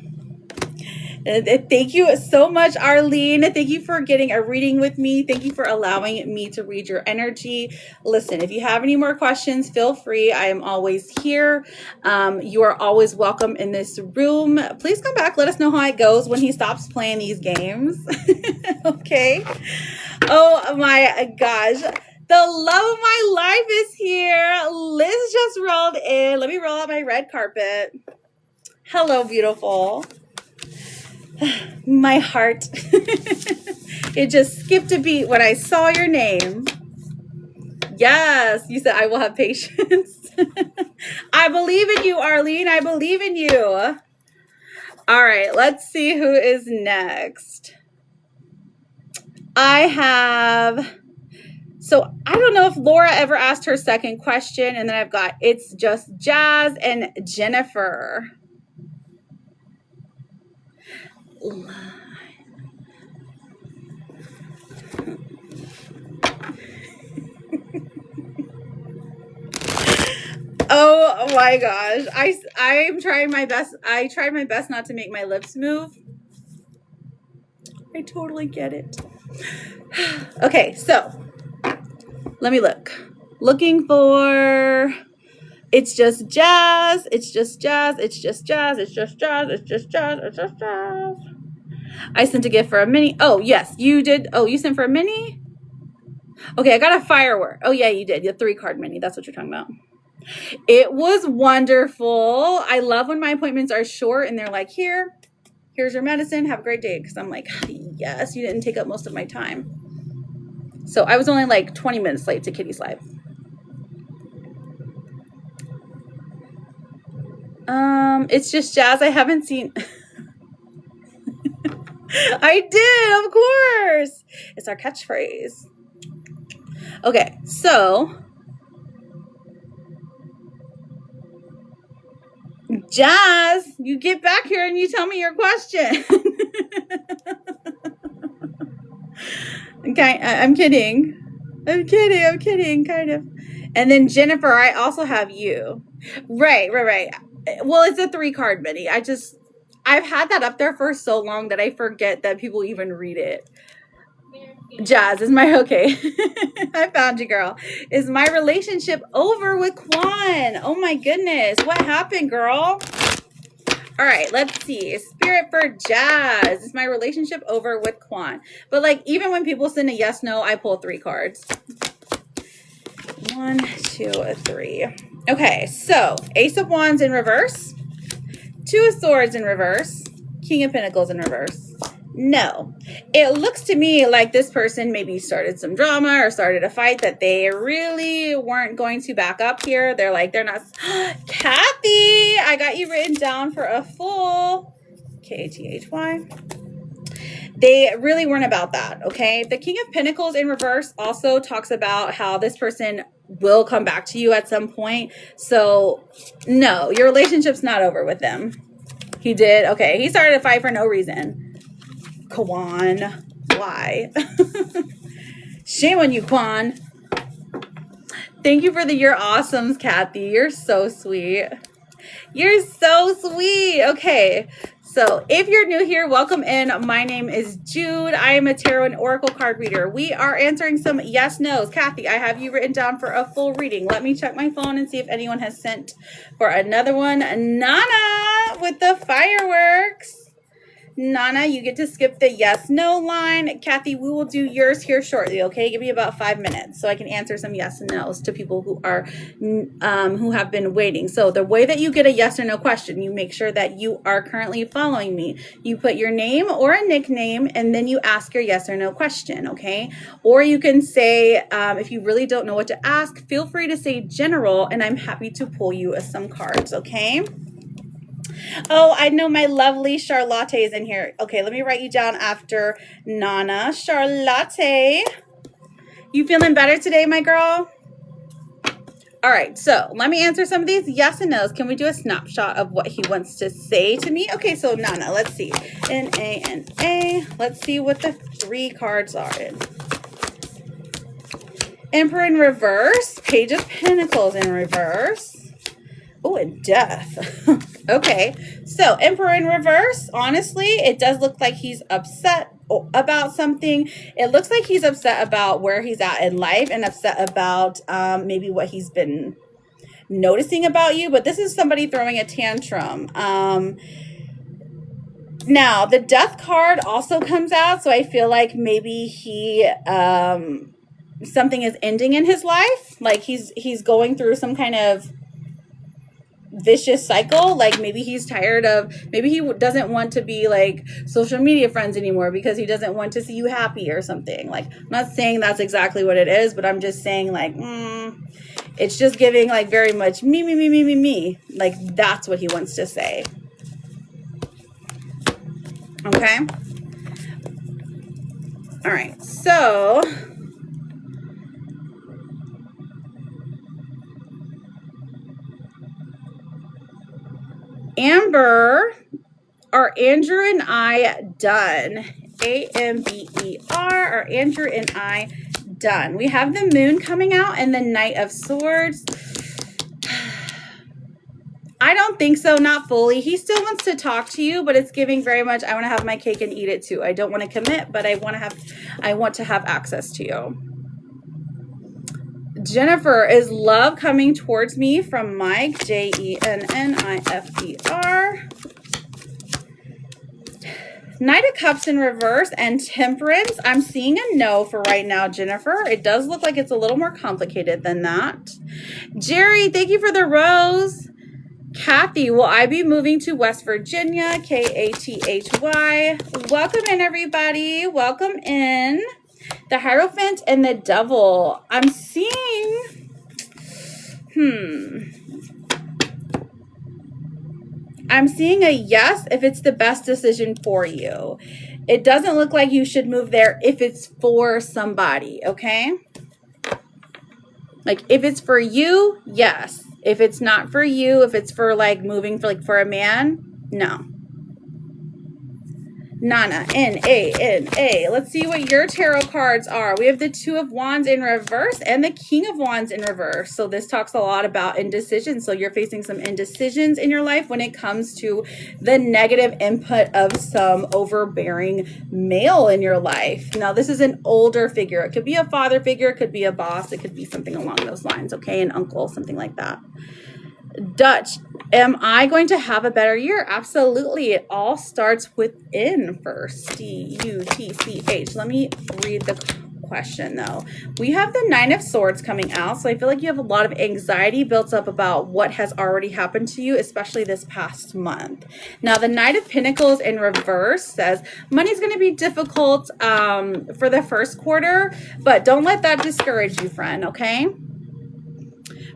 Thank you so much, Arlene. Thank you for getting a reading with me. Thank you for allowing me to read your energy. Listen, if you have any more questions, feel free. I am always here. You are always welcome in this room. Please come back. Let us know how it goes when he stops playing these games. Okay. Oh my gosh. The love of my life is here. Liz just rolled in. Let me roll out my red carpet. Hello, beautiful. My heart, it just skipped a beat when I saw your name. Yes, you said I will have patience. I believe in you, Arlene. I believe in you. All right, let's see who is next. So I don't know if Laura ever asked her second question, and then I've got It's Just Jazz and Jennifer. Oh my gosh. I'm trying my best. I tried my best not to make my lips move. I totally get it. Okay, so let me look. Looking for It's Just Jazz. It's just jazz. It's just jazz. It's just jazz. It's just jazz. It's just jazz. I sent a gift for a mini. Oh, yes, you did. Oh, you sent for a mini? Okay, I got a firework. Oh, yeah, you did. The 3-card mini. That's what you're talking about. It was wonderful. I love when my appointments are short and they're like, here's your medicine. Have a great day. Because I'm like, yes, you didn't take up most of my time. So I was only like 20 minutes late to Kitty's live. It's just jazz. I haven't seen... I did, of course. It's our catchphrase. Okay, so Jazz, you get back here and you tell me your question. Okay, I'm kidding. I'm kidding, kind of. And then Jennifer, I also have you. Right. Well, it's a 3-card mini. I've had that up there for so long that I forget that people even read it. Jazz, is my, okay. I found you, girl. Is my relationship over with Quan? Oh my goodness. What happened, girl? All right, let's see. Spirit for Jazz. Is my relationship over with Quan? But like, even when people send a yes, no, I pull 3 cards. 1, 2, 3. Okay, so Ace of Wands in reverse. 2 of Swords in reverse. King of Pentacles in reverse. No. It looks to me like this person maybe started some drama or started a fight that they really weren't going to back up here. They're like, they're not. Kathy, I got you written down for a full Kathy. They really weren't about that, okay? The King of Pentacles in reverse also talks about how this person will come back to you at some point. So, no, your relationship's not over with them. He did? Okay, he started a fight for no reason. Quan, why? Shame on you, Quan. Thank you for the You're Awesomes, Kathy. You're so sweet. You're so sweet. Okay. So if you're new here, welcome in. My name is Jude. I am a tarot and oracle card reader. We are answering some yes, no's. Kathy, I have you written down for a full reading. Let me check my phone and see if anyone has sent for another one. Nana with the fireworks. Nana, you get to skip the yes, no line. Kathy, we will do yours here shortly, okay? Give me about 5 minutes so I can answer some yes and no's to people who are who have been waiting. So the way that you get a yes or no question, you make sure that you are currently following me. You put your name or a nickname, and then you ask your yes or no question, okay? Or you can say, if you really don't know what to ask, feel free to say general, and I'm happy to pull you some cards, okay? Oh, I know my lovely Charlotte is in here. Okay, let me write you down after Nana. Charlotte. You feeling better today, my girl? All right, so let me answer some of these yes and no's. Can we do a snapshot of what he wants to say to me? Okay, so Nana, let's see. N-A-N-A. Let's see what the 3 cards are in. Emperor in reverse. Page of Pentacles in reverse. Oh, and death. Okay, so Emperor in reverse, honestly, it does look like he's upset about something. It looks like he's upset about where he's at in life and upset about maybe what he's been noticing about you. But this is somebody throwing a tantrum. Now, the death card also comes out, so I feel like maybe he... something is ending in his life. Like he's going through some kind of vicious cycle. Like maybe he's tired of, maybe he doesn't want to be like social media friends anymore because he doesn't want to see you happy or something. Like, I'm not saying that's exactly what it is, but I'm just saying like, it's just giving like very much me. Like that's what he wants to say. Okay. All right. So Amber, are Andrew and I done? A-M-B-E-R, are Andrew and I done? We have the moon coming out and the Knight of Swords. I don't think so, not fully. He still wants to talk to you, but it's giving very much, I want to have my cake and eat it too. I don't want to commit, but I want to have access to you. Jennifer, is love coming towards me from Mike? J-E-N-N-I-F-E-R. Knight of Cups in reverse and Temperance. I'm seeing a no for right now, Jennifer. It does look like it's a little more complicated than that. Jerry, thank you for the rose. Kathy, will I be moving to West Virginia? K-A-T-H-Y. Welcome in, everybody. Welcome in. The Hierophant and the Devil. I'm seeing, I'm seeing a yes if it's the best decision for you. It doesn't look like you should move there if it's for somebody, okay? Like if it's for you, yes. If it's not for you, if it's for like moving for like for a man, no. Nana, N-A-N-A. Let's see what your tarot cards are. We have the Two of Wands in reverse and the King of Wands in reverse. So this talks a lot about indecision. So you're facing some indecisions in your life when it comes to the negative input of some overbearing male in your life. Now, this is an older figure. It could be a father figure. It could be a boss. It could be something along those lines, okay? An uncle, something like that. Dutch, am I going to have a better year? Absolutely. It all starts within first. D-U-T-C-H. Let me read the question though. We have the Nine of Swords coming out. So I feel like you have a lot of anxiety built up about what has already happened to you, especially this past month. Now the Knight of Pentacles in reverse says money's going to be difficult for the first quarter, but don't let that discourage you, friend. Okay.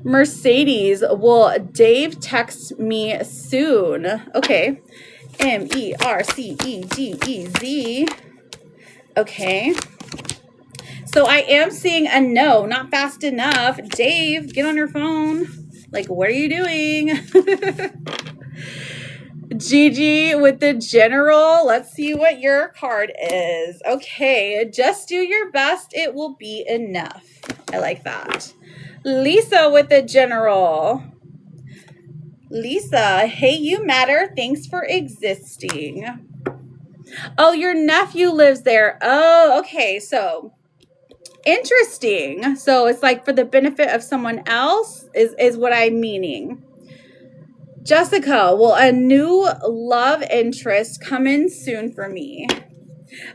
Mercedes, will Dave text me soon? Okay. M-E-R-C-E-D-E-Z. Okay. So I am seeing a no, not fast enough. Dave, get on your phone. Like, what are you doing? Gigi with the general. Let's see what your card is. Okay. Just do your best. It will be enough. I like that. Lisa with the general. Lisa, hey, you matter. Thanks for existing. Oh, your nephew lives there. Oh, okay. So interesting. So it's like for the benefit of someone else is what I'm meaning. Jessica, will a new love interest come in soon for me?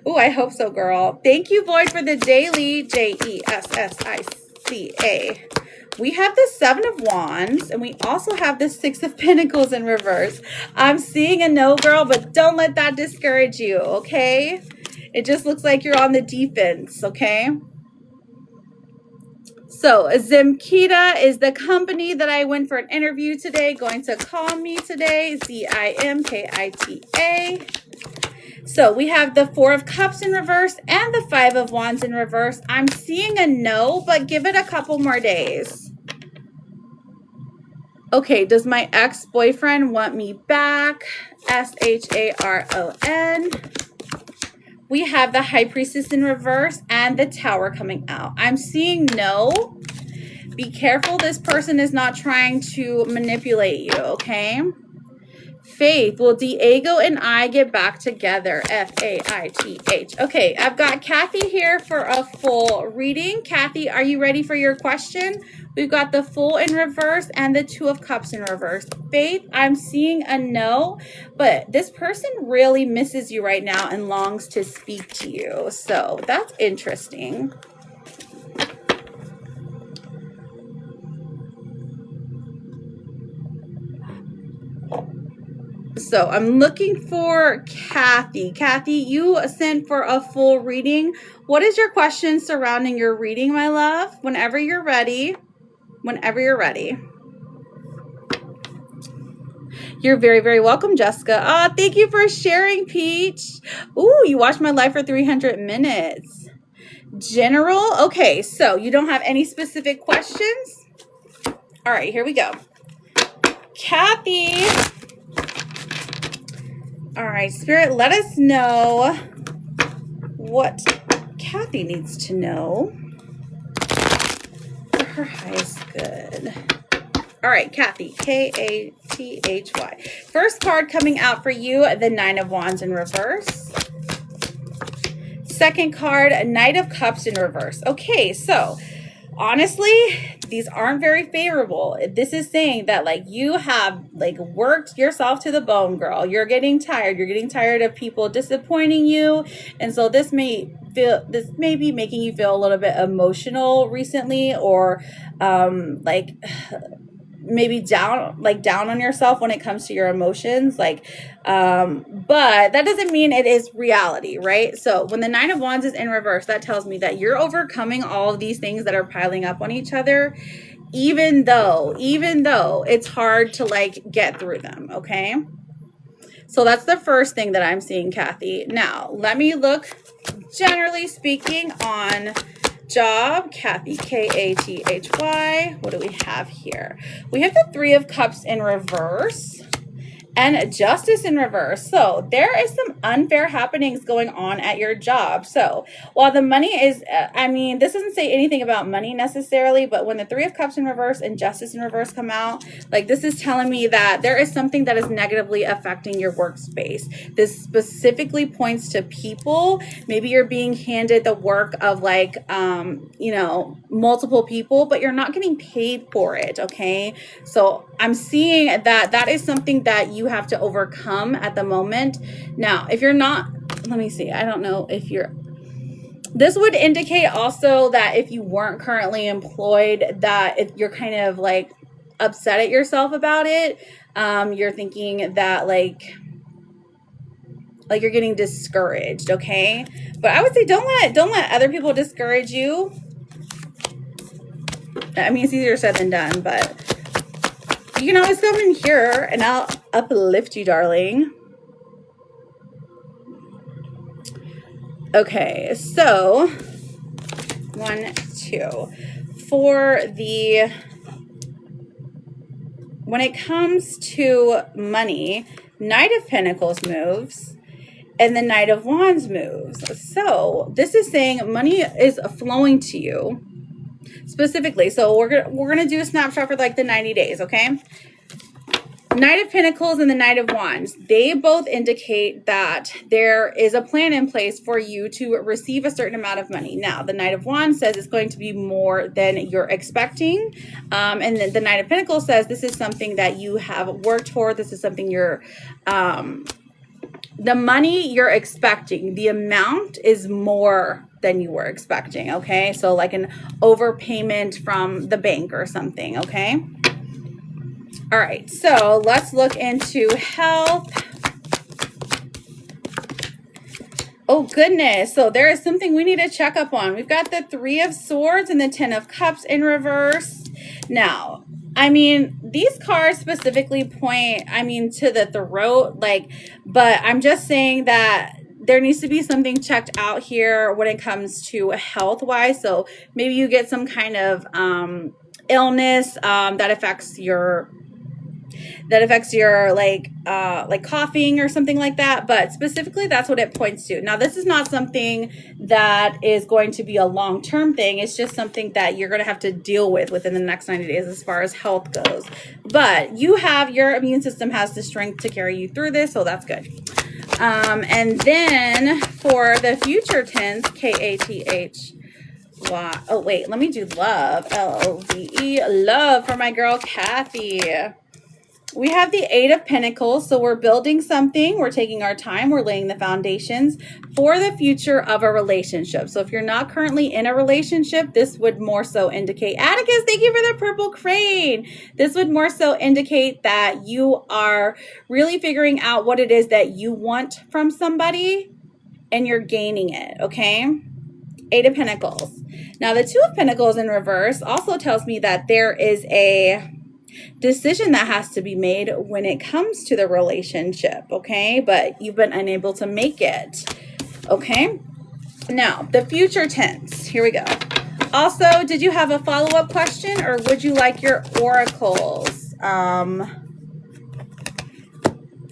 Oh, I hope so, girl. Thank you, Void, for the daily. Jessica. We have the Seven of Wands, and we also have the Six of Pentacles in reverse. I'm seeing a no, girl, but don't let that discourage you, okay? It just looks like you're on the defense, okay? So Zimkita is the company that I went for an interview today, going to call me today, Zimkita. So we have the Four of Cups in reverse and the Five of Wands in reverse. I'm seeing a no, but give it a couple more days. Okay, does my ex-boyfriend want me back? SHARON. We have the High Priestess in reverse and the Tower coming out. I'm seeing no. Be careful. This person is not trying to manipulate you, okay? Faith, will Diego and I get back together? FAITH. Okay, I've got Kathy here for a full reading. Kathy, are you ready for your question? We've got the Fool in reverse and the Two of Cups in reverse. Faith, I'm seeing a no, but this person really misses you right now and longs to speak to you. So that's interesting. So I'm looking for Kathy. Kathy, you sent for a full reading. What is your question surrounding your reading, my love? Whenever you're ready. Whenever you're ready. You're very, very welcome, Jessica. Thank you for sharing, Peach. Ooh, you watched my live for 300 minutes. General. Okay, so you don't have any specific questions? All right, here we go. Kathy. All right, Spirit, let us know what Kathy needs to know for her highest good. All right, Kathy, Kathy. First card coming out for you, the Nine of Wands in reverse. Second card, Knight of Cups in reverse. Okay, so honestly, these aren't very favorable. This is saying that like you have like worked yourself to the bone, girl. You're getting tired. You're getting tired of people disappointing you. And so this may be making you feel a little bit emotional recently, or like maybe down on yourself when it comes to your emotions, but that doesn't mean it is reality, right? So when the Nine of Wands is in reverse, that tells me that you're overcoming all of these things that are piling up on each other, even though it's hard to like get through them. Okay, so that's the first thing that I'm seeing, Kathy. Now let me look generally speaking on job, Kathy, Kathy. What do we have here? We have the Three of Cups in reverse and Justice in reverse. So there is some unfair happenings going on at your job. So while the money is, this doesn't say anything about money necessarily, but when the Three of Cups in reverse and Justice in reverse come out, like this is telling me that there is something that is negatively affecting your workspace. This specifically points to people. Maybe you're being handed the work of multiple people, but you're not getting paid for it. Okay. So I'm seeing that is something that you have to overcome at the moment. Now, if you're not, let me see. I don't know if this would indicate also that if you weren't currently employed, that you're kind of like upset at yourself about it. You're thinking that like you're getting discouraged. Okay. But I would say don't let other people discourage you. I mean, it's easier said than done, but you can always come in here and I'll uplift you, darling. Okay, so 1, 2. When it comes to money, Knight of Pentacles moves and the Knight of Wands moves. So this is saying money is flowing to you. Specifically, so we're gonna do a snapshot for like the 90 days, okay? Knight of Pentacles and the Knight of Wands, they both indicate that there is a plan in place for you to receive a certain amount of money. Now, the Knight of Wands says it's going to be more than you're expecting. And then the Knight of Pentacles says this is something that you have worked for. This is something you're, the money you're expecting, the amount is more than you were expecting, okay? So like an overpayment from the bank or something, okay? All right, so let's look into health. Oh, goodness. So there is something we need to check up on. We've got the Three of Swords and the Ten of Cups in reverse. Now, I mean, these cards specifically point, I mean, to the throat, like, but I'm just saying that there needs to be something checked out here when it comes to health-wise. So maybe you get some kind of illness that affects your like coughing or something like that. But specifically, that's what it points to. Now, this is not something that is going to be a long-term thing. It's just something that you're going to have to deal with within the next 90 days as far as health goes. But you have, your immune system has the strength to carry you through this, so that's good. And then for the future tense, K-A-T-H. Oh, wait, let me do love. L-O-V-E, love for my girl, Kathy. We have the Eight of Pentacles, so we're building something. We're taking our time. We're laying the foundations for the future of a relationship. So if you're not currently in a relationship, this would more so indicate, Atticus, thank you for the purple crane. This would more so indicate that you are really figuring out what it is that you want from somebody and you're gaining it, okay? Eight of Pentacles. Now, the Two of Pentacles in reverse also tells me that there is a decision that has to be made when it comes to the relationship, okay? But you've been unable to make it, okay? Now, the future tense. Here we go. Also, did you have a follow-up question or would you like your oracles?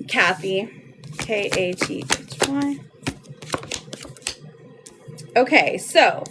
Kathy, K-A-T-H-Y. Okay, so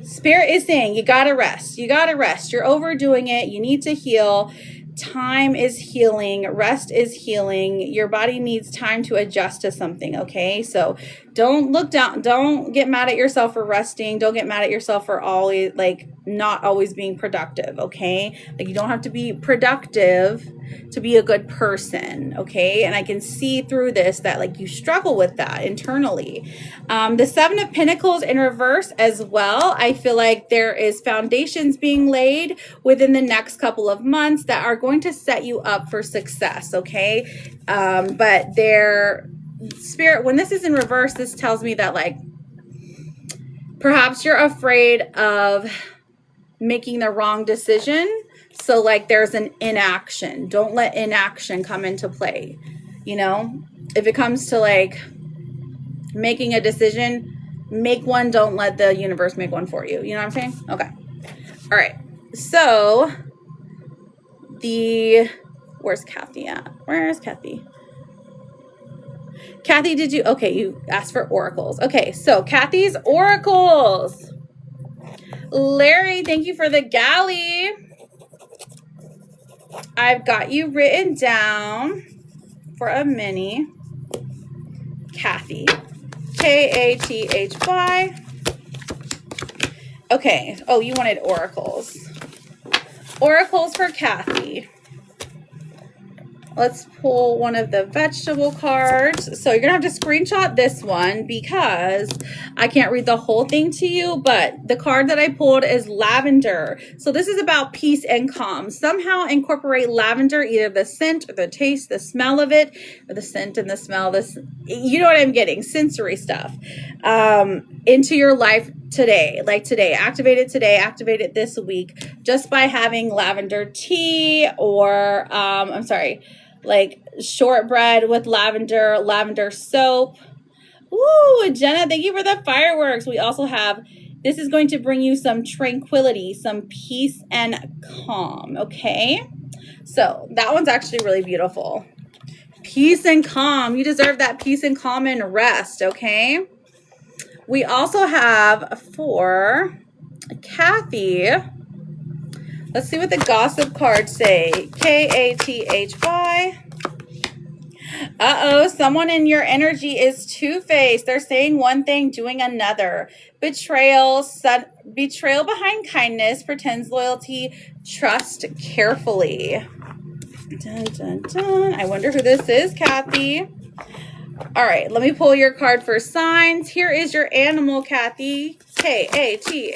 Spirit is saying you gotta rest. You gotta rest. You're overdoing it. You need to heal. Time is healing. Rest is healing. Your body needs time to adjust to something, okay? So don't look down. Don't get mad at yourself for resting. Don't get mad at yourself for always, like, not always being productive, okay? Like, you don't have to be productive to be a good person, okay? And I can see through this that, like, you struggle with that internally. The Seven of Pentacles in reverse as well. I feel like there is foundations being laid within the next couple of months that are going to set you up for success, okay? But Spirit, when this is in reverse, this tells me that, like, perhaps you're afraid of making the wrong decision. So, like, there's an inaction. Don't let inaction come into play. You know, if it comes to, like, making a decision, make one. Don't let the universe make one for you. You know what I'm saying? Okay. All right. So, where's Kathy at? Where's Kathy? Kathy, okay, you asked for oracles. Okay, so Kathy's oracles. Larry, thank you for the galley. I've got you written down for a mini. Kathy. K-A-T-H-Y. Okay. Oh, you wanted oracles. Oracles for Kathy. Let's pull one of the vegetable cards. So you're going to have to screenshot this one because I can't read the whole thing to you, but the card that I pulled is lavender. So this is about peace and calm. Somehow incorporate lavender, either the scent or the taste, the smell of it, or the scent and the smell, this, you know what I'm getting, sensory stuff, into your life today. Like today, activate it today, activate it this week, just by having lavender tea or, like shortbread with lavender soap. Ooh, Jenna, thank you for the fireworks. We also have, this is going to bring you some tranquility, some peace and calm, okay? So that one's actually really beautiful. Peace and calm. You deserve that peace and calm and rest, okay? We also have for Kathy, Let's see what the gossip cards say. Kathy. Uh-oh, someone in your energy is two-faced. They're saying one thing, doing another. Betrayal behind kindness, pretends loyalty, trust carefully. Dun, dun, dun. I wonder who this is, Kathy. All right, let me pull your card for signs. Here is your animal, Kathy. Kathy.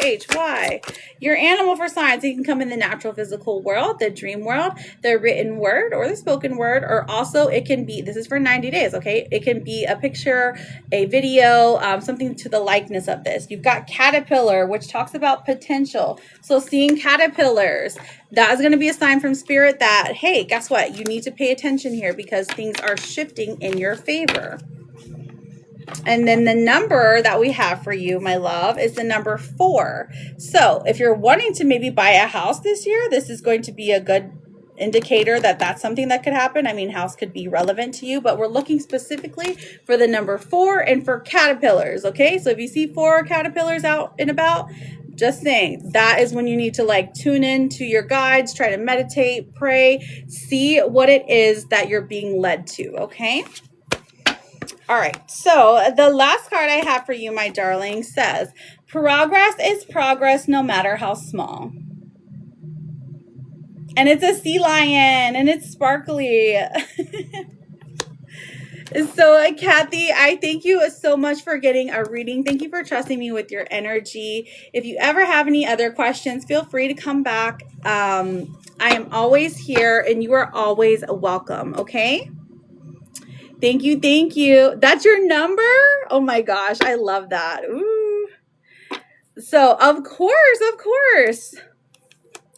Your animal for signs. It can come in the natural physical world, the dream world, the written word, or the spoken word, or also it can be, this is for 90 days, okay? It can be a picture, a video, something to the likeness of this. You've got caterpillar, which talks about potential. So seeing caterpillars, that is going to be a sign from spirit that, hey, guess what? You need to pay attention here because things are shifting in your favor. And then the number that we have for you, my love, is the number 4. So if you're wanting to maybe buy a house this year, this is going to be a good indicator that that's something that could happen. I mean, house could be relevant to you, but we're looking specifically for the number 4 and for caterpillars, okay? So if you see 4 caterpillars out and about, just saying, that is when you need to like tune in to your guides, try to meditate, pray, see what it is that you're being led to, okay? All right, so the last card I have for you, my darling, says, progress is progress no matter how small. And it's a sea lion, and it's sparkly. So, Kathy, I thank you so much for getting a reading. Thank you for trusting me with your energy. If you ever have any other questions, feel free to come back. I am always here, and you are always welcome, okay? Thank you, thank you. That's your number? Oh my gosh, I love that. Ooh. So, of course.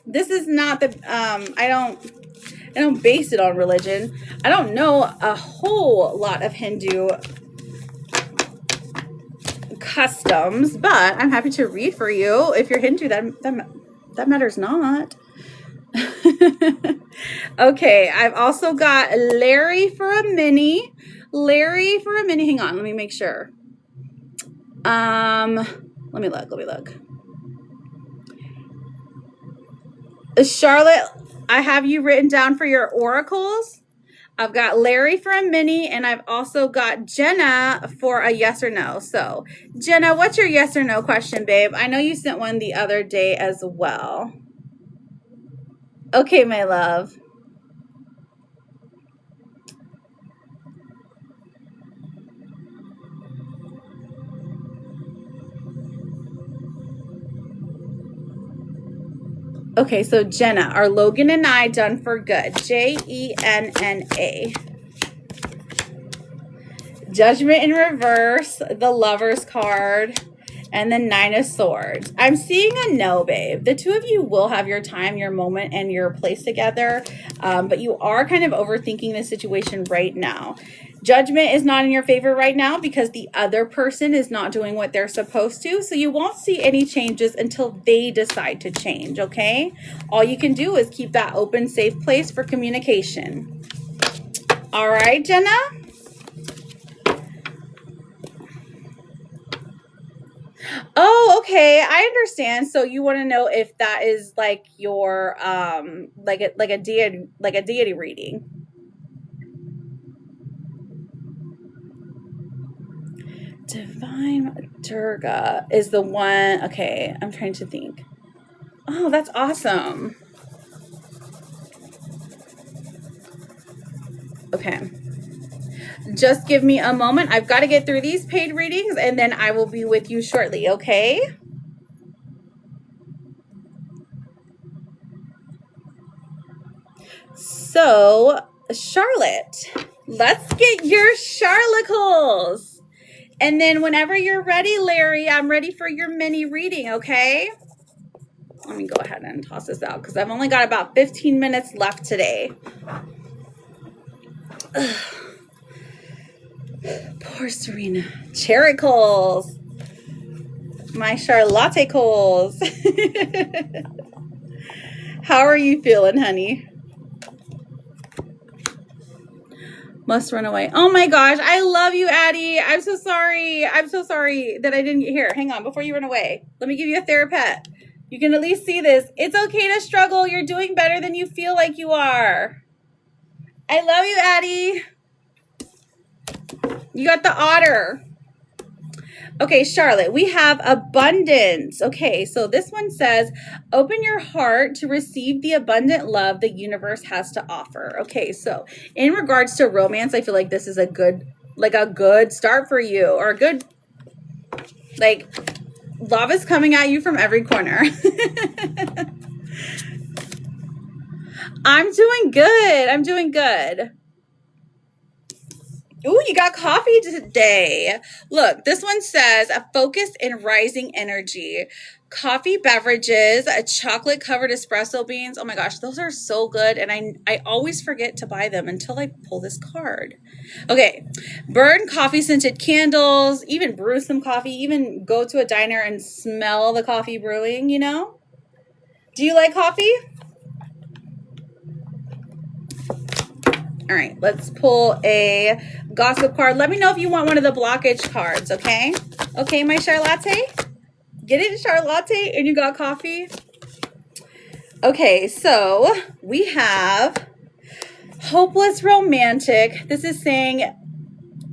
This is not the, I don't base it on religion. I don't know a whole lot of Hindu customs, but I'm happy to read for you. If you're Hindu, that matters not. Okay, I've also got Larry for a mini. Hang on, let me make sure. Let me look. Charlotte, I have you written down for your oracles. I've got Larry for a mini, and I've also got Jenna for a yes or no. So, Jenna, what's your yes or no question, babe? I know you sent one the other day as well. Okay, my love. Okay, so Jenna, are Logan and I done for good? Jenna. Judgment in reverse, the Lover's card, and the 9 of Swords. I'm seeing a no, babe. The two of you will have your time, your moment, and your place together, but you are kind of overthinking the situation right now. Judgment is not in your favor right now because the other person is not doing what they're supposed to, so you won't see any changes until they decide to change, okay? All you can do is keep that open, safe place for communication. All right, Jenna? Oh, okay. I understand. So you want to know if that is like your like a deity reading. Divine Durga is the one. Okay, I'm trying to think. Oh, that's awesome. Okay. Just give me a moment. I've got to get through these paid readings and then I will be with you shortly, okay? So, Charlotte, let's get your Charlacles. And then whenever you're ready, Larry, I'm ready for your mini reading, okay? Let me go ahead and toss this out because I've only got about 15 minutes left today. Ugh. Poor Serena. Cherrycles. My Charlotteicles. How are you feeling, honey? Must run away. Oh my gosh. I love you, Addie. I'm so sorry. I'm so sorry that I didn't get here. Hang on. Before you run away, let me give you a therapet. You can at least see this. It's okay to struggle. You're doing better than you feel like you are. I love you, Addie. You got the otter. Okay, Charlotte, we have abundance. Okay, so this one says, open your heart to receive the abundant love the universe has to offer. Okay, so in regards to romance, I feel like this is a good start for you, or a good, love is coming at you from every corner. I'm doing good. I'm doing good. Ooh, you got coffee today. Look, this one says a focus in rising energy. Coffee beverages, a chocolate-covered espresso beans. Oh my gosh, those are so good. And I always forget to buy them until I pull this card. Okay, burn coffee-scented candles, even brew some coffee, even go to a diner and smell the coffee brewing, you know? Do you like coffee? All right, let's pull a gossip card. Let me know if you want one of the blockage cards, okay? Okay, my Charlotte? Get it, Charlotte? And you got coffee? Okay, so we have hopeless romantic. This is saying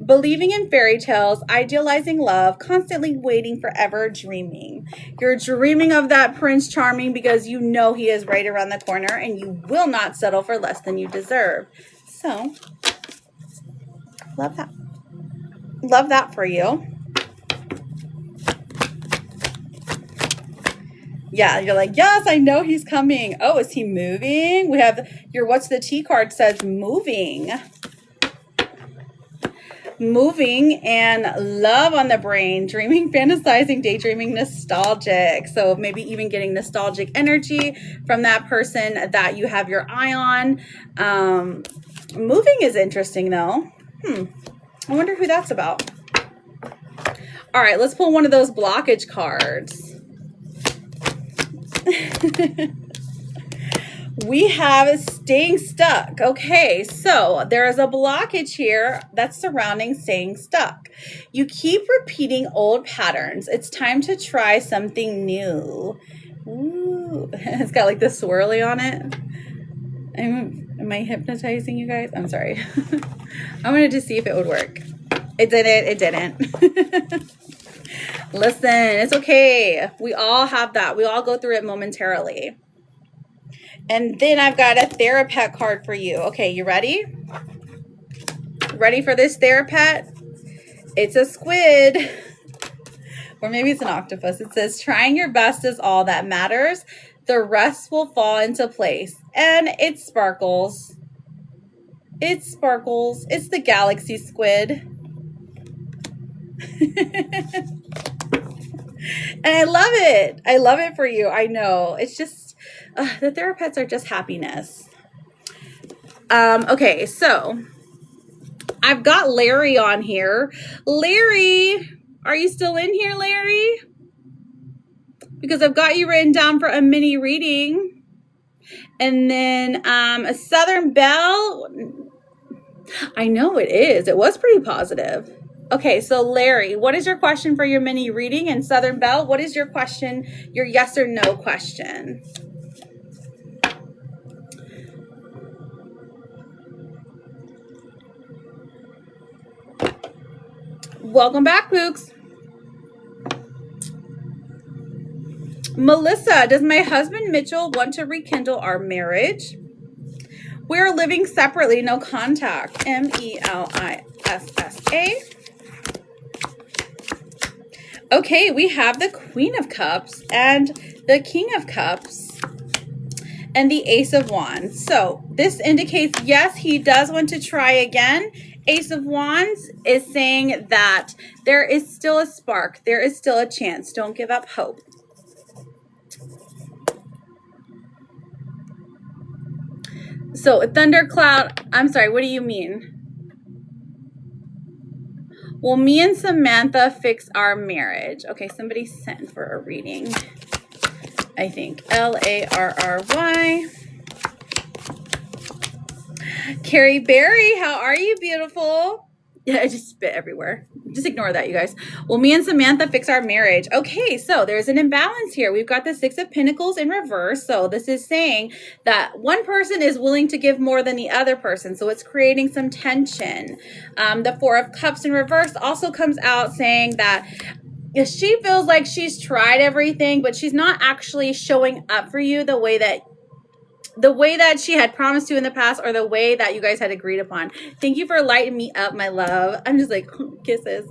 believing in fairy tales, idealizing love, constantly waiting, forever dreaming. You're dreaming of that Prince Charming because you know he is right around the corner and you will not settle for less than you deserve. So, love that. Love that for you. Yeah, you're like, yes, I know he's coming. Oh, is he moving? We have your what's the tea card says moving. Moving and love on the brain, dreaming, fantasizing, daydreaming, nostalgic. So maybe even getting nostalgic energy from that person that you have your eye on. Moving is interesting though. I wonder who that's about. All right, let's pull one of those blockage cards. We have staying stuck. Okay, so there is a blockage here that's surrounding staying stuck. You keep repeating old patterns. It's time to try something new. Ooh, it's got like the swirly on it. Am I hypnotizing you guys? I'm sorry. I wanted to see if it would work. It didn't. It didn't. Listen, it's okay. We all have that. We all go through it momentarily. And then I've got a Therapet card for you. Okay, you ready? Ready for this Therapet? It's a squid. Or maybe it's an octopus. It says, trying your best is all that matters. The rest will fall into place. And it sparkles. It sparkles. It's the galaxy squid. And I love it. I love it for you. I know. It's just, the Therapets are just happiness. Okay, so I've got Larry on here. Larry, are you still in here, Larry? Because I've got you written down for a mini reading. And then a Southern Belle. I know it is. It was pretty positive. Okay, so Larry, what is your question for your mini reading? And Southern Belle, what is your question, your yes or no question? Welcome back, Pooks. Melissa, does my husband Mitchell want to rekindle our marriage? We're living separately, no contact. M-E-L-I-S-S-A. Okay, we have the Queen of Cups and the King of Cups and the Ace of Wands. So this indicates, yes, he does want to try again. Ace of Wands is saying that there is still a spark. There is still a chance. Don't give up hope. So Thundercloud, I'm sorry, what do you mean? Will me and Samantha fix our marriage? Okay, somebody sent for a reading. I think Larry. Carrie Berry, how are you, beautiful? Yeah, I just spit everywhere. Just ignore that, you guys. Will me and Samantha fix our marriage? Okay, so there's an imbalance here. We've got the Six of Pentacles in reverse. So this is saying that one person is willing to give more than the other person. So it's creating some tension. The Four of Cups in reverse also comes out saying that she feels like she's tried everything, but she's not actually showing up for you the way that she had promised to in the past, or the way that you guys had agreed upon. Thank you for lighting me up, my love. I'm just like, kisses.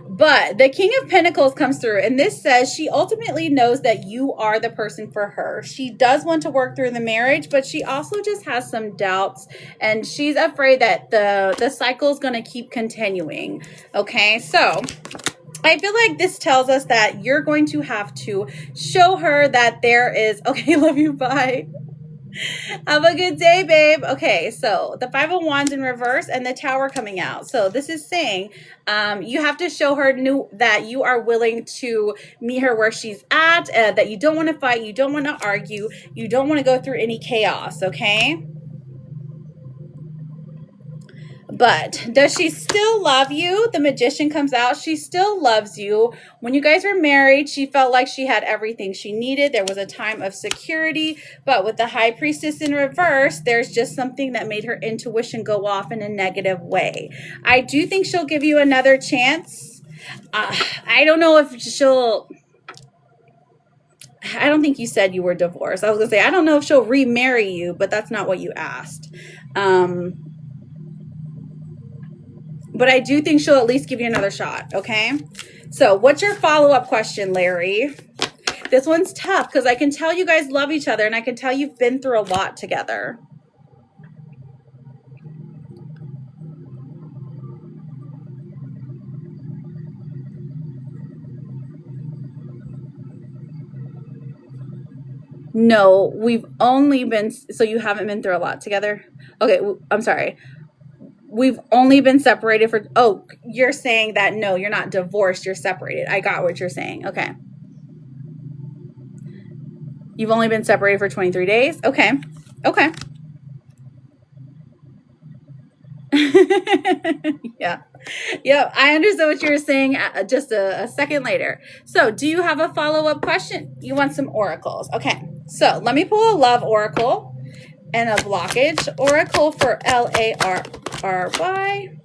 But the King of Pentacles comes through, and this says she ultimately knows that you are the person for her. She does want to work through the marriage, but she also just has some doubts, and she's afraid that the cycle is going to keep continuing. Okay, so I feel like this tells us that you're going to have to show her that there is, okay, love you, bye. Have a good day, babe. Okay, so the Five of Wands in reverse and the Tower coming out. So this is saying you have to show her that you are willing to meet her where she's at, that you don't want to fight, you don't want to argue, you don't want to go through any chaos, okay? But does she still love you? The Magician comes out. She still loves you. When you guys were married, she felt like she had everything she needed. There was a time of security. But with the High Priestess in reverse, there's just something that made her intuition go off in a negative way. I do think she'll give you another chance. I don't know if she'll... I don't think you said you were divorced. I was going to say, I don't know if she'll remarry you, but that's not what you asked. But I do think she'll at least give you another shot, okay? So what's your follow-up question, Larry? This one's tough because I can tell you guys love each other, and I can tell you've been through a lot together. No, we've only been, so you haven't been through a lot together? Okay, I'm sorry. We've only been separated for, oh, you're saying that, no, you're not divorced, you're separated. I got what you're saying. Okay. You've only been separated for 23 days? Okay. Okay. Yeah. Yep. I understood what you were saying just a second later. So do you have a follow-up question? You want some oracles. Okay. So let me pull a love oracle and a blockage oracle for Larry.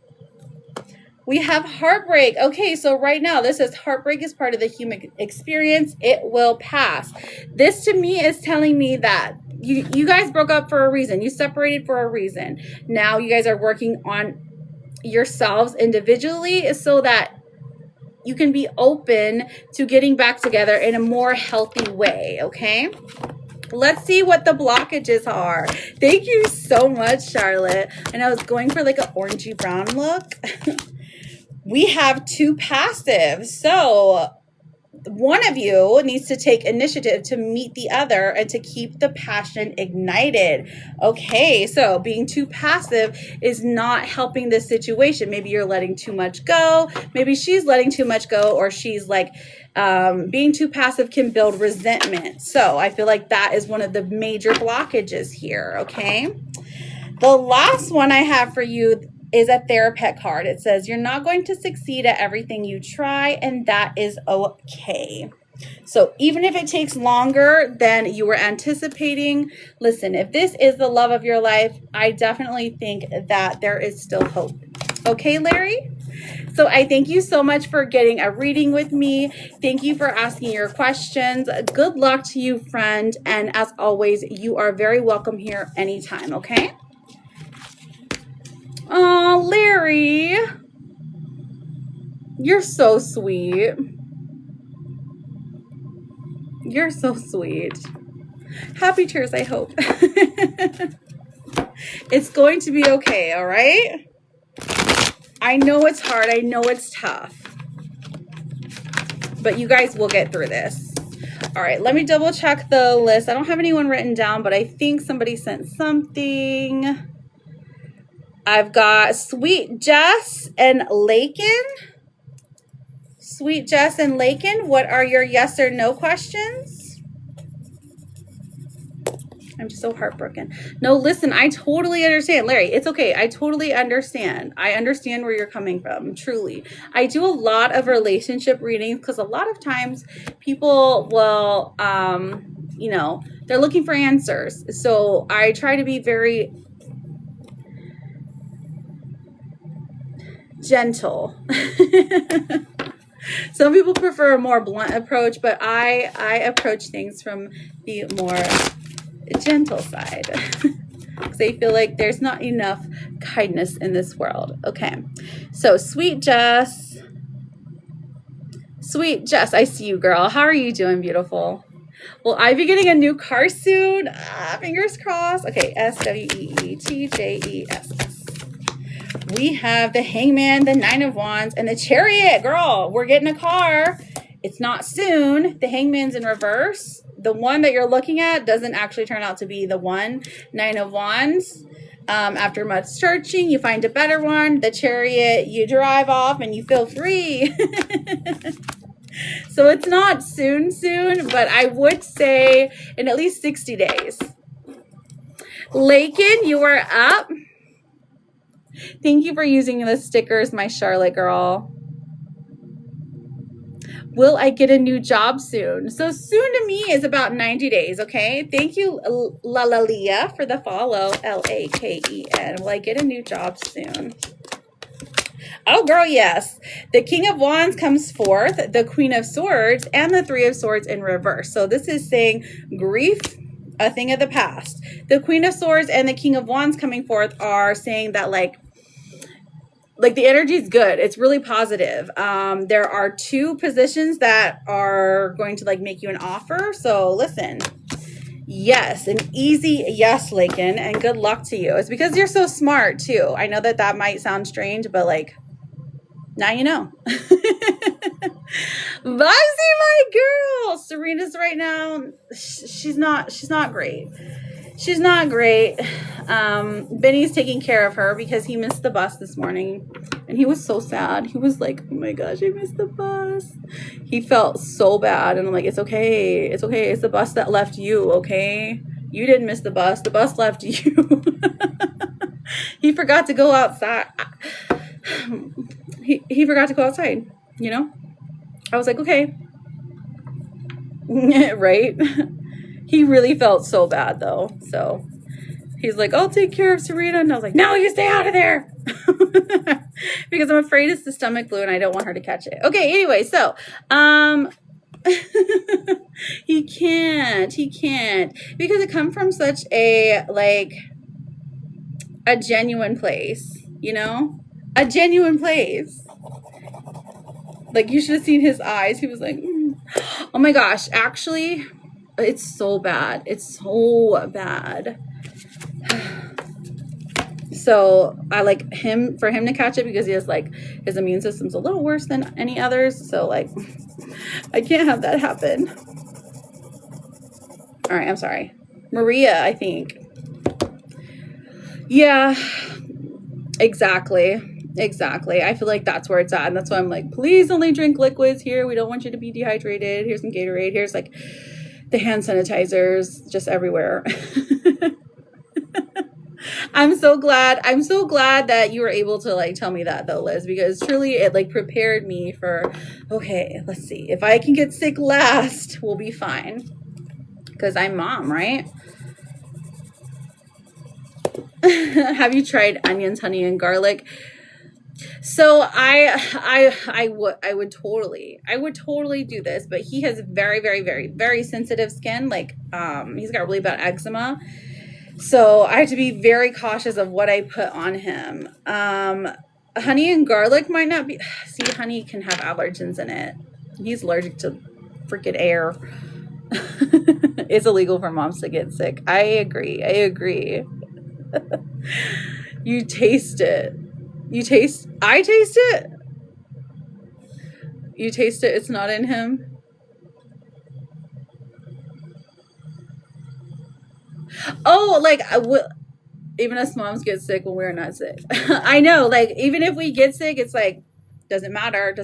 We have heartbreak. Okay, so right now this is heartbreak is part of the human experience. It will pass. This to me is telling me that you guys broke up for a reason. You separated for a reason. Now you guys are working on yourselves individually so that you can be open to getting back together in a more healthy way, okay? Let's see what the blockages are. Thank you so much, Charlotte. And I was going for like an orangey brown look. We have two passives. So one of you needs to take initiative to meet the other and to keep the passion ignited. Okay, so being too passive is not helping this situation. Maybe you're letting too much go. Maybe she's letting too much go, or she's like, being too passive can build resentment. So I feel like that is one of the major blockages here, okay? The last one I have for you is a Therapet card. It says, you're not going to succeed at everything you try, and that is okay. So even if it takes longer than you were anticipating, listen, if this is the love of your life, I definitely think that there is still hope. Okay, Larry? So I thank you so much for getting a reading with me. Thank you for asking your questions. Good luck to you, friend. And as always, you are very welcome here anytime, okay? Oh, Larry. You're so sweet. You're so sweet. Happy tears, I hope. It's going to be okay, all right? I know it's hard. I know it's tough. But you guys will get through this. All right, let me double check the list. I don't have anyone written down, but I think somebody sent something. I've got Sweet Jess and Lakin. Sweet Jess and Lakin, what are your yes or no questions? I'm just so heartbroken. No, listen, I totally understand. Larry, it's okay. I totally understand. I understand where you're coming from, truly. I do a lot of relationship readings because a lot of times people will, you know, they're looking for answers. So I try to be very gentle. Some people prefer a more blunt approach, but I approach things from the more gentle side because I feel like there's not enough kindness in this world. Okay, so sweet Jess, I see you, girl. How are you doing, beautiful? Will I be getting a new car soon? Fingers crossed. Okay, SWEETJESS. We have the Hangman, the Nine of Wands, and the Chariot. Girl, we're getting a car. It's not soon. The Hangman's in reverse. The one that you're looking at doesn't actually turn out to be the one. Nine of Wands. After much searching, you find a better one. The Chariot, you drive off and you feel free. So it's not soon, but I would say in at least 60 days. Lakin, you are up. Thank you for using the stickers, my Charlotte girl. Will I get a new job soon? So soon to me is about 90 days, okay? Thank you, Lalalia, for the follow, Laken. Will I get a new job soon? Oh, girl, yes. The King of Wands comes forth, the Queen of Swords, and the Three of Swords in reverse. So this is saying grief, a thing of the past. The Queen of Swords and the King of Wands coming forth are saying that, like the energy is good. It's really positive. There are two positions that are going to like make you an offer. So listen, yes, an easy yes, Lakin, and good luck to you. It's because you're so smart too. I know that might sound strange, but like now you know. Vibesy, my girl. Serena's right now. She's not great. She's not great. Benny's taking care of her because he missed the bus this morning. And he was so sad. He was like, oh my gosh, I missed the bus. He felt so bad. And I'm like, it's okay. It's okay. It's the bus that left you, okay? You didn't miss the bus. The bus left you. He forgot to go outside. He forgot to go outside, you know? I was like, okay. Right? He really felt so bad, though. So he's like, I'll take care of Serena. And I was like, no, you stay out of there. Because I'm afraid it's the stomach flu and I don't want her to catch it. Okay, anyway, so he can't. Because it comes from such a, like, a genuine place, you know? A genuine place. Like, you should have seen his eyes. He was like, oh my gosh, actually, it's so bad. It's so bad. So I like him, for him to catch it because he has like, his immune system's a little worse than any others. So like, I can't have that happen. All right, I'm sorry. Maria, I think. Yeah, exactly. I feel like that's where it's at. And that's why I'm like, please only drink liquids here. We don't want you to be dehydrated. Here's some Gatorade. Here's like the hand sanitizers just everywhere. I'm so glad that you were able to like tell me that though, Liz, because truly it like prepared me for, okay, let's see. If I can get sick last, we'll be fine. Because I'm mom, right? Have you tried onions, honey, and garlic? So I would totally do this, but he has very, very, very, very sensitive skin. Like, he's got really bad eczema. So I have to be very cautious of what I put on him. Honey and garlic might not be, see, honey can have allergens in it. He's allergic to freaking air. It's illegal for moms to get sick. I agree. You taste it. I taste it. You taste it. It's not in him. Oh, like even us moms get sick when we're not sick. I know, like even if we get sick, it's like doesn't matter.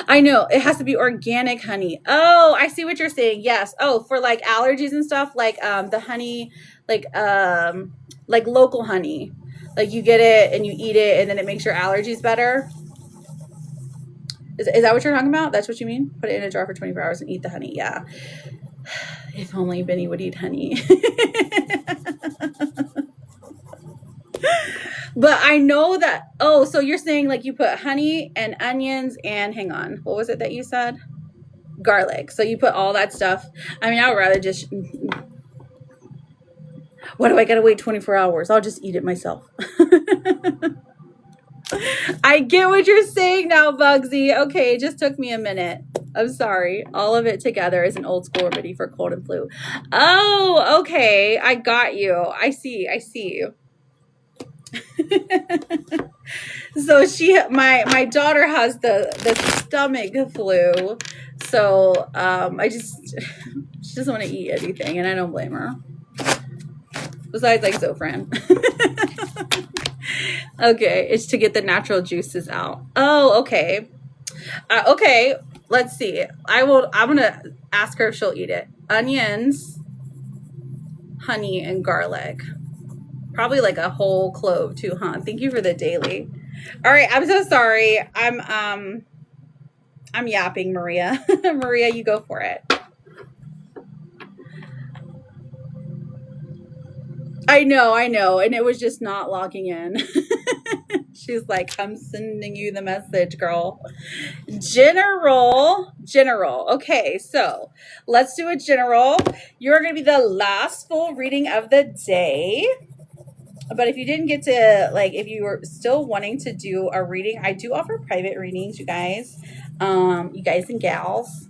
I know it has to be organic honey. Oh, I see what you're saying. Yes. Oh, for like allergies and stuff, like the honey, like local honey. Like you get it and you eat it and then it makes your allergies better. Is that what you're talking about? That's what you mean? Put it in a jar for 24 hours and eat the honey. Yeah. If only Benny would eat honey. But I know that, oh, so you're saying like you put honey and onions and hang on, what was it that you said? Garlic. So you put all that stuff. I mean, I would rather just, why do I gotta wait 24 hours? I'll just eat it myself. I get what you're saying now, Bugsy. Okay, it just took me a minute. I'm sorry. All of it together is an old school remedy for cold and flu. Oh, okay. I got you. I see you. So my daughter has the stomach flu, so she doesn't want to eat anything, and I don't blame her. Besides like Zofran. Okay, it's to get the natural juices out. Oh, okay. Okay, let's see. I'm gonna ask her if she'll eat it. Onions, honey, and garlic. Probably like a whole clove too, huh? Thank you for the daily. All right, I'm so sorry. I'm yapping, Maria. Maria, you go for it. I know, and it was just not logging in. She's like, I'm sending you the message, girl. General. Okay, so let's do a general. You're going to be the last full reading of the day. But if you didn't get to, like, if you were still wanting to do a reading, I do offer private readings, you guys and gals.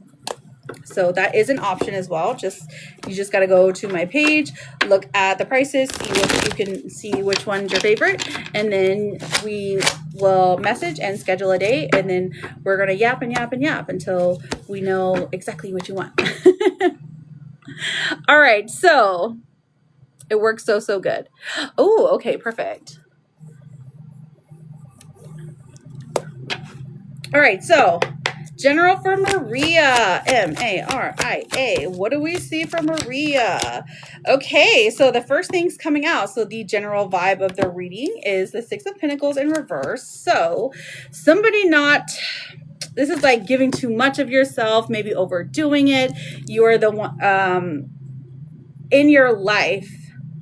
So that is an option as well. You just got to go to my page, look at the prices, see if you can see which one's your favorite, and then we will message and schedule a date, and then we're going to yap until we know exactly what you want. All right, so it works so good. Oh, okay, perfect. All right, so general for Maria, M-A-R-I-A. What do we see for Maria? Okay, so the first thing's coming out. So the general vibe of the reading is the Six of Pentacles in reverse. So somebody this is like giving too much of yourself, maybe overdoing it. You are the one in your life.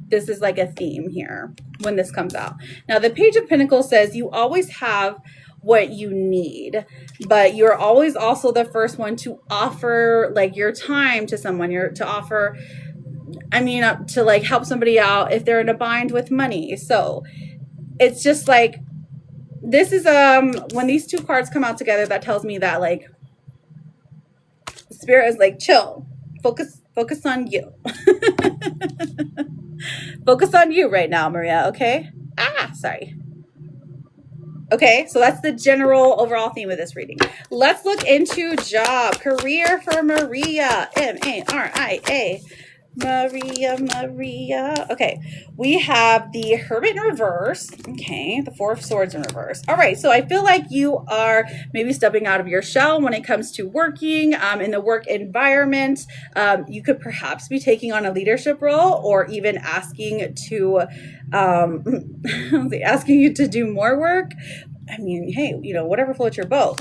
This is like a theme here when this comes out. Now, the Page of Pentacles says you always have what you need, but you're always also the first one to offer like your time to someone. To like help somebody out if they're in a bind with money. So it's just like, this is when these two cards come out together, that tells me that like Spirit is like, chill, focus on you. Focus on you right now, Maria, okay? Sorry. Okay, so that's the general overall theme of this reading. Let's look into job, career for Maria, M-A-R-I-A. Maria. Okay, we have the Hermit in reverse. Okay, the Four of Swords in reverse. All right, so I feel like you are maybe stepping out of your shell when it comes to working in the work environment. You could perhaps be taking on a leadership role, or even asking you to do more work. I mean, hey, whatever floats your boat.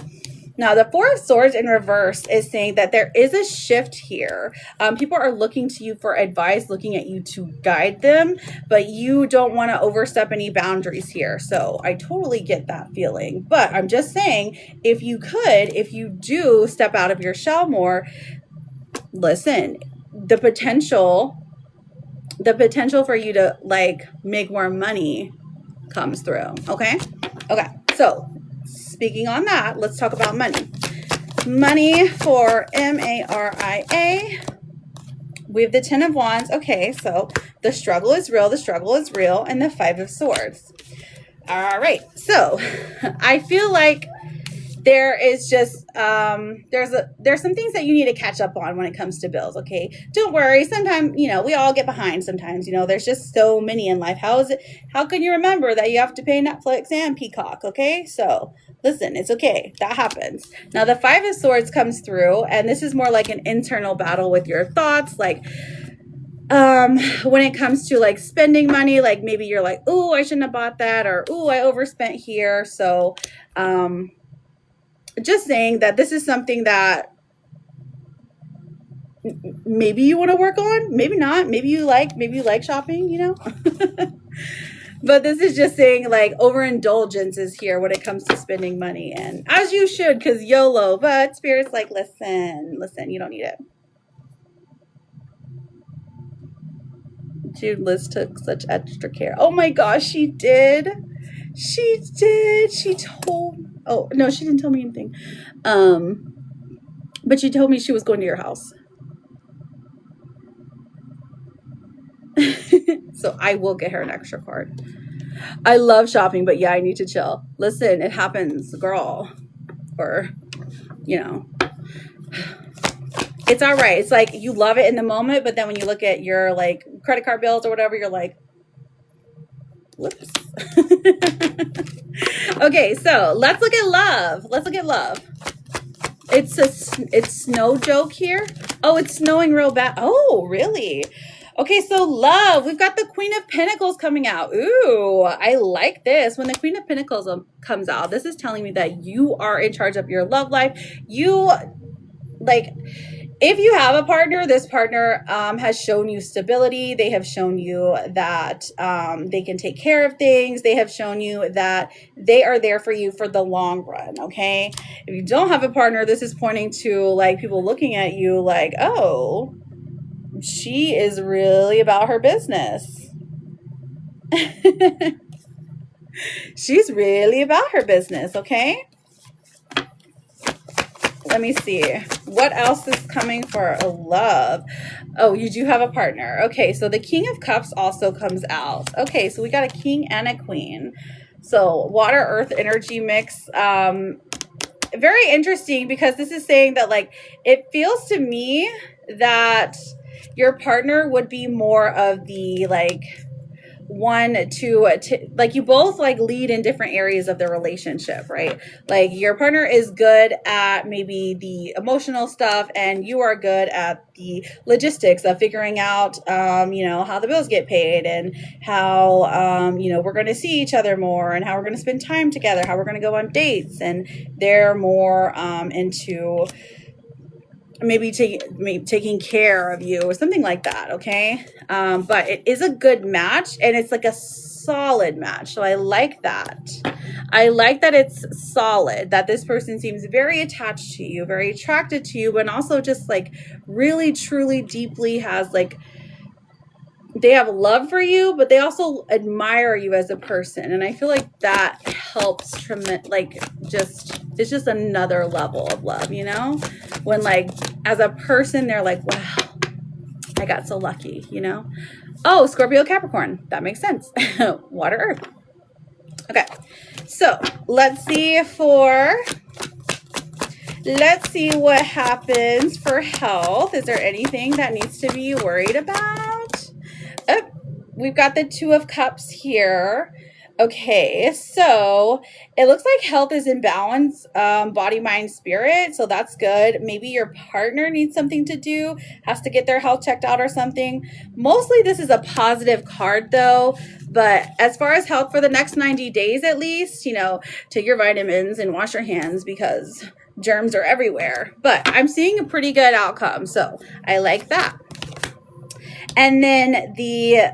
Now, the Four of Swords in reverse is saying that there is a shift here. People are looking to you for advice, looking at you to guide them, but you don't want to overstep any boundaries here. So I totally get that feeling. But I'm just saying, if you do step out of your shell more, listen, the potential for you to like make more money comes through. Okay. So speaking on that, let's talk about money. Money for Maria. We have the Ten of Wands. Okay, so the struggle is real. And the Five of Swords. All right, so I feel like there is just there's some things that you need to catch up on when it comes to bills. Okay, don't worry. Sometimes we all get behind. Sometimes there's just so many in life. How can you remember that you have to pay Netflix and Peacock? Okay, so Listen, it's okay. That happens. Now the Five of Swords comes through, and this is more like an internal battle with your thoughts. Like, when it comes to like spending money, like maybe you're like, oh, I shouldn't have bought that, or oh, I overspent here. So, just saying that this is something that maybe you want to work on, maybe not. Maybe you like shopping, you know. But this is just saying like overindulgence is here when it comes to spending money, and as you should, because YOLO. But Spirit's like, listen, you don't need it. Dude, Liz took such extra care. Oh my gosh, she did. She did. She told. Oh no, she didn't tell me anything. But she told me she was going to your house. So I will get her an extra card. I love shopping, but yeah, I need to chill. Listen, it happens, girl. Or, you know, it's all right. It's like you love it in the moment, but then when you look at your like credit card bills or whatever, you're like, whoops. Okay, so let's look at love. Let's look at love. It's snow joke here. Oh, it's snowing real bad. Oh, really? Okay, so love, we've got the Queen of Pentacles coming out. Ooh, I like this. When the Queen of Pentacles comes out, this is telling me that you are in charge of your love life. You, like, if you have a partner, this partner has shown you stability. They have shown you that they can take care of things. They have shown you that they are there for you for the long run, okay? If you don't have a partner, this is pointing to, like, people looking at you like, oh, she is really about her business. She's really about her business, okay? Let me see. What else is coming for love? Oh, you do have a partner. Okay, so the King of Cups also comes out. Okay, so we got a king and a queen. So water, earth, energy mix. Very interesting, because this is saying that, like, it feels to me that your partner would be more of the, like, like, you both like lead in different areas of the relationship, right? Like, your partner is good at maybe the emotional stuff, and you are good at the logistics of figuring out, you know, how the bills get paid, and how, you know, we're going to see each other more, and how we're going to spend time together, how we're going to go on dates. And they're more into maybe taking care of you or something like that, okay? But it is a good match, and it's like a solid match. So I like that. I like that it's solid, that this person seems very attached to you, very attracted to you, but also just like really, truly, deeply has like, they have love for you, but they also admire you as a person. And I feel like that helps tremendous, like, just, it's just another level of love, you know? When, like, as a person, they're like, wow, I got so lucky, you know? Oh, Scorpio, Capricorn. That makes sense. Water, earth. Okay. So let's see what happens for health. Is there anything that needs to be worried about? Oh, we've got the Two of Cups here. Okay, so it looks like health is in balance, body, mind, spirit. So that's good. Maybe your partner needs something to do, has to get their health checked out or something. Mostly this is a positive card though. But as far as health for the next 90 days, at least, you know, take your vitamins and wash your hands, because germs are everywhere. But I'm seeing a pretty good outcome. So I like that. And then the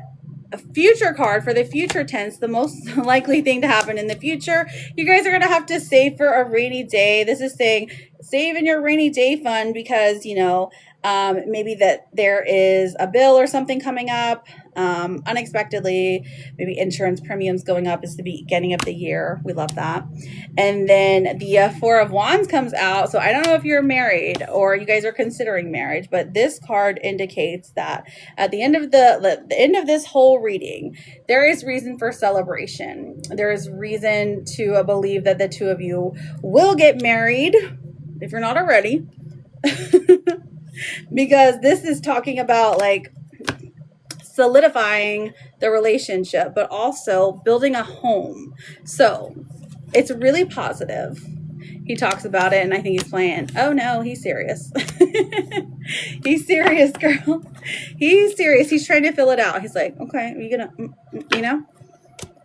future card for the future tense, the most likely thing to happen in the future, you guys are going to have to save for a rainy day. This is saying save in your rainy day fund, because, you know, maybe that there is a bill or something coming up unexpectedly. Maybe insurance premiums going up. Is the beginning of the year. We love that. And then the Four of Wands comes out. So I don't know if you're married or you guys are considering marriage, but this card indicates that at the end of the end of this whole reading, there is reason for celebration. There is reason to believe that the two of you will get married, if you're not already. Because this is talking about like solidifying the relationship, but also building a home. So It's really positive. He talks about it, and I think he's playing. Oh no, he's serious. He's serious, girl. He's serious. He's trying to fill it out. He's like, okay, are you gonna, you know?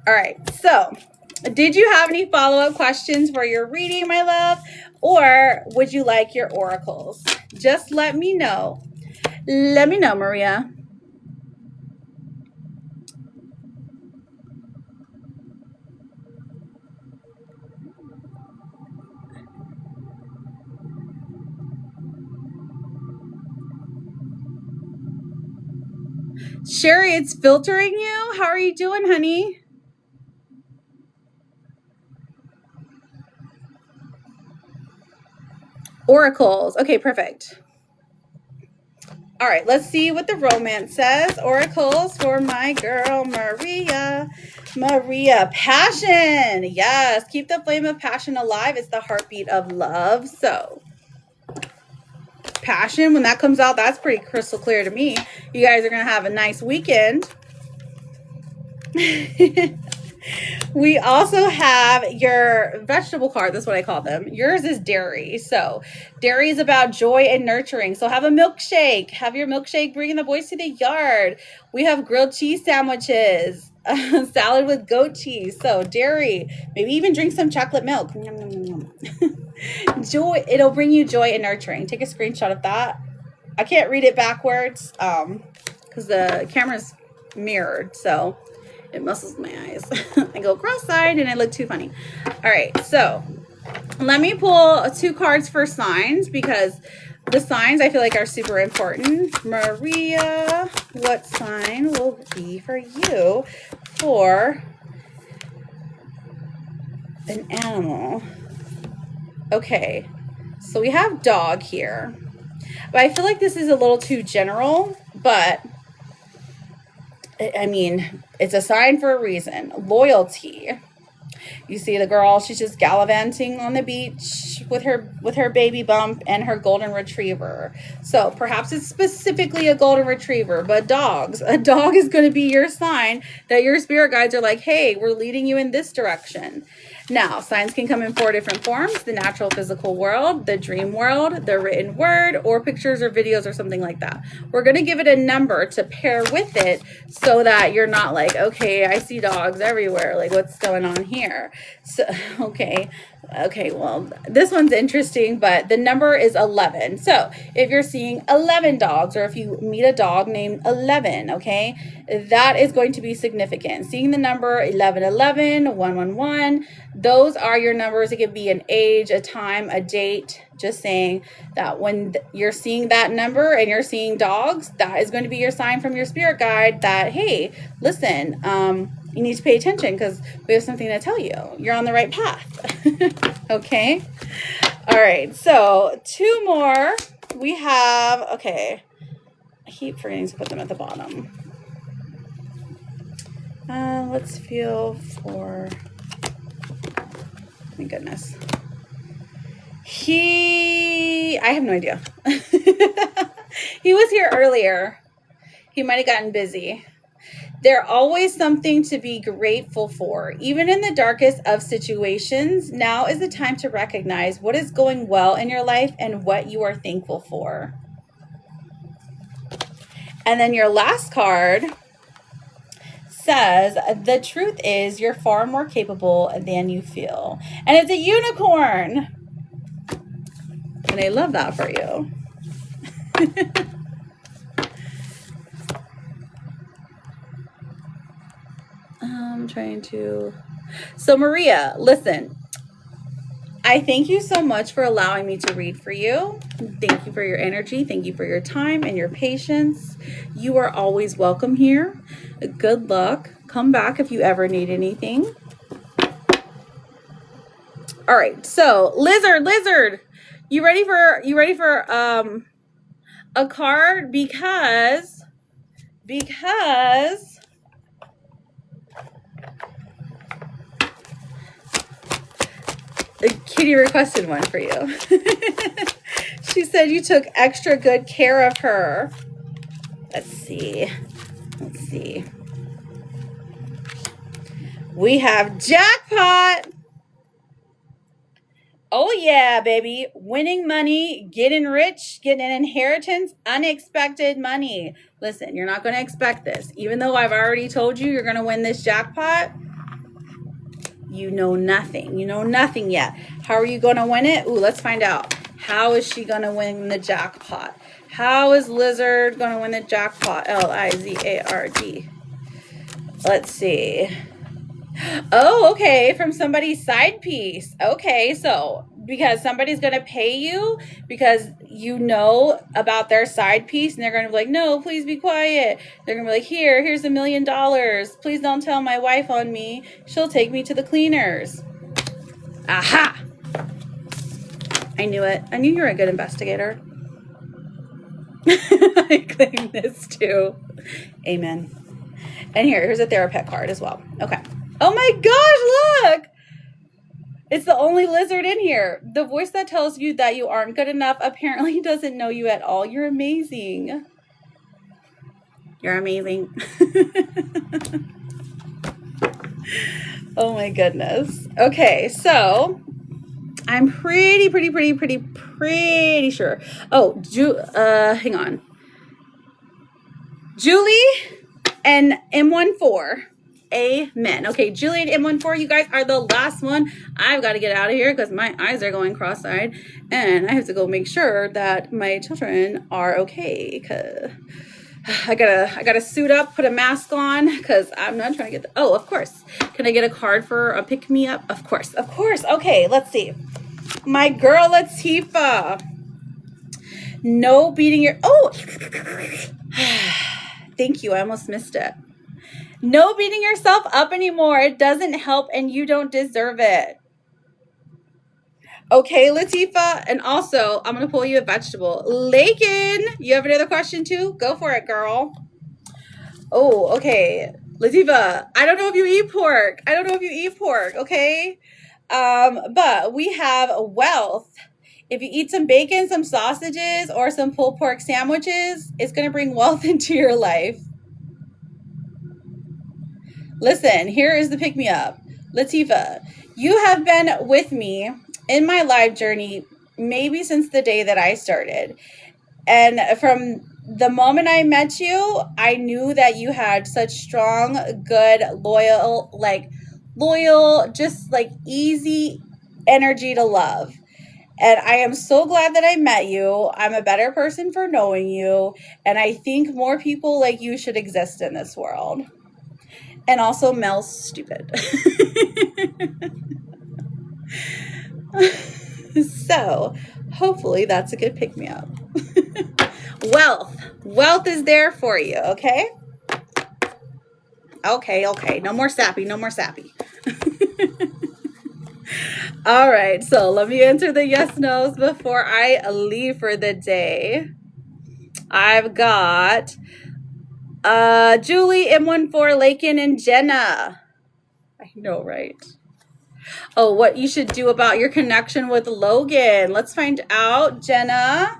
All right. So, did you have any follow-up questions for your reading, my love? Or would you like your oracles? Just let me know. Let me know, Maria. Sherry, it's filtering you. How are you doing, honey? Oracles. Okay, perfect. All right, let's see what the romance says. Oracles for my girl, Maria. Maria, passion. Yes, keep the flame of passion alive. It's the heartbeat of love. So, passion, when that comes out, that's pretty crystal clear to me. You guys are going to have a nice weekend. We also have your vegetable card. That's what I call them. Yours is dairy. So dairy is about joy and nurturing. So have a milkshake. Have your milkshake bringing the boys to the yard. We have grilled cheese sandwiches, salad with goat cheese. So dairy, maybe even drink some chocolate milk. Joy. It'll bring you joy and nurturing. Take a screenshot of that. I can't read it backwards because the camera's mirrored. So it muscles my eyes. I go cross-eyed and I look too funny. All right, so let me pull 2 cards for signs because the signs I feel like are super important. Maria, what sign will be for you for an animal? Okay, so we have dog here. But I feel like this is a little too general, but I mean, it's a sign for a reason. Loyalty. You see the girl, she's just gallivanting on the beach with her baby bump and her golden retriever. So perhaps it's specifically a golden retriever, but dogs. A dog is going to be your sign that your spirit guides are like, hey, we're leading you in this direction. Now, signs can come in 4 different forms: the natural physical world, the dream world, the written word, or pictures or videos or something like that. We're going to give it a number to pair with it so that you're not like, okay, I see dogs everywhere. Like, what's going on here? So, okay, well, this one's interesting, but the number is 11. So if you're seeing 11 dogs, or if you meet a dog named 11, okay, that is going to be significant. Seeing the number 1111, 111, those are your numbers. It could be an age, a time, a date. Just saying that when you're seeing that number and you're seeing dogs, that is going to be your sign from your spirit guide that, hey, listen, you need to pay attention because we have something to tell you. You're on the right path. Okay. All right. So 2 more. We have, okay. I keep forgetting to put them at the bottom. Let's feel for, my goodness. I have no idea. He was here earlier. He might have gotten busy. There's always something to be grateful for. Even in the darkest of situations, now is the time to recognize what is going well in your life and what you are thankful for. And then your last card says, the truth is you're far more capable than you feel. And it's a unicorn. And I love that for you. I'm trying to... So Maria, listen. I thank you so much for allowing me to read for you. Thank you for your energy. Thank you for your time and your patience. You are always welcome here. Good luck. Come back if you ever need anything. All right. So Lizard, you ready for a card? Because Kitty requested one for you. She said you took extra good care of her. Let's see. We have jackpot. Oh, yeah, baby. Winning money, getting rich, getting an inheritance, unexpected money. Listen, you're not going to expect this. Even though I've already told you you're going to win this jackpot, you know nothing. You know nothing yet. How are you going to win it? Ooh, let's find out. How is she going to win the jackpot? How is Lizard going to win the jackpot? Lizard. Let's see. Oh, okay. From somebody's side piece. Okay, so because somebody's going to pay you because you know about their side piece and they're going to be like, no, please be quiet. They're going to be like, here's $1 million. Please don't tell my wife on me. She'll take me to the cleaners. Aha! I knew it. I knew you were a good investigator. I claim this too. Amen. And here's a Therapet card as well. Okay. Oh my gosh, look! It's the only lizard in here. The voice that tells you that you aren't good enough apparently doesn't know you at all. You're amazing. You're amazing. Oh my goodness. Okay, so I'm pretty sure. Oh, hang on. Julie and M14. Amen. Okay, Julie and M14, you guys are the last one. I've got to get out of here because my eyes are going cross-eyed and I have to go make sure that my children are okay. Cause I gotta suit up, put a mask on because I'm not trying to get oh, of course. Can I get a card for a pick-me-up? Of course. Okay, let's see. My girl Latifah. No beating your oh thank you. I almost missed it. No beating yourself up anymore. It doesn't help and you don't deserve it. Okay, Latifah. And also, I'm going to pull you a vegetable. Lakin, you have another question too? Go for it, girl. Oh, okay. Latifah, I don't know if you eat pork. Okay? But we have wealth. If you eat some bacon, some sausages, or some pulled pork sandwiches, it's going to bring wealth into your life. Listen, here is the pick-me-up. Latifah, you have been with me in my life journey maybe since the day that I started. And from the moment I met you, I knew that you had such strong, good, loyal, just like easy energy to love. And I am so glad that I met you. I'm a better person for knowing you. And I think more people like you should exist in this world. And also, Mel's stupid. So, hopefully that's a good pick-me-up. Wealth is there for you, okay? Okay. No more sappy. All right, so let me answer the yes/nos before I leave for the day. I've got Julie, M14, Lakin, and Jenna. I know, right? Oh, what you should do about your connection with Logan. Let's find out. Jenna,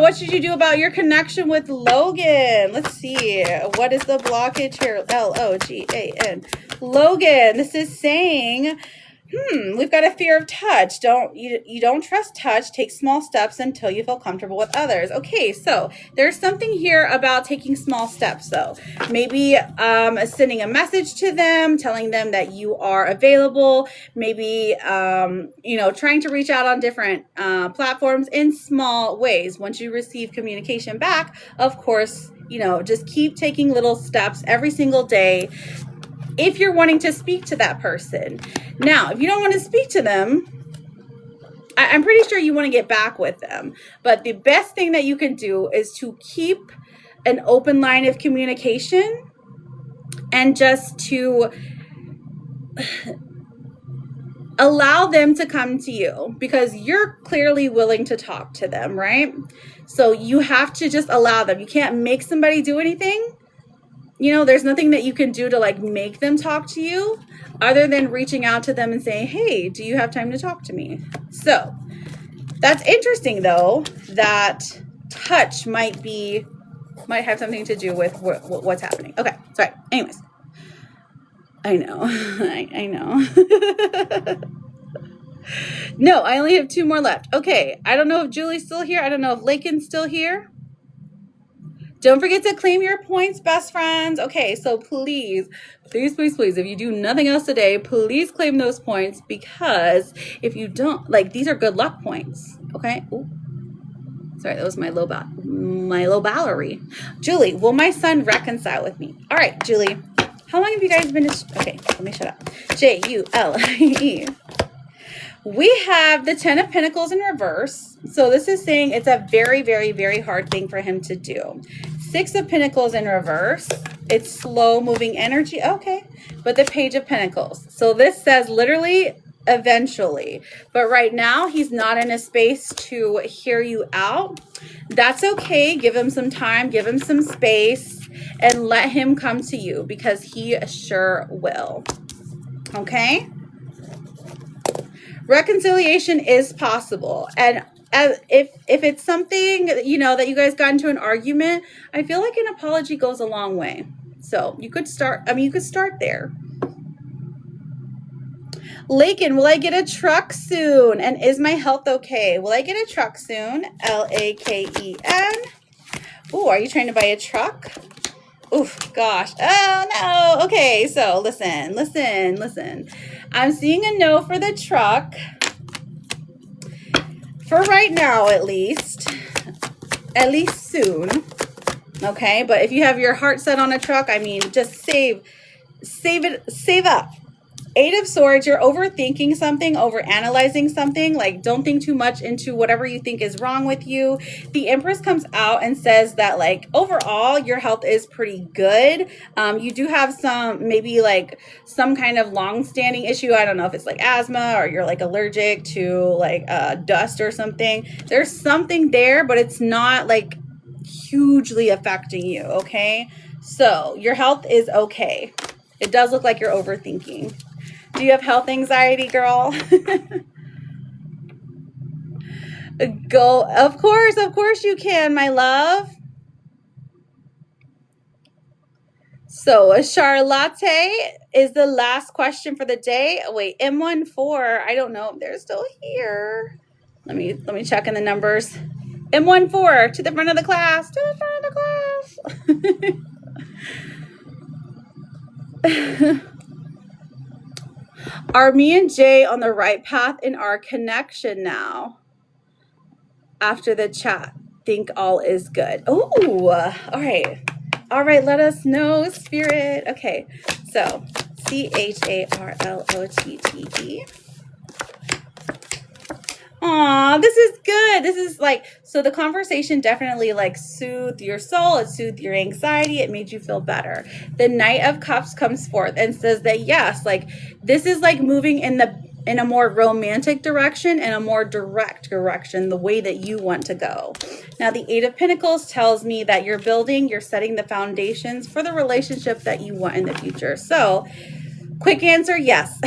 what should you do about your connection with Logan? Let's see. What is the blockage here? Logan. Logan, this is saying, we've got a fear of touch. You don't trust touch. Take small steps until you feel comfortable with others. Okay, so there's something here about taking small steps, though. Maybe sending a message to them, telling them that you are available. Maybe trying to reach out on different platforms in small ways. Once you receive communication back, of course, just keep taking little steps every single day. If you're wanting to speak to that person. Now, if you don't want to speak to them, I'm pretty sure you want to get back with them. But the best thing that you can do is to keep an open line of communication and just to allow them to come to you because you're clearly willing to talk to them, right? So you have to just allow them. You can't make somebody do anything. There's nothing that you can do to make them talk to you other than reaching out to them and saying, hey, do you have time to talk to me? So that's interesting, though, that touch might have something to do with what's happening. Okay, sorry. Anyways, I know. I know. No, I only have 2 more left. Okay, I don't know if Julie's still here. I don't know if Lakin's still here. Don't forget to claim your points, best friends. Okay, so please, please, please, please, if you do nothing else today, please claim those points, because if you don't, like, these are good luck points. Okay. Ooh. Sorry, that was my low Valerie. Julie, will my son reconcile with me? All right, Julie. How long have you guys been? Okay, let me shut up. Julie. We have the 10 of Pentacles in reverse. So this is saying it's a very, very, very hard thing for him to do. 6 of Pentacles in reverse. It's slow moving energy. Okay. But the Page of Pentacles. So this says literally eventually. But right now he's not in a space to hear you out. That's okay. Give him some time. Give him some space. And let him come to you, because he sure will. Okay? Reconciliation is possible. And if it's something, you know, that you guys got into an argument, I feel like an apology goes a long way. So you could start, you could start there. Lakin, will I get a truck soon? And is my health okay? Will I get a truck soon? Laken. Oh, are you trying to buy a truck? Oof, gosh. Oh, no. Okay, so listen. I'm seeing a no for the truck. For right now, at least. At least soon. Okay, but if you have your heart set on a truck, just save up. 8 of Swords, you're overthinking something, overanalyzing something. Like, don't think too much into whatever you think is wrong with you. The Empress comes out and says that, like, overall, your health is pretty good. You do have maybe some kind of long-standing issue. I don't know if it's like asthma, or you're like allergic to like dust or something. There's something there, but it's not like hugely affecting you, okay? So your health is okay. It does look like you're overthinking. Do you have health anxiety, girl? Of course you can, my love. So Charlotte is the last question for the day. Oh, wait, M14, I don't know if they're still here. Let me check in the numbers. M14, to the front of the class, Are me and Jay on the right path in our connection now? After the chat, think all is good. Oh, all right. All right, let us know, Spirit. Okay, so CHARLOTTE. Aw, this is good. This is so the conversation definitely soothed your soul. It soothed your anxiety. It made you feel better. The Knight of Cups comes forth and says that yes, this is moving in a more romantic direction and a more direct direction, the way that you want to go. Now, the 8 of Pentacles tells me that you're setting the foundations for the relationship that you want in the future. So, quick answer, yes.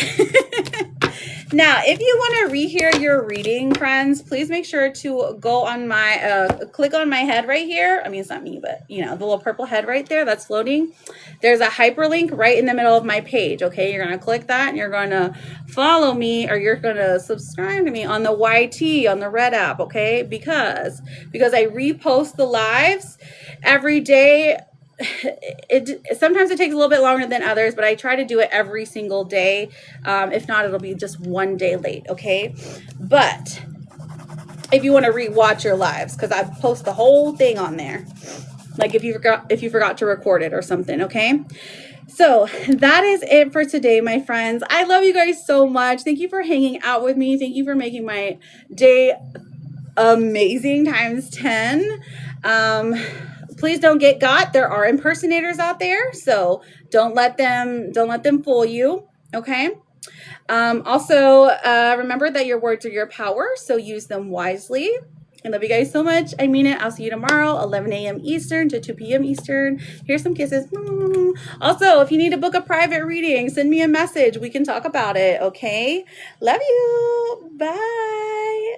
Now, if you want to rehear your reading, friends, please make sure to go on my, click on my head right here. It's not me, but, the little purple head right there that's floating. There's a hyperlink right in the middle of my page, okay? You're going to click that, and you're going to follow me, or you're going to subscribe to me on the YT, on the Red app, okay? Because I repost the lives every day. Sometimes it takes a little bit longer than others, but I try to do it every single day. If not, it'll be just one day late, okay? But if you want to rewatch your lives, because I post the whole thing on there, if you forgot to record it or something, okay? So that is it for today, my friends. I love you guys so much. Thank you for hanging out with me. Thank you for making my day amazing times 10. Please don't get got. There are impersonators out there, so don't let them fool you. Okay. Also, remember that your words are your power, so use them wisely. I love you guys so much. I mean it. I'll see you tomorrow, 11 a.m. Eastern to 2 p.m. Eastern. Here's some kisses. Also, if you need to book a private reading, send me a message. We can talk about it. Okay. Love you. Bye.